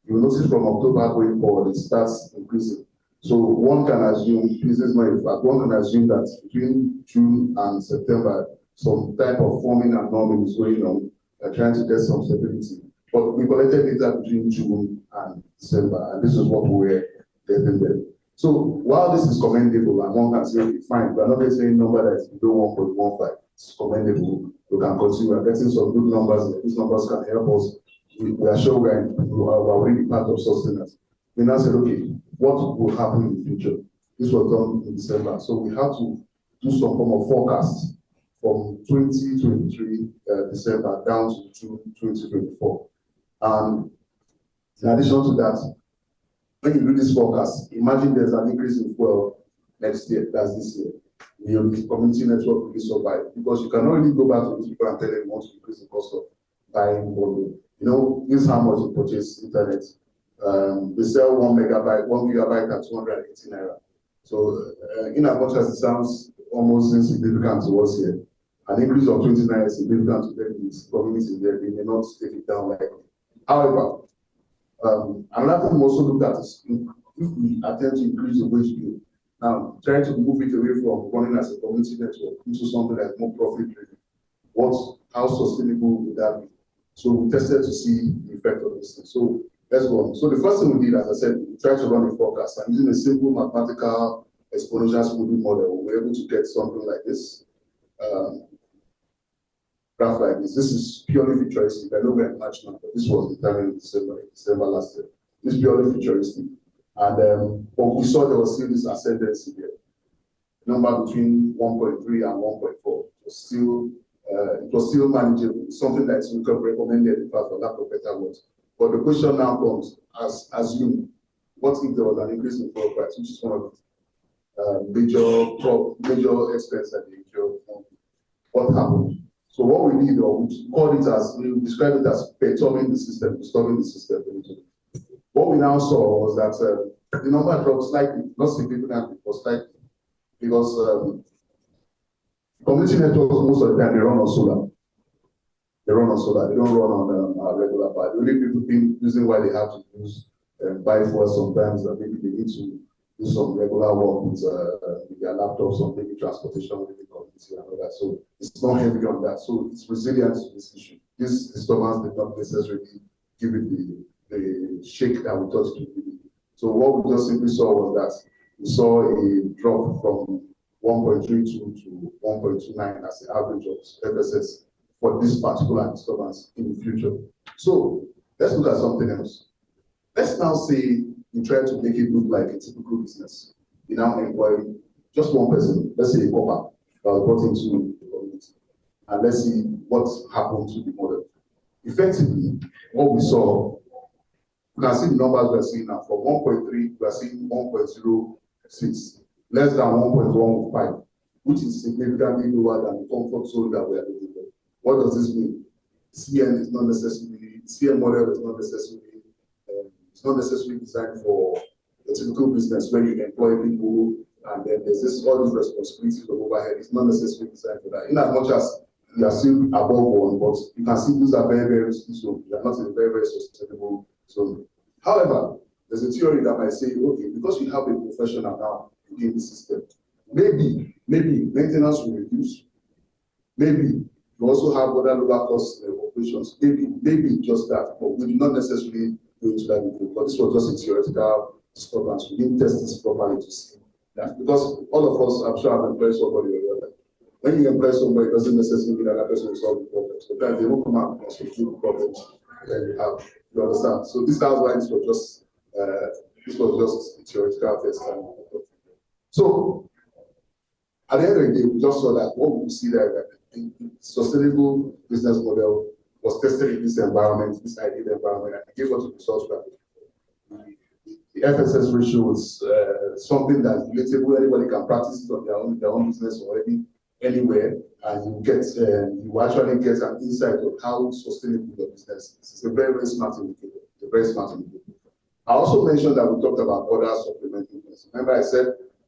you will notice from October going forward, it starts increasing. So one can assume, this is my fact, one can assume that between June and September, some type of forming and norming is going on, trying to get some stability. But we collected data between June and December, and this is what we were getting there. So while this is commendable, and one can say, okay, fine, we're not getting a number that is below 1.15. It's commendable. We can continue. We're getting some good numbers. These numbers can help us. We are sure we're already part of sustenance. We now said, okay, what will happen in the future? This was done in December. So we have to do some form of forecast from 2023 December down to June 2024. And in addition to that, when you do this forecast, imagine there's an increase in fuel next year, that's this year. Your community network will survive, because you cannot really go back to these people and tell them you want to increase the cost of buying bundle. You know, this is how much you purchase internet. They sell 1 gigabyte at 280 naira. So in as much as it sounds almost insignificant to us here, an increase of 20 naira is significant to them in this community there. They may not take it down like it. However, another thing we also looked at is if we attempt to increase the wage bill, now trying to move it away from running as a community network into something that's more profit-driven, how sustainable would that be? So we tested to see the effect of this thing. So let's go on. So the first thing we did, as I said, we tried to run a forecast, and using a simple mathematical exponential smoothing model, we were able to get something like this. Graph like this. This is purely futuristic. I know we're much now, but this was determined in December last year. This is purely futuristic. And but we saw there was still this ascendancy here. Number between 1.3 and 1.4 it was still manageable. Something that is recommended in fact, for lack of better words. But the question now comes, assume, what if there was an increase in fuel price, which is one of the major expenses that they incur. what happened. So what we did, or we called it as, we described it as perturbing the system, disturbing the system. What we now saw was that the number dropped slightly, not significantly, but slightly, because community networks most of the time they run on solar. They run on solar. They don't run on regular power. The only people reason why they have to use buy fuel sometimes that maybe they need to do some regular work with their laptops or maybe transportation with the community and all that. So it's not heavy on that. So it's resilient to this issue. This disturbance did not necessarily give it the shake that we thought it would be. So what we just simply saw was that we saw a drop from 1.32 to 1.29 as the average of FSS for this particular disturbance in the future. So let's look at something else. Let's now say you try to make it look like a typical business. You now employ just one person, let's say a copper, that was brought into the community. And let's see what happened to the model. Effectively, what we saw, you can see the numbers we're seeing now. From 1.3, we're seeing 1.06, less than 1.15, which is significantly lower than the comfort zone that we are looking for. What does this mean? CN is not necessarily, CN model is not necessarily, it's not necessarily designed for a typical business where you employ people and then there's all these responsibilities of overhead. It's not necessarily designed for that. In as much as you are still above one, but you can see these are very, very risky zones. You are not in a very, very sustainable zone. However, there's a theory that might say, okay, because you have a professional now in the system, maybe maintenance will reduce. Maybe you also have other lower cost operations. Maybe just that, but we do not necessarily go into that detail. But this was just a theoretical disturbance. We didn't test this properly to see that. Because all of us, I'm sure, have employed somebody or the other. When you employ somebody, it doesn't necessarily mean that that person will solve the problem. Sometimes they won't come out and solve the problems that you have. You understand? So that's why this was just a theoretical test. So at the end of the day, we just saw that what we see there that the sustainable business model was tested in this environment, this ideal environment, and it gave us the results that the FSS ratio was something that's relatable. Anybody can practice it on their own business already, anywhere, and you actually get an insight of how sustainable your business is. It's a very, very smart indicator. It's a very smart indicator. I also mentioned that we talked about other supplemental things. Remember, I said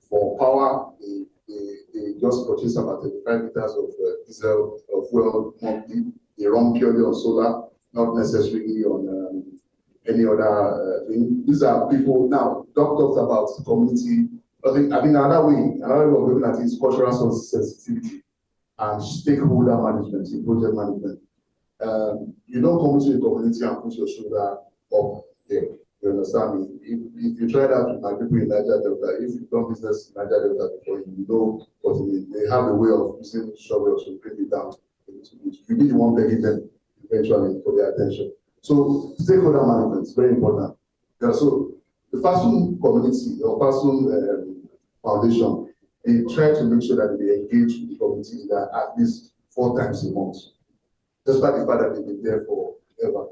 for power, they just purchased about 35 liters of diesel of fuel monthly. They run purely on solar, not necessarily on any other thing. These are people now. Doc talked about community. I think another way of looking at it is cultural sensitivity and stakeholder management, project management. You don't come to a community and put your shoulder up there. You understand me? If you try that with my people in Niger Delta, if you've done business in Niger Delta before, you know what it means. They have a way of using shovels to bring it down. You be the one begging them eventually for their attention. So stakeholder management is very important. Yeah, so the Fasum community or Fasum foundation, they try to make sure that they engage with the community leader at least 4 times a month. Despite the fact that they've been there forever.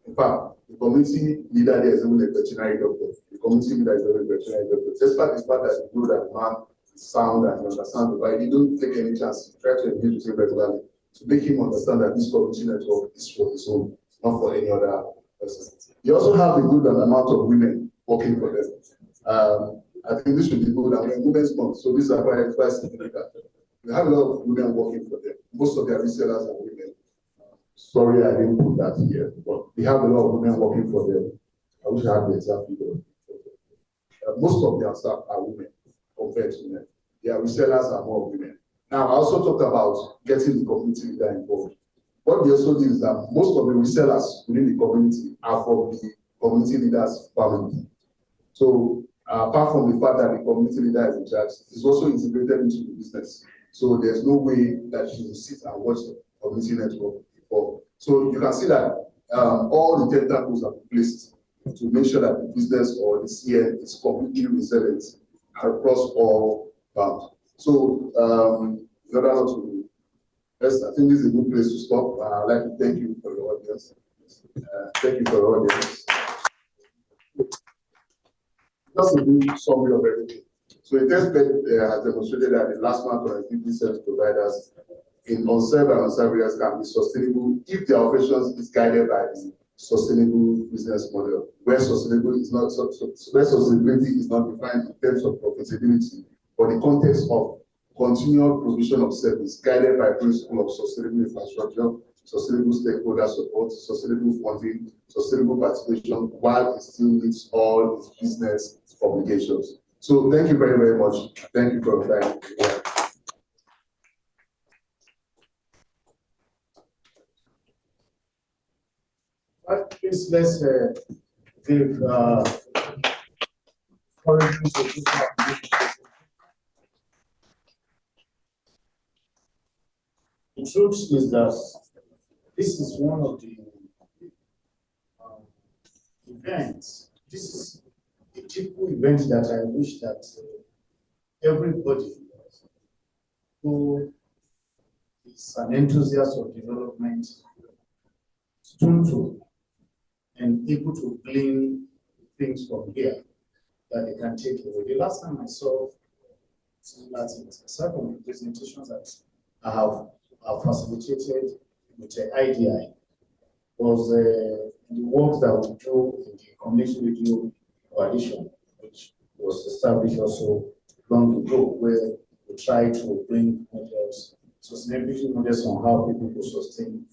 In fact, the community leader there is even a veterinary doctor. The community leader is even a veterinary doctor. Despite the fact that you know that the man is sound and you understand the vibe, you don't take any chance. You try to engage with him regularly to make him understand that this community network is for his own, not for any other person. You also have a good amount of women working for them. I think this should be good. I mean, women's month, so these are quite significant. We have a lot of women working for them. Most of their resellers are women. Sorry, I didn't put that here, but we have a lot of women working for them. I wish I had the exact figure. Most of their staff are women compared to men. Their resellers are more women. Now, I also talked about getting the community leader involved. What we also did is that most of the resellers within the community are from the community leaders' family. So, apart from the fact that the community leader is in charge, it's also integrated into the business. So, there's no way that you will sit and watch the community network before. So, you can see that all the tentacles are placed to make sure that the business or the CN is completely resilient across all bounds. So, in order not to, yes, I think this is a good place to stop. I'd like to thank you for your audience. Thank you for your audience. Just a brief summary of everything. So, the test bed has demonstrated that the last month connectivity service providers in unserved and underserved areas can be sustainable if their operations is guided by the sustainable business model, where sustainability is not defined in terms of profitability, but the context of continual provision of service guided by principle of sustainable infrastructure, sustainable stakeholder support, sustainable funding, sustainable participation, while it still meets all its business obligations. So thank you very, very much. Thank you for your time. Please let's give the truth is that this is one of the events. This is a typical event that I wish that everybody who is an enthusiast of development, tuned to and able to glean things from here that they can take away. The last time I saw similar things, aside from the presentations that I have facilitated with the IDI, was the work that we do in the Community Radio Coalition, which was established also long ago, where we try to bring models, sustainability models on how people will sustain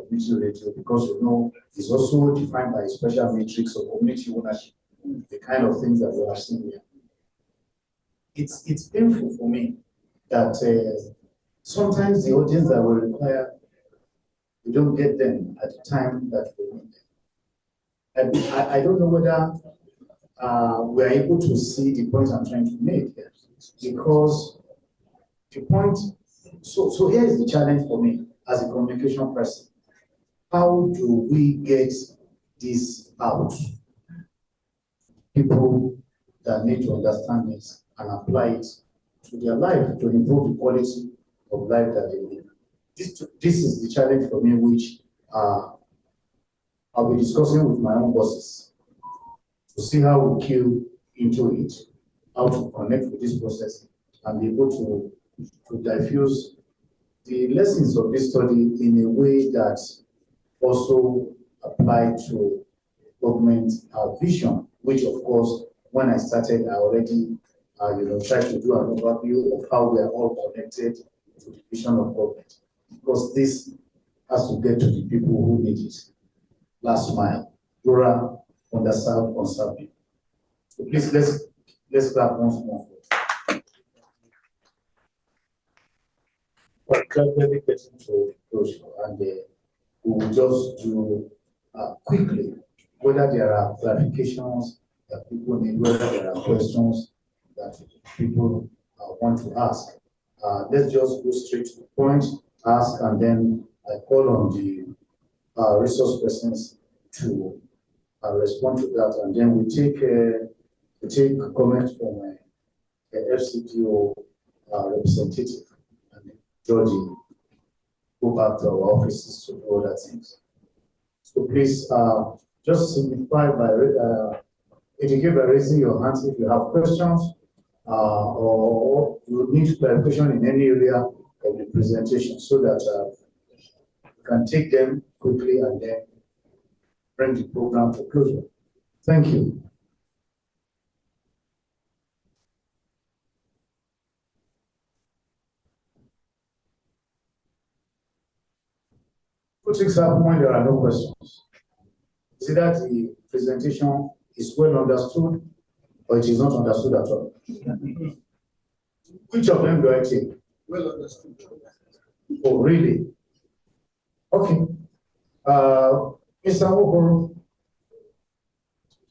community radio, because you know it's also defined by a special matrix of community ownership, the kind of things that we have seen here. It's painful for me that sometimes the audience that we require, we don't get them at the time that we need them. I don't know whether we are able to see the point I'm trying to make here, because the point, so here is the challenge for me as a communication person. How do we get this out? People that need to understand this and apply it to their life to improve the quality of life that they live. This is the challenge for me, which I'll be discussing with my own bosses to see how we queue into it, how to connect with this process and be able to diffuse the lessons of this study in a way that also apply to government vision, which of course, when I started, I already tried to do an overview of how we are all connected to the vision of government. Because this has to get to the people who need it. Last mile, rural, underserved, unserved people. So please let's clap once more. Well, gradually getting to closure, and we will just do quickly whether there are clarifications that people need, whether there are questions that people want to ask. Let's just go straight to the point, ask, and then I call on the resource persons to respond to that, and then we take comments from the FCDO representative, and Georgie go back to our offices to do other things. So please just signify by indicate by raising your hands if you have questions or you need clarification in any area of the presentation, so that you can take them quickly and then bring the program to closure. Thank you. Put example when there are no questions. See that the presentation is well understood or it is not understood at all. Which of them do I take? Well understood. Oh, really? Okay. Mr. Nwokoro,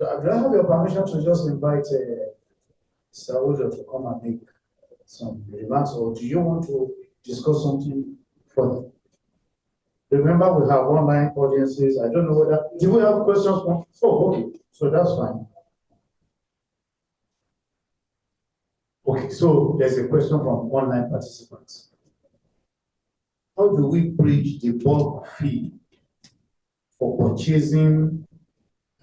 do I have your permission to just invite Mr. Ojo to come and make some remarks, or do you want to discuss something further? Remember, we have online audiences. I don't know whether, do we have questions from? Oh, okay, so that's fine. Okay, so there's a question from online participants. How do we bridge the bulk fee for purchasing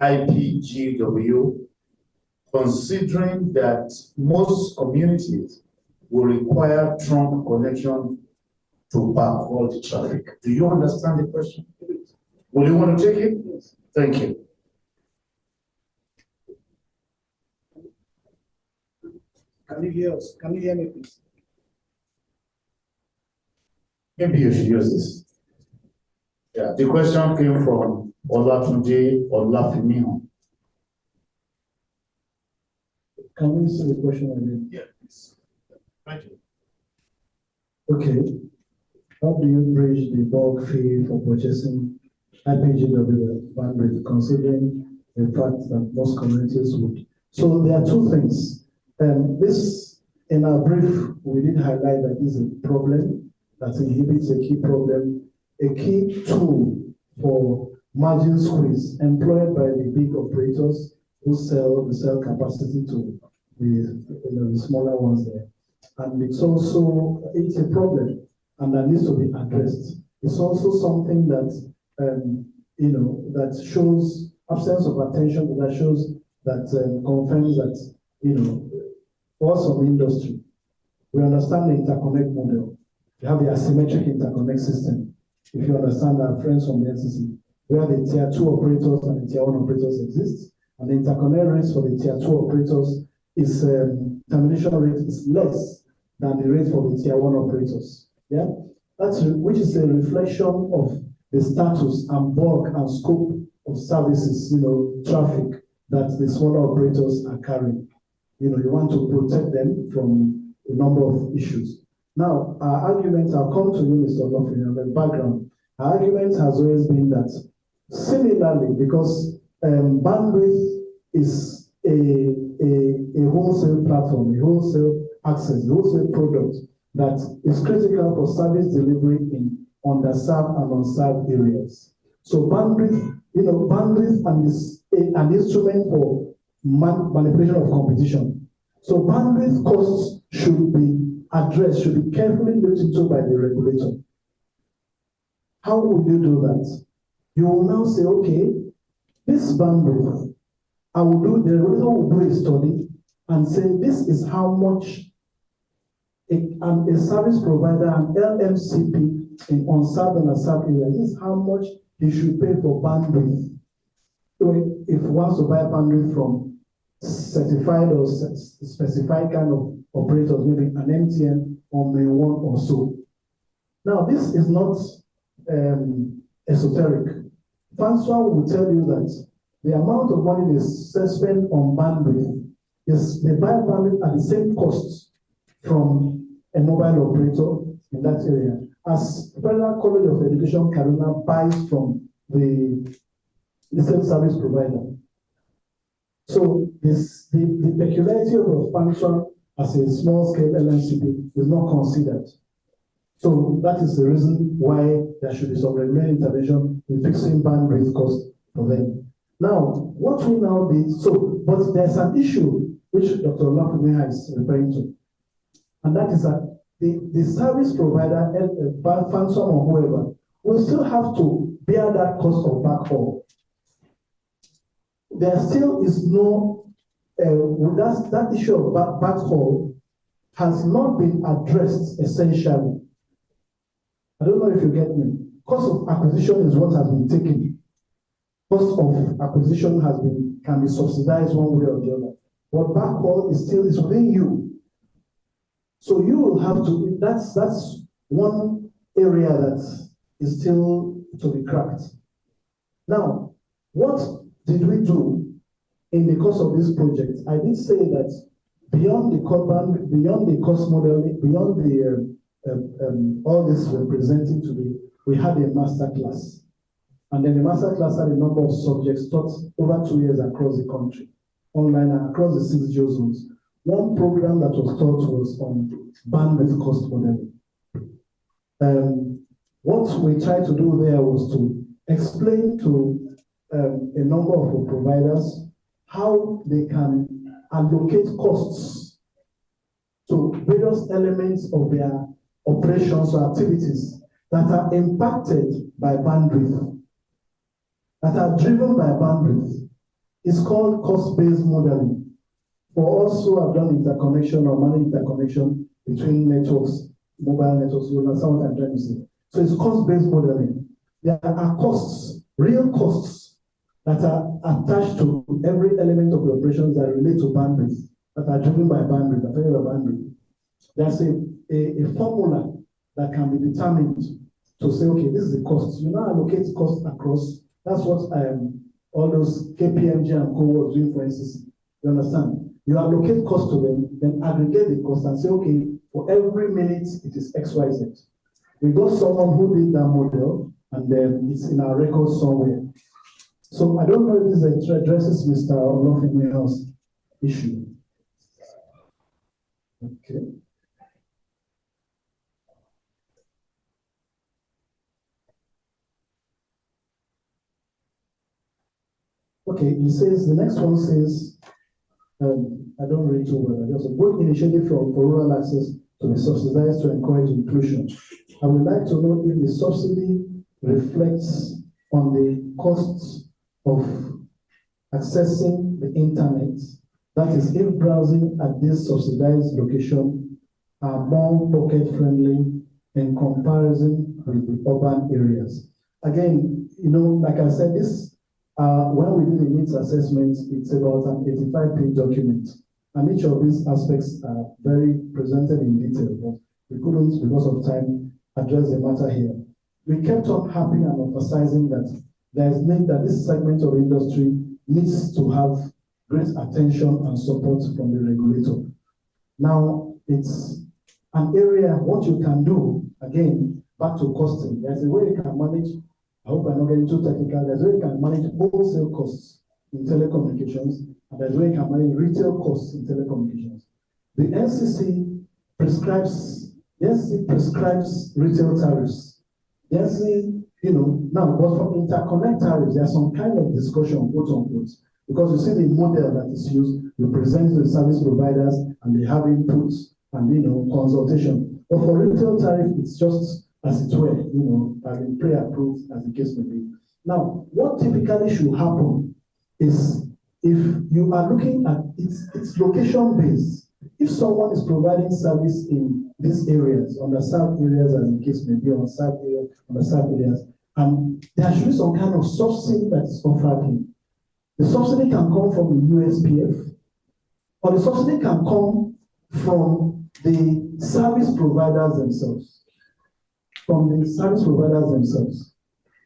IPGW, considering that most communities will require trunk connection to backhaul the traffic. Do you understand the question? Will you want to take it? Yes. Thank you. Can you hear us? Can you hear me, please? Maybe you should use this. Yeah, the question came from Olatunde Olafimihan. Can we see the question again? Yeah, please. Thank you. Okay. How do you bridge the bulk fee for purchasing IPGW bandwidth, considering the fact that most communities would? So there are two things. This, in our brief, we did highlight that this is a problem that inhibits a key problem, a key tool for margin squeeze employed by the big operators who sell capacity to the smaller ones there. And it's a problem, and that needs to be addressed. It's also something that that shows absence of attention, that shows that confirms that for us of the industry, we understand the interconnect model. We have the asymmetric interconnect system. If you understand our friends from the NCC, where the tier 2 operators and the tier 1 operators exist, and the interconnect rates for the tier 2 operators is termination rate is less than the rate for the tier 1 operators. Yeah, which is a reflection of the status and bulk and scope of services, traffic that the smaller operators are carrying. You want to protect them from a number of issues. Now, our argument, I'll come to you, Mr. Olofin, on the background. Our argument has always been that similarly, because bandwidth is a wholesale platform, a wholesale access, a wholesale product that is critical for service delivery in underserved and unserved areas. So bandwidth, bandwidth is an instrument for manipulation of competition. So bandwidth costs should be addressed, should be carefully looked into by the regulator. How would you do that? You will now say, okay, this bandwidth, the regulator will do a study and say this is how much a service provider, an LMCP in unserved and unserved areas, this is how much he should pay for bandwidth. So if he wants to buy bandwidth from certified or specified kind of operators, maybe an MTN or May1 or so. Now, this is not esoteric. François will tell you that the amount of money they spend on bandwidth is they buy bandwidth at the same cost from a mobile operator in that area as Federal College of Education Kaduna buys from the same service provider. So the peculiarity of expansion as a small-scale LMCP is not considered. So that is the reason why there should be some regulatory intervention in fixing bandwidth cost for them. Now, what we now did, but there's an issue which Dr. Olafimihan is referring to, and that is that the service provider, Fansom or whoever, will still have to bear that cost of backhaul. There still is no, that issue of backhaul has not been addressed essentially. I don't know if you get me. Cost of acquisition is what has been taken. Cost of acquisition can be subsidized one way or the other. But backhaul is within you. So you will have to, that's one area that is still to be cracked. Now, what did we do in the course of this project? I did say that beyond the cost modeling, beyond the all this we're presenting today, we had a master class. And then the master class had a number of subjects taught over 2 years across the country, online and across the 6 geo zones. One program that was taught was on bandwidth cost modeling. What we tried to do there was to explain to a number of providers how they can allocate costs to various elements of their operations or activities that are impacted by bandwidth, that are driven by bandwidth. It's called cost-based modeling. For us who have done interconnection or managed interconnection between networks mobile networks. You understand what I'm trying to say? So it's cost-based modeling. There are costs, real costs, that are attached to every element of the operations that relate to bandwidth, that are driven by bandwidth, affected by bandwidth. There's a formula that can be determined to say, okay, this is the cost. You now allocate cost across. That's what all those KPMG and co was doing for NCC. You understand? You allocate cost to them, then aggregate the cost and say, okay, for every minute it is XYZ. We got someone who did that model, and then it's in our records somewhere. So I don't know if this addresses Mr. Olofemi's issue. Okay. Okay, he says, the next one says, I don't read too well, there's a good initiative for rural access to be subsidized to encourage inclusion. I would like to know if the subsidy reflects on the costs of accessing the internet. That is, if browsing at this subsidized location are more pocket-friendly in comparison with the urban areas. Again, you know, like I said, this when we do the needs assessment, it's about an 85-page document. And each of these aspects are very presented in detail, but we couldn't, because of time, address the matter here. We kept on harping and emphasizing that there is need that this segment of industry needs to have great attention and support from the regulator. Now, it's an area, what you can do, again, back to costing. There's a way you can manage, I hope I'm not getting too technical, there's a way you can manage wholesale costs in telecommunications, and there's a way you can manage retail costs in telecommunications. The NCC prescribes retail tariffs. The NCC, you know, now, but for interconnect tariffs, there's some kind of discussion, quote unquote, because you see the model that is used, you present to the service providers, and they have inputs and, you know, consultation. But for retail tariff, it's just as it were, you know, has been pre-approved, as the case may be. Now, what typically should happen is, if you are looking at it's location-based. If someone is providing service in these areas, underserved areas, as the case may be, underserved areas, and there should be some kind of subsidy that is offered him. The subsidy can come from the USPF, or the subsidy can come from the service providers themselves.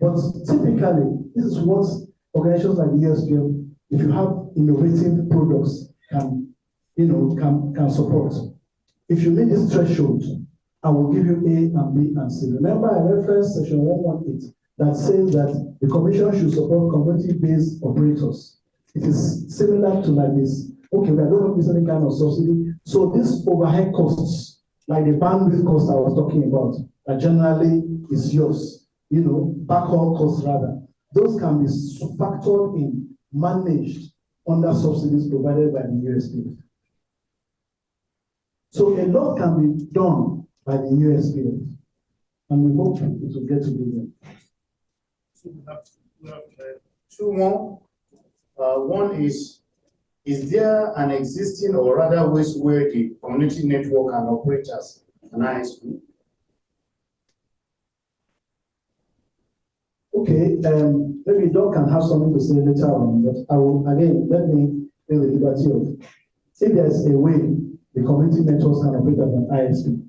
But typically, this is what organizations like the USPF, if you have innovative products, can support. If you meet this threshold, I will give you A and B and C. Remember, I referenced section 118 that says that the commission should support community-based operators. It is similar to like this. Okay, we are going to use any kind of subsidy. So these overhead costs, like the bandwidth cost I was talking about, that generally is yours, you know, backhaul costs rather. Those can be factored in, managed under subsidies provided by the USPF. So a lot can be done by the USPF, and we hope it will get to be there. So we have two more. One is there an existing or rather ways where the community network and operators an ISP? Okay, maybe Doc can have something to say later on, but I will, again, let me take the liberty of, if there's a way the community networks can operate as an ISP.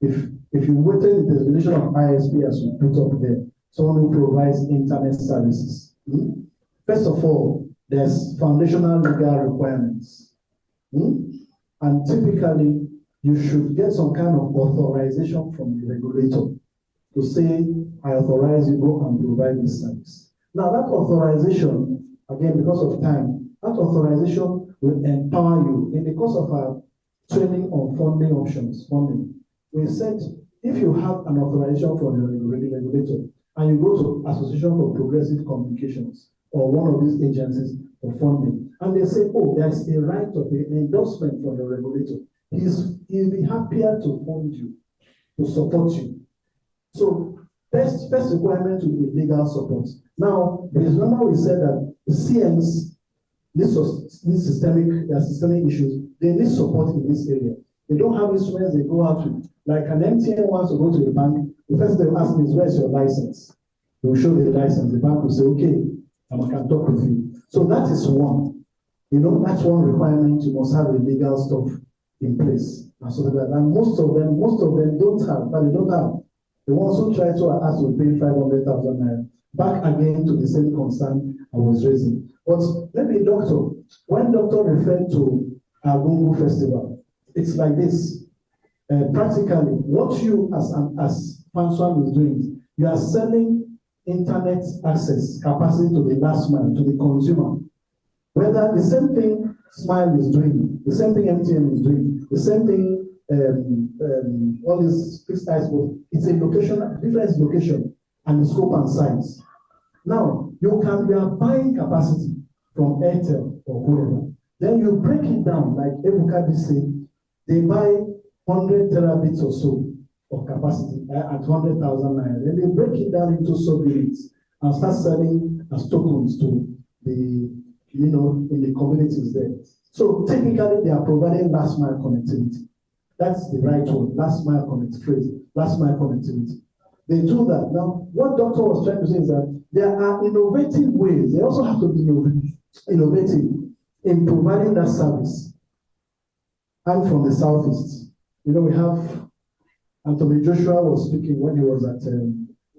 If you waited the definition of ISP as we put up there, someone who provides internet services. First of all, there's foundational legal requirements. And typically, you should get some kind of authorization from the regulator to say, I authorize you go and provide this service. Now that authorization, again, because of time, that authorization will empower you. In the course of our training on funding options, we said, if you have an authorization from the regulator and you go to Association for Progressive Communications or one of these agencies for funding, and they say, oh, there's a right of an endorsement from the regulator, he'll be happier to fund you, to support you. So first requirement will be legal support. Now, because remember we said that the CNs, these systemic issues, they need support in this area. They don't have instruments they go out with. Like an MTN wants to go to a bank, the first thing they ask me is, where's your license? They will show the license. The bank will say, okay, I can talk with you. So that is one. You know, that's one requirement. You must have a legal stuff in place. And so that, and most of them don't have, but they don't have. The ones who try to ask to pay 500,000 naira. Back again to the same concern I was raising. But let me, doctor, when doctor referred to Agungu Festival, it's like this. Practically, what you as Fanswan is doing, you are selling internet access capacity to the last mile, to the consumer. Whether the same thing Smile is doing, the same thing MTN is doing, the same thing all these fixed types, it's a location, different location, and the scope and size. Now, we are buying capacity from Airtel or whoever. Then you break it down, like Ebuka did say, they buy 100 terabits or so of capacity at 100,000 naira. Then they break it down into sub-units and start selling as tokens to the, in the communities there. So technically, they are providing last mile connectivity. That's the right word, last mile connectivity, last mile connectivity. They do that. Now, what doctor was trying to say is that there are innovative ways. They also have to be innovative in providing that service. I'm from the Southeast. We have Anthony Joshua was speaking when he was at the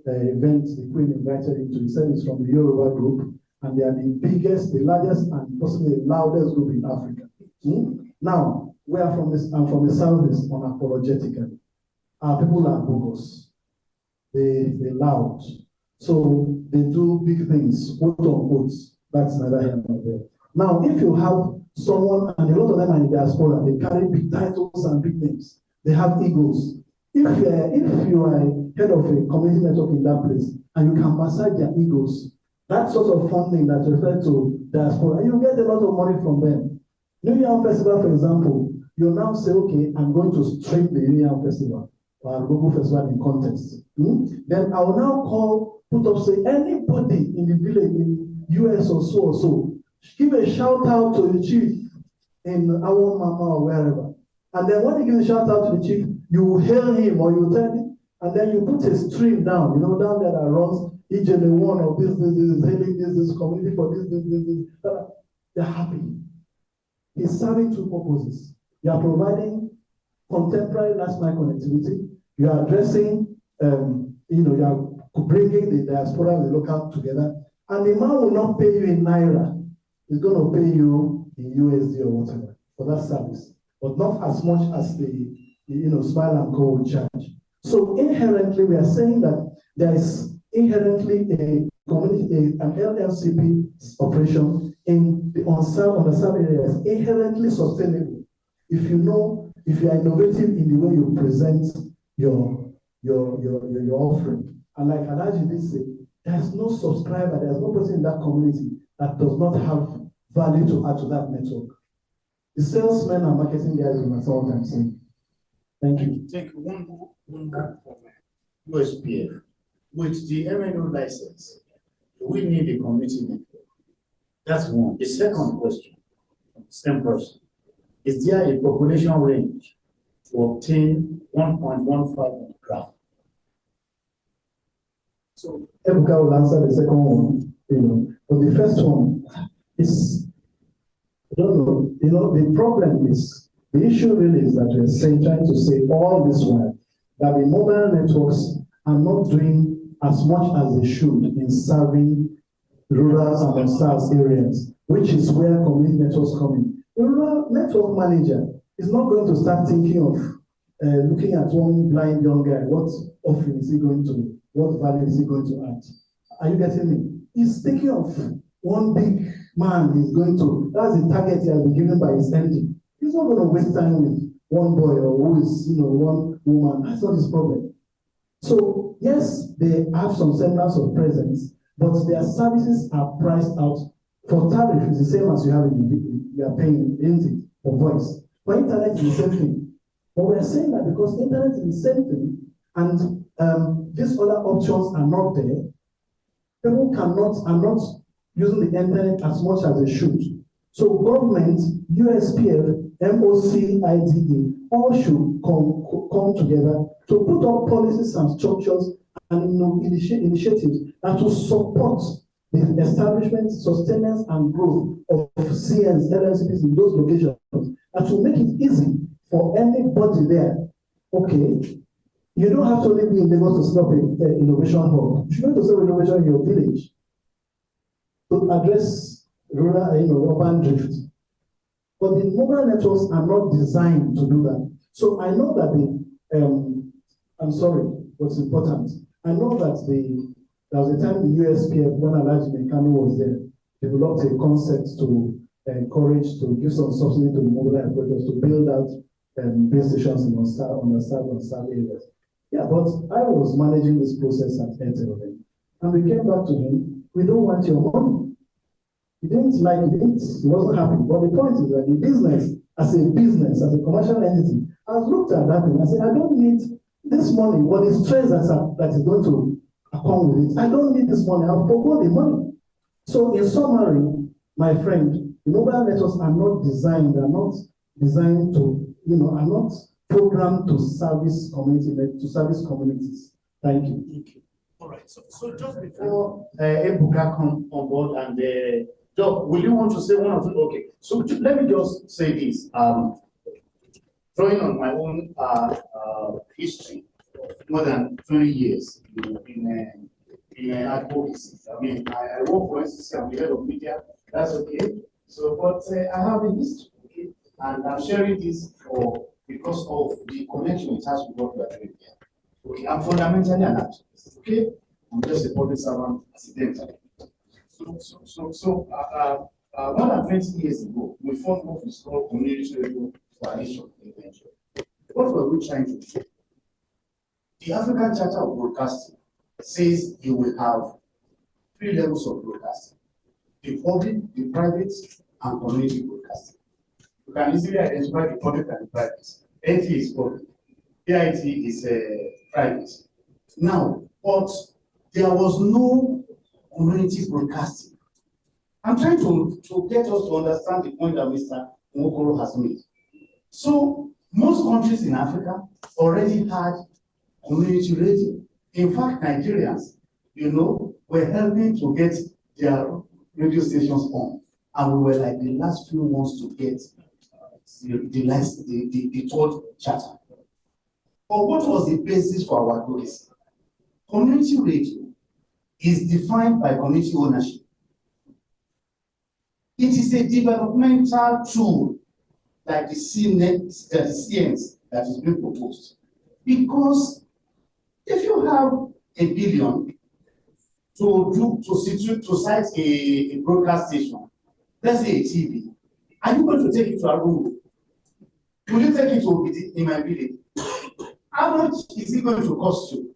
event the Queen invited him to. He said he's from the Yoruba group, and they are the biggest, the largest, and possibly the loudest group in Africa. Now, we are from this. I'm from the Southeast unapologetically. Our people are bogus. They're loud. So they do big things, quote unquote. That's neither here nor there. Now, if you have someone, and a lot of them are in diaspora, they carry big titles and big names. They have egos. If you are head of a community network in that place, and you can massage their egos, that sort of funding that refers to diaspora, you get a lot of money from them. New Year Festival, for example, you now say, okay, I'm going to stream the New Year Festival or Google Festival in context. Then I will now put up, say, anybody in the village in US or so, give a shout out to the chief in Auwal Mama or wherever. And then when you give a shout out to the chief, you will hail him or you tell him, and then you put a stream down, down there that runs each and every one of this is hailing this community for this. They're happy. He's serving two purposes. You are providing contemporary last mile connectivity. You are addressing, you are bringing the diaspora and the local together. And the man will not pay you in Naira. He's going to pay you in USD or whatever for that service, but not as much as the Smile and Co will charge. So inherently, we are saying that there is inherently a community, an LMCP operation in the underserved areas, inherently sustainable. If you are innovative in the way you present your offering. And like Alhaji did say, there's no subscriber, there's no person in that community that does not have value to add to that network. The salesmen and marketing guys will not all time saying. Thank you. Take one more from USPF. With the MNO license, do we need a community network? That's one. The second question, same person. Is there a population range to obtain 1.15 on the graph? So Ebuka will answer the second one. But the first one is, I don't know, the problem is, the issue really is that we're trying to say all this while that the mobile networks are not doing as much as they should in serving rural and unserved areas, which is where community networks come in. The rural network manager is not going to start thinking of looking at one blind young guy, what offering is he going to, what value is he going to add? Are you getting me? He's thinking of one big man he's going to, that's the target he has been given by his MD. He's not going to waste time with one boy or who is, one woman. That's not his problem. So, yes, they have some semblance of presence, but their services are priced out. For tariff, it's the same as you have in the video. You are paying, isn't it, for voice. For internet, it's the same thing. But we're saying that because internet is the same thing, and these other options are not there, people are not using the internet as much as they should. So government, USPF, MOCIDE, all should come together to put up policies and structures and initiatives that will support the establishment, sustenance, and growth of CNs, LMCPs in those locations, and to make it easy for anybody there. Okay, you don't have to only be in Lagos to set up an innovation hub. You should be able to set up innovation in your village to address rural, urban drift. But the mobile networks are not designed to do that. So I know that I'm sorry, what's important. I know that there was a time the USPF, when Alhassan was there, developed a concept to encourage, to give some subsidy to the mobile operators to build out base stations in unserved areas. Yeah, but I was managing this process at Engr, and we came back to him, we don't want your money. He didn't like it, he wasn't happy. But the point is that the business, as a commercial entity, has looked at that and said, I don't need this money, but the stress that is going to come with it, I don't need this money, I'll forgo the money. So in summary, my friend, the mobile networks are not designed, are not programmed to service communities. Thank you. Thank you. All right. So just before Ebuka come on board, and Doc, will you want to say one or two? Okay. So let me just say this. Drawing on my own history, more than 20 years in advocacy. I mean, I work for NCC, I'm the head of media. That's okay. So, but I have a history, okay, and I'm sharing this because of the connection it has with what we are doing here. Okay, I'm fundamentally an activist. Okay, I'm just a public servant accidentally. So, more than 20 years ago, we formed what is called Community Radio Coalition Intervention. What were we trying to do? The African Charter of Broadcasting says you will have 3 levels of broadcasting: the public, the private, and community broadcasting. You can easily identify the public and the private. NT is public, AIT is private. Now, but there was no community broadcasting. I'm trying to get us to understand the point that Mr. Nwokoro has made. So, most countries in Africa already had community radio. In fact, Nigerians, were helping to get their radio stations on. And we were like the last few ones to get the third charter. But what was the basis for our advocacy? Community radio is defined by community ownership. It is a developmental tool like the CNs that is being proposed. Because if you have $1 billion to site a broadcast station, let's say a TV, are you going to take it to Arowosafe? Will you take it to in my village? How much is it going to cost you?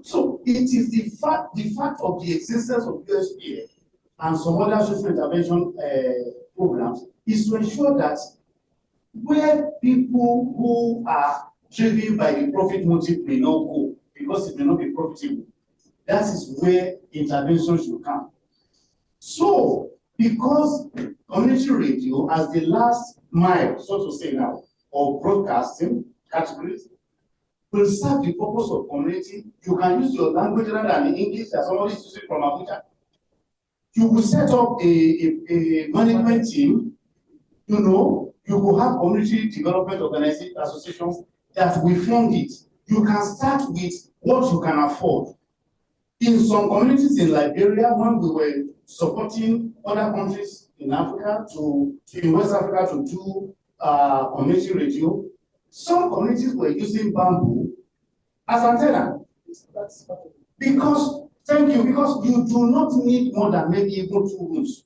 So it is the fact of the existence of USPF and some other social intervention programs is to ensure that where people who are driven by the profit motive may not go, because it may not be profitable, that is where intervention should come. So, because community radio as the last mile, so to say now, of broadcasting categories, will serve the purpose of community. You can use your language rather than English that somebody is using from Abuja. You will set up a management team, you will have community development organization associations that will fund it. You can start with what you can afford. In some communities in Liberia, when we were supporting other countries in Africa in West Africa to do community radio, some communities were using bamboo as antenna. Because you do not need more than maybe even 2 rooms,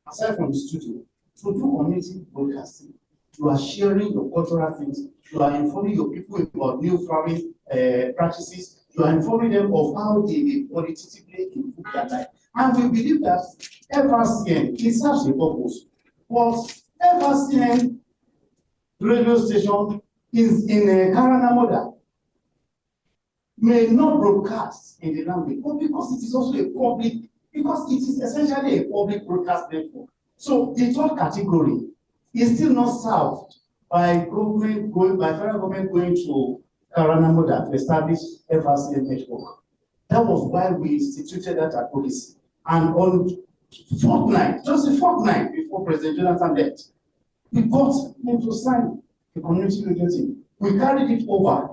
aside from the studio, to do community broadcasting. You are sharing your cultural things. You are informing your people about new farming practices. You are informing them of how they may qualitatively improve their life. And we believe that FRCN, it serves a purpose. But FRCN radio station is in a Karana model, may not broadcast in the language, but because it is also a public, because it is essentially a public broadcast network. So the third category is still not served by federal government going to Karanamoda to establish FRCM network. That was why we instituted that advocacy. And on just a fortnight before President Jonathan left, we got him to sign the community radio team. We carried it over.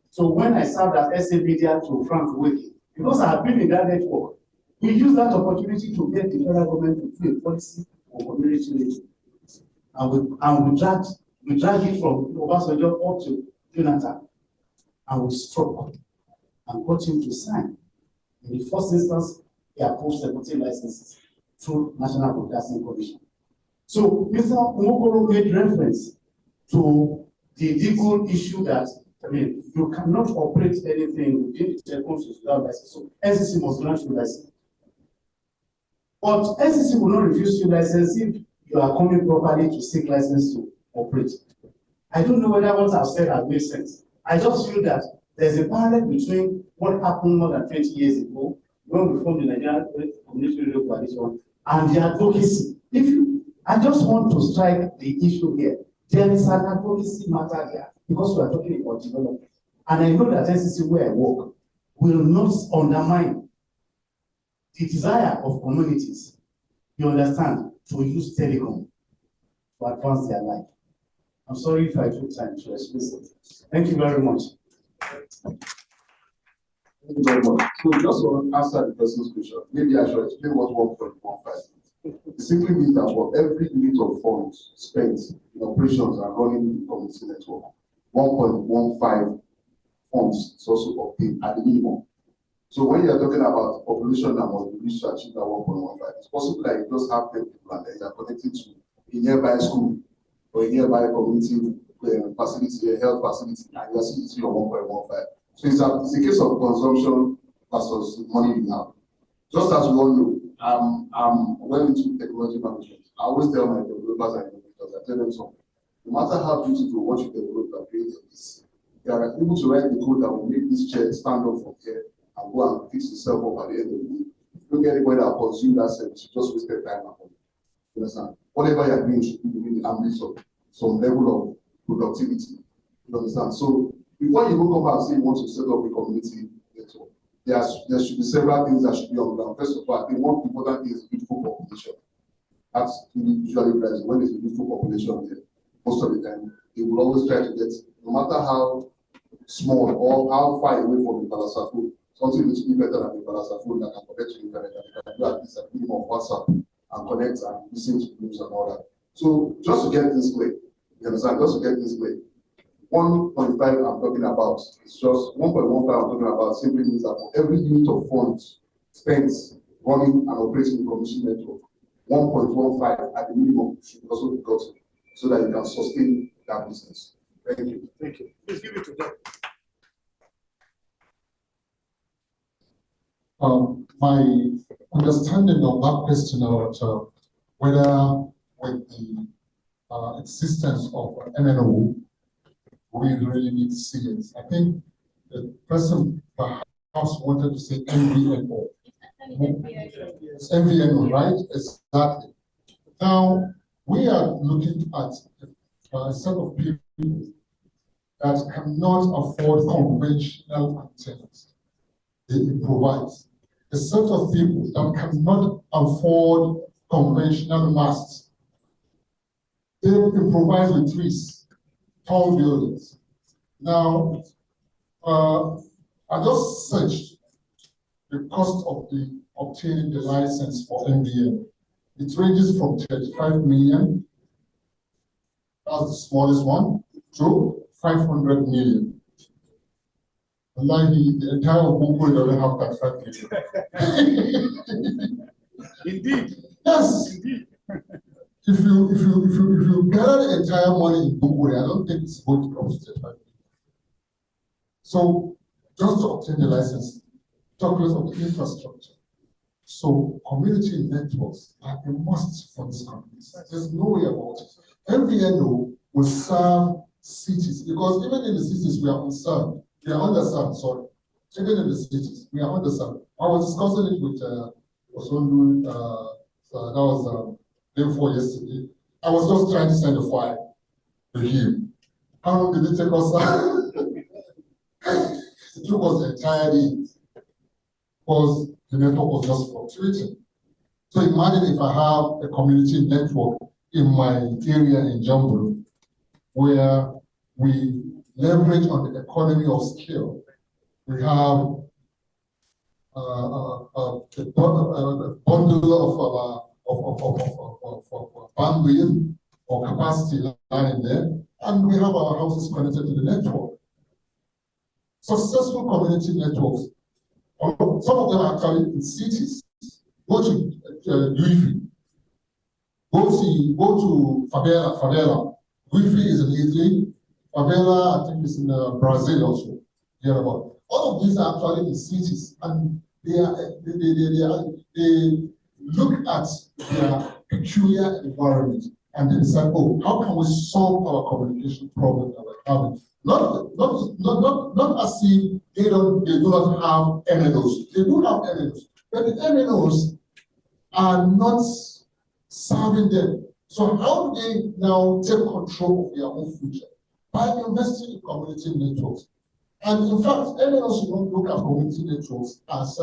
So when I served as SA Media to Frank Wiki, because I had been in that network, we used that opportunity to get the federal government to do a policy on community radio. And we dragged it from Obasanjo up to Jonathan. And we struck and got him to sign. In the first instance, he approved 17 licenses through National Broadcasting Commission. So Mr. Nwokoro made reference to the legal issue that, you cannot operate anything within the circumstances without license. So NCC must grant you license. But NCC will not refuse you license if you are coming properly to seek license to operate. I don't know whether what I've said has made sense. I just feel that there's a parallel between what happened more than 20 years ago when we formed the Nigerian Community Radio Coalition and the advocacy. I just want to strike the issue here. There is an advocacy matter here because we are talking about development. And I know that NCC where I work will not undermine the desire of communities, you understand, to use telecom to advance their life. I'm sorry if I took time to express it. Thank you very much. Thank you very much. So just to answer the person's question, maybe I should explain what 1.15 is. It simply means that for every unit of funds spent in operations and running the community network, 1.15 funds is also obtained at the minimum. So when you are talking about population that must be reached to achieve that 1.15, it's possible that you just have 10 people and then you are connected to a nearby school or a nearby community facility, a health facility, and you are still using your 1.15. So it's a case of consumption versus money you have. Just as we all know, I'm well into technology management. I always tell my developers and innovators, I tell them something. No matter how beautiful what you develop and create is, you are able to write the code that will make this chair stand up from here and go and fix itself up at the end of the day. If you don't get anybody that will consume that service, you just wasted time and money. You understand? Whatever you are doing should be within the ambit of some level of productivity. You understand? So before you go come and say you want to set up a community network, there should be several things that should be on ground. First of all, I think one important thing is beautiful population. That's usually present. When there's a beautiful population there, most of the time, they will always try to get, no matter how small or how far away from the Balasafo, something which is better than the Balasafo that can connect to the internet, and they can do at least a minimum of WhatsApp and connect and listen to news and all that. So just to get this clear, you understand? Just to get this clear, 1.5 I'm talking about, it's just 1.15 I'm talking about simply means that for every unit of funds spent running and operating the commission network, 1.15 at the minimum should also be gotten so that you can sustain that business. Thank you. Thank you. Please give it to them. My understanding of that question about whether with the existence of MNO, we really need to see it. I think the person perhaps wanted to say MVNO. It's MVNO, right? Exactly. Now, we are looking at a set of people that cannot afford conventional antennas. It provides a set of people that cannot afford conventional masts. It provides with trees, tall buildings. Now, I just searched the cost of obtaining the license for MVN. It ranges from 35 million, that's the smallest one, to 500 million. Like the entire Google doesn't have 35 million. Indeed. Yes. Indeed. If you gather the entire money in Google, I don't think it's going to cost 35 million. So just to obtain the license, talk less of the infrastructure. So community networks are a must for this community. There's no way about it. MVNO will serve cities because even in the cities we are unserved. We are underserved, sorry. Even in the cities, we are underserved. I was discussing it with Osondu, that was day 4 yesterday. I was just trying to send a file him. How long did it take us? It took us the entire day because the network was just fluctuating. So imagine if I have a community network in my area in Jambu where we leverage on the economy of scale. We have a bundle of bandwidth or capacity lying there, and we have our houses connected to the network. Successful community networks, some of them are actually in cities. Go to Wi-Fi. Go to Favela. Wi-Fi is in Italy. Favela, I think, is in Brazil also. About. All of these are actually in cities, and they look at their peculiar environment and they decide, oh, how can we solve our communication problem that we're having? Not as if they do not have MNOs. They do have MNOs, but the MNOs are not serving them. So how do they now take control of their own future? By investing in community networks. And in fact, MNOs should not look at community networks as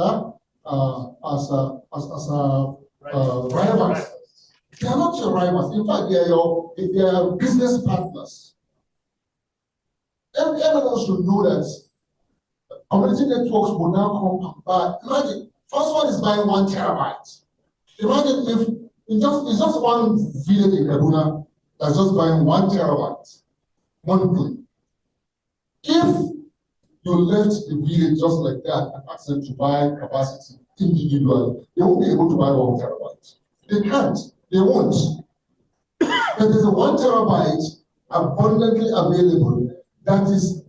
rivals. They are not your rivals. In fact, they are your business partners. MNOs should know that community networks will now come and buy. Imagine, first one is buying 1 terabyte. Imagine if it's just one village in Kaduna that's just buying 1 terabyte monthly. If you left the village just like that and asked them to buy capacity individually, they won't be able to buy 1 terabyte. They can't, they won't. But there's a 1 terabyte abundantly available that is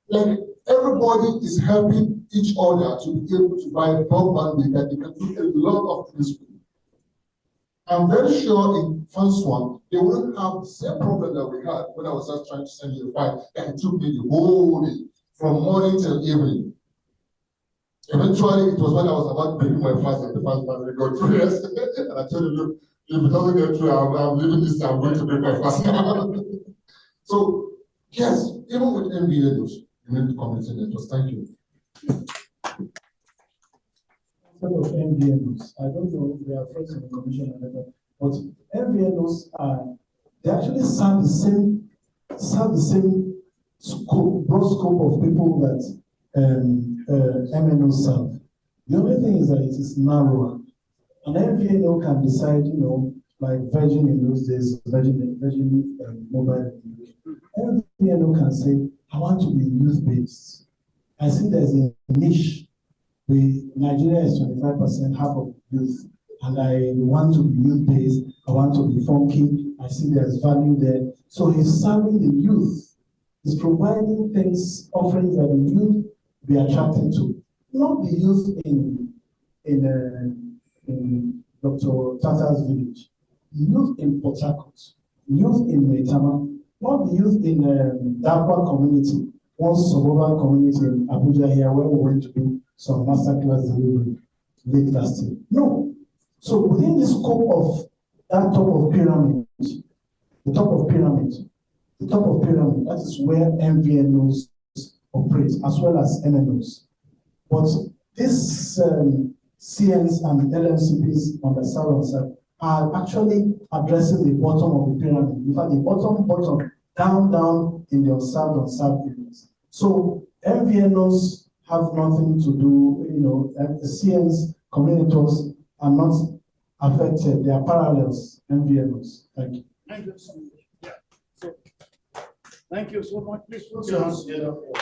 like everybody is helping each other to be able to buy broadband that they can do a lot of things with. I'm very sure in first one, they wouldn't have the same problem that we had when I was just trying to send you a file that it took me the whole day, from morning till evening. Eventually, it was when I was about to begin my fast and the fast finally got through yesterday. And I told you, look, if it doesn't get through, I'm leaving this, I'm going to break my fast. So, yes, even with MVNOs, you need community networks. Thank you. Instead of MVNOs, I don't know if they are friends of the commission, but MVNOs they actually serve the same scope, broad scope of people that MNOs serve. The only thing is that it is narrower. An MVNO can decide, like Virgin in those days, Virgin Mobile. MVNO can say, I want to be youth-based. I see there's a niche. Nigeria is 25% half of youth, and I want to be youth-based. I want to be funky. I see there's value there. So he's serving the youth. He's providing things, offerings that the youth be attracted to. Not the youth in Dr. Tata's village. The youth in Port Harcourt. Youth in Maitama. Not the youth in Dakwa community. One suburban community in Abuja here where we went to do some masterclass delivery late last year. No. So within the scope of that top of pyramid, that is where MVNOs operate, as well as MNOs. But these CNs and LMCPs on the southern side are actually addressing the bottom of the pyramid. In fact, the bottom, down in the unserved areas. So MVNOs have nothing to do, the CNs, communicators are not affected. They are parallels, MVNOs. Thank you. Thank you so much. Yeah. So, thank you so much. Please put your hands together for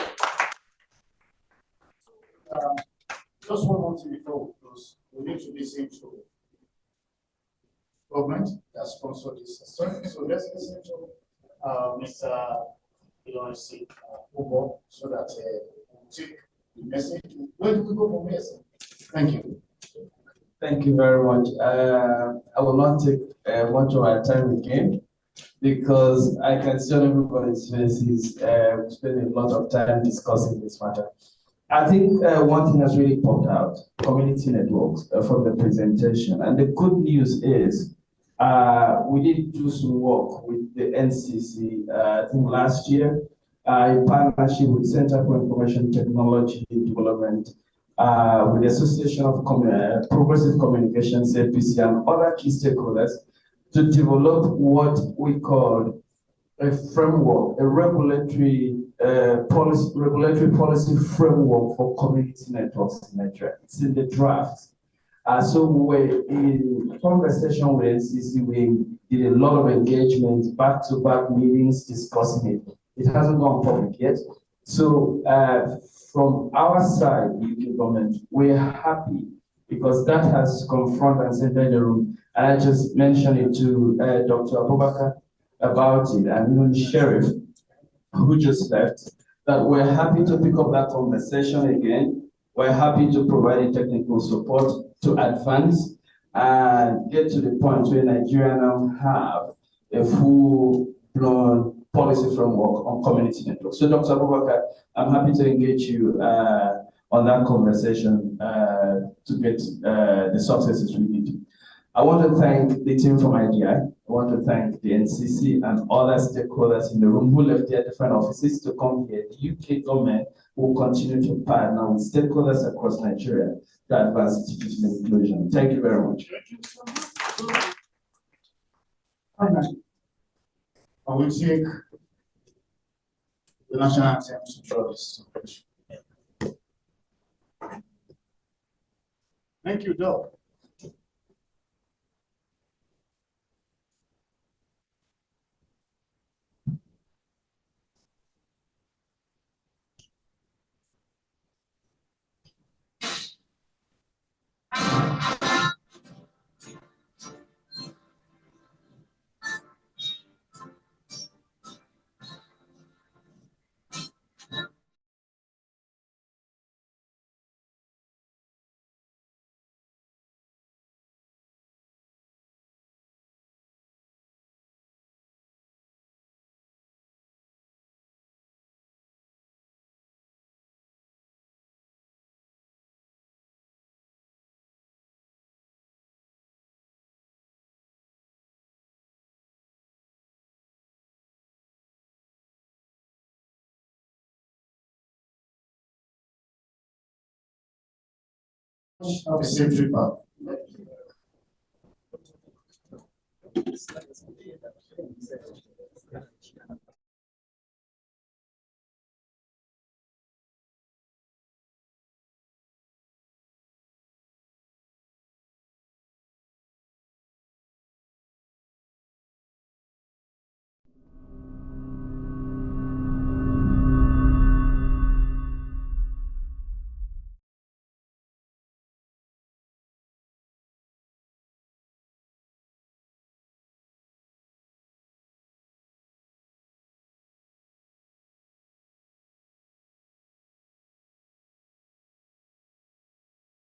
just one more thing before we close. We need to listen to government that sponsored this session. So let's listen to Mr. Auwal so that we'll take the message. Where do we go from here? Thank you. Thank you very much. I will not take much of our time again because I can see on everybody's faces we spend a lot of time discussing this matter. I think one thing has really popped out, community networks from the presentation. And the good news is We did do some work with the NCC, I think last year, in partnership with Center for Information Technology Development, with the Association of Progressive Communications, APC, and other key stakeholders to develop what we call a framework, a regulatory policy framework for community networks in Nigeria. It's in the draft. So we were in conversation with NCC. We did a lot of engagement, back-to-back meetings discussing it. It hasn't gone public yet. So from our side, the UK government, we're happy because that has confronted and centered the room. And I just mentioned it to Dr. Abubakar about it, and even the sheriff who just left, that we're happy to pick up that conversation again. We're happy to provide technical support to advance and get to the point where Nigeria now have a full-blown policy framework on community networks. So Dr. Abubakar, I'm happy to engage you on that conversation to get the successes we need. I want to thank the team from IDI. I want to thank the NCC and other stakeholders in the room who left their different offices to come here. The UK government will continue to partner with stakeholders across Nigeria to advance digital inclusion. Thank you very much. I will take the national anthem to draw this. Thank you, Doc. Have a safe trip back.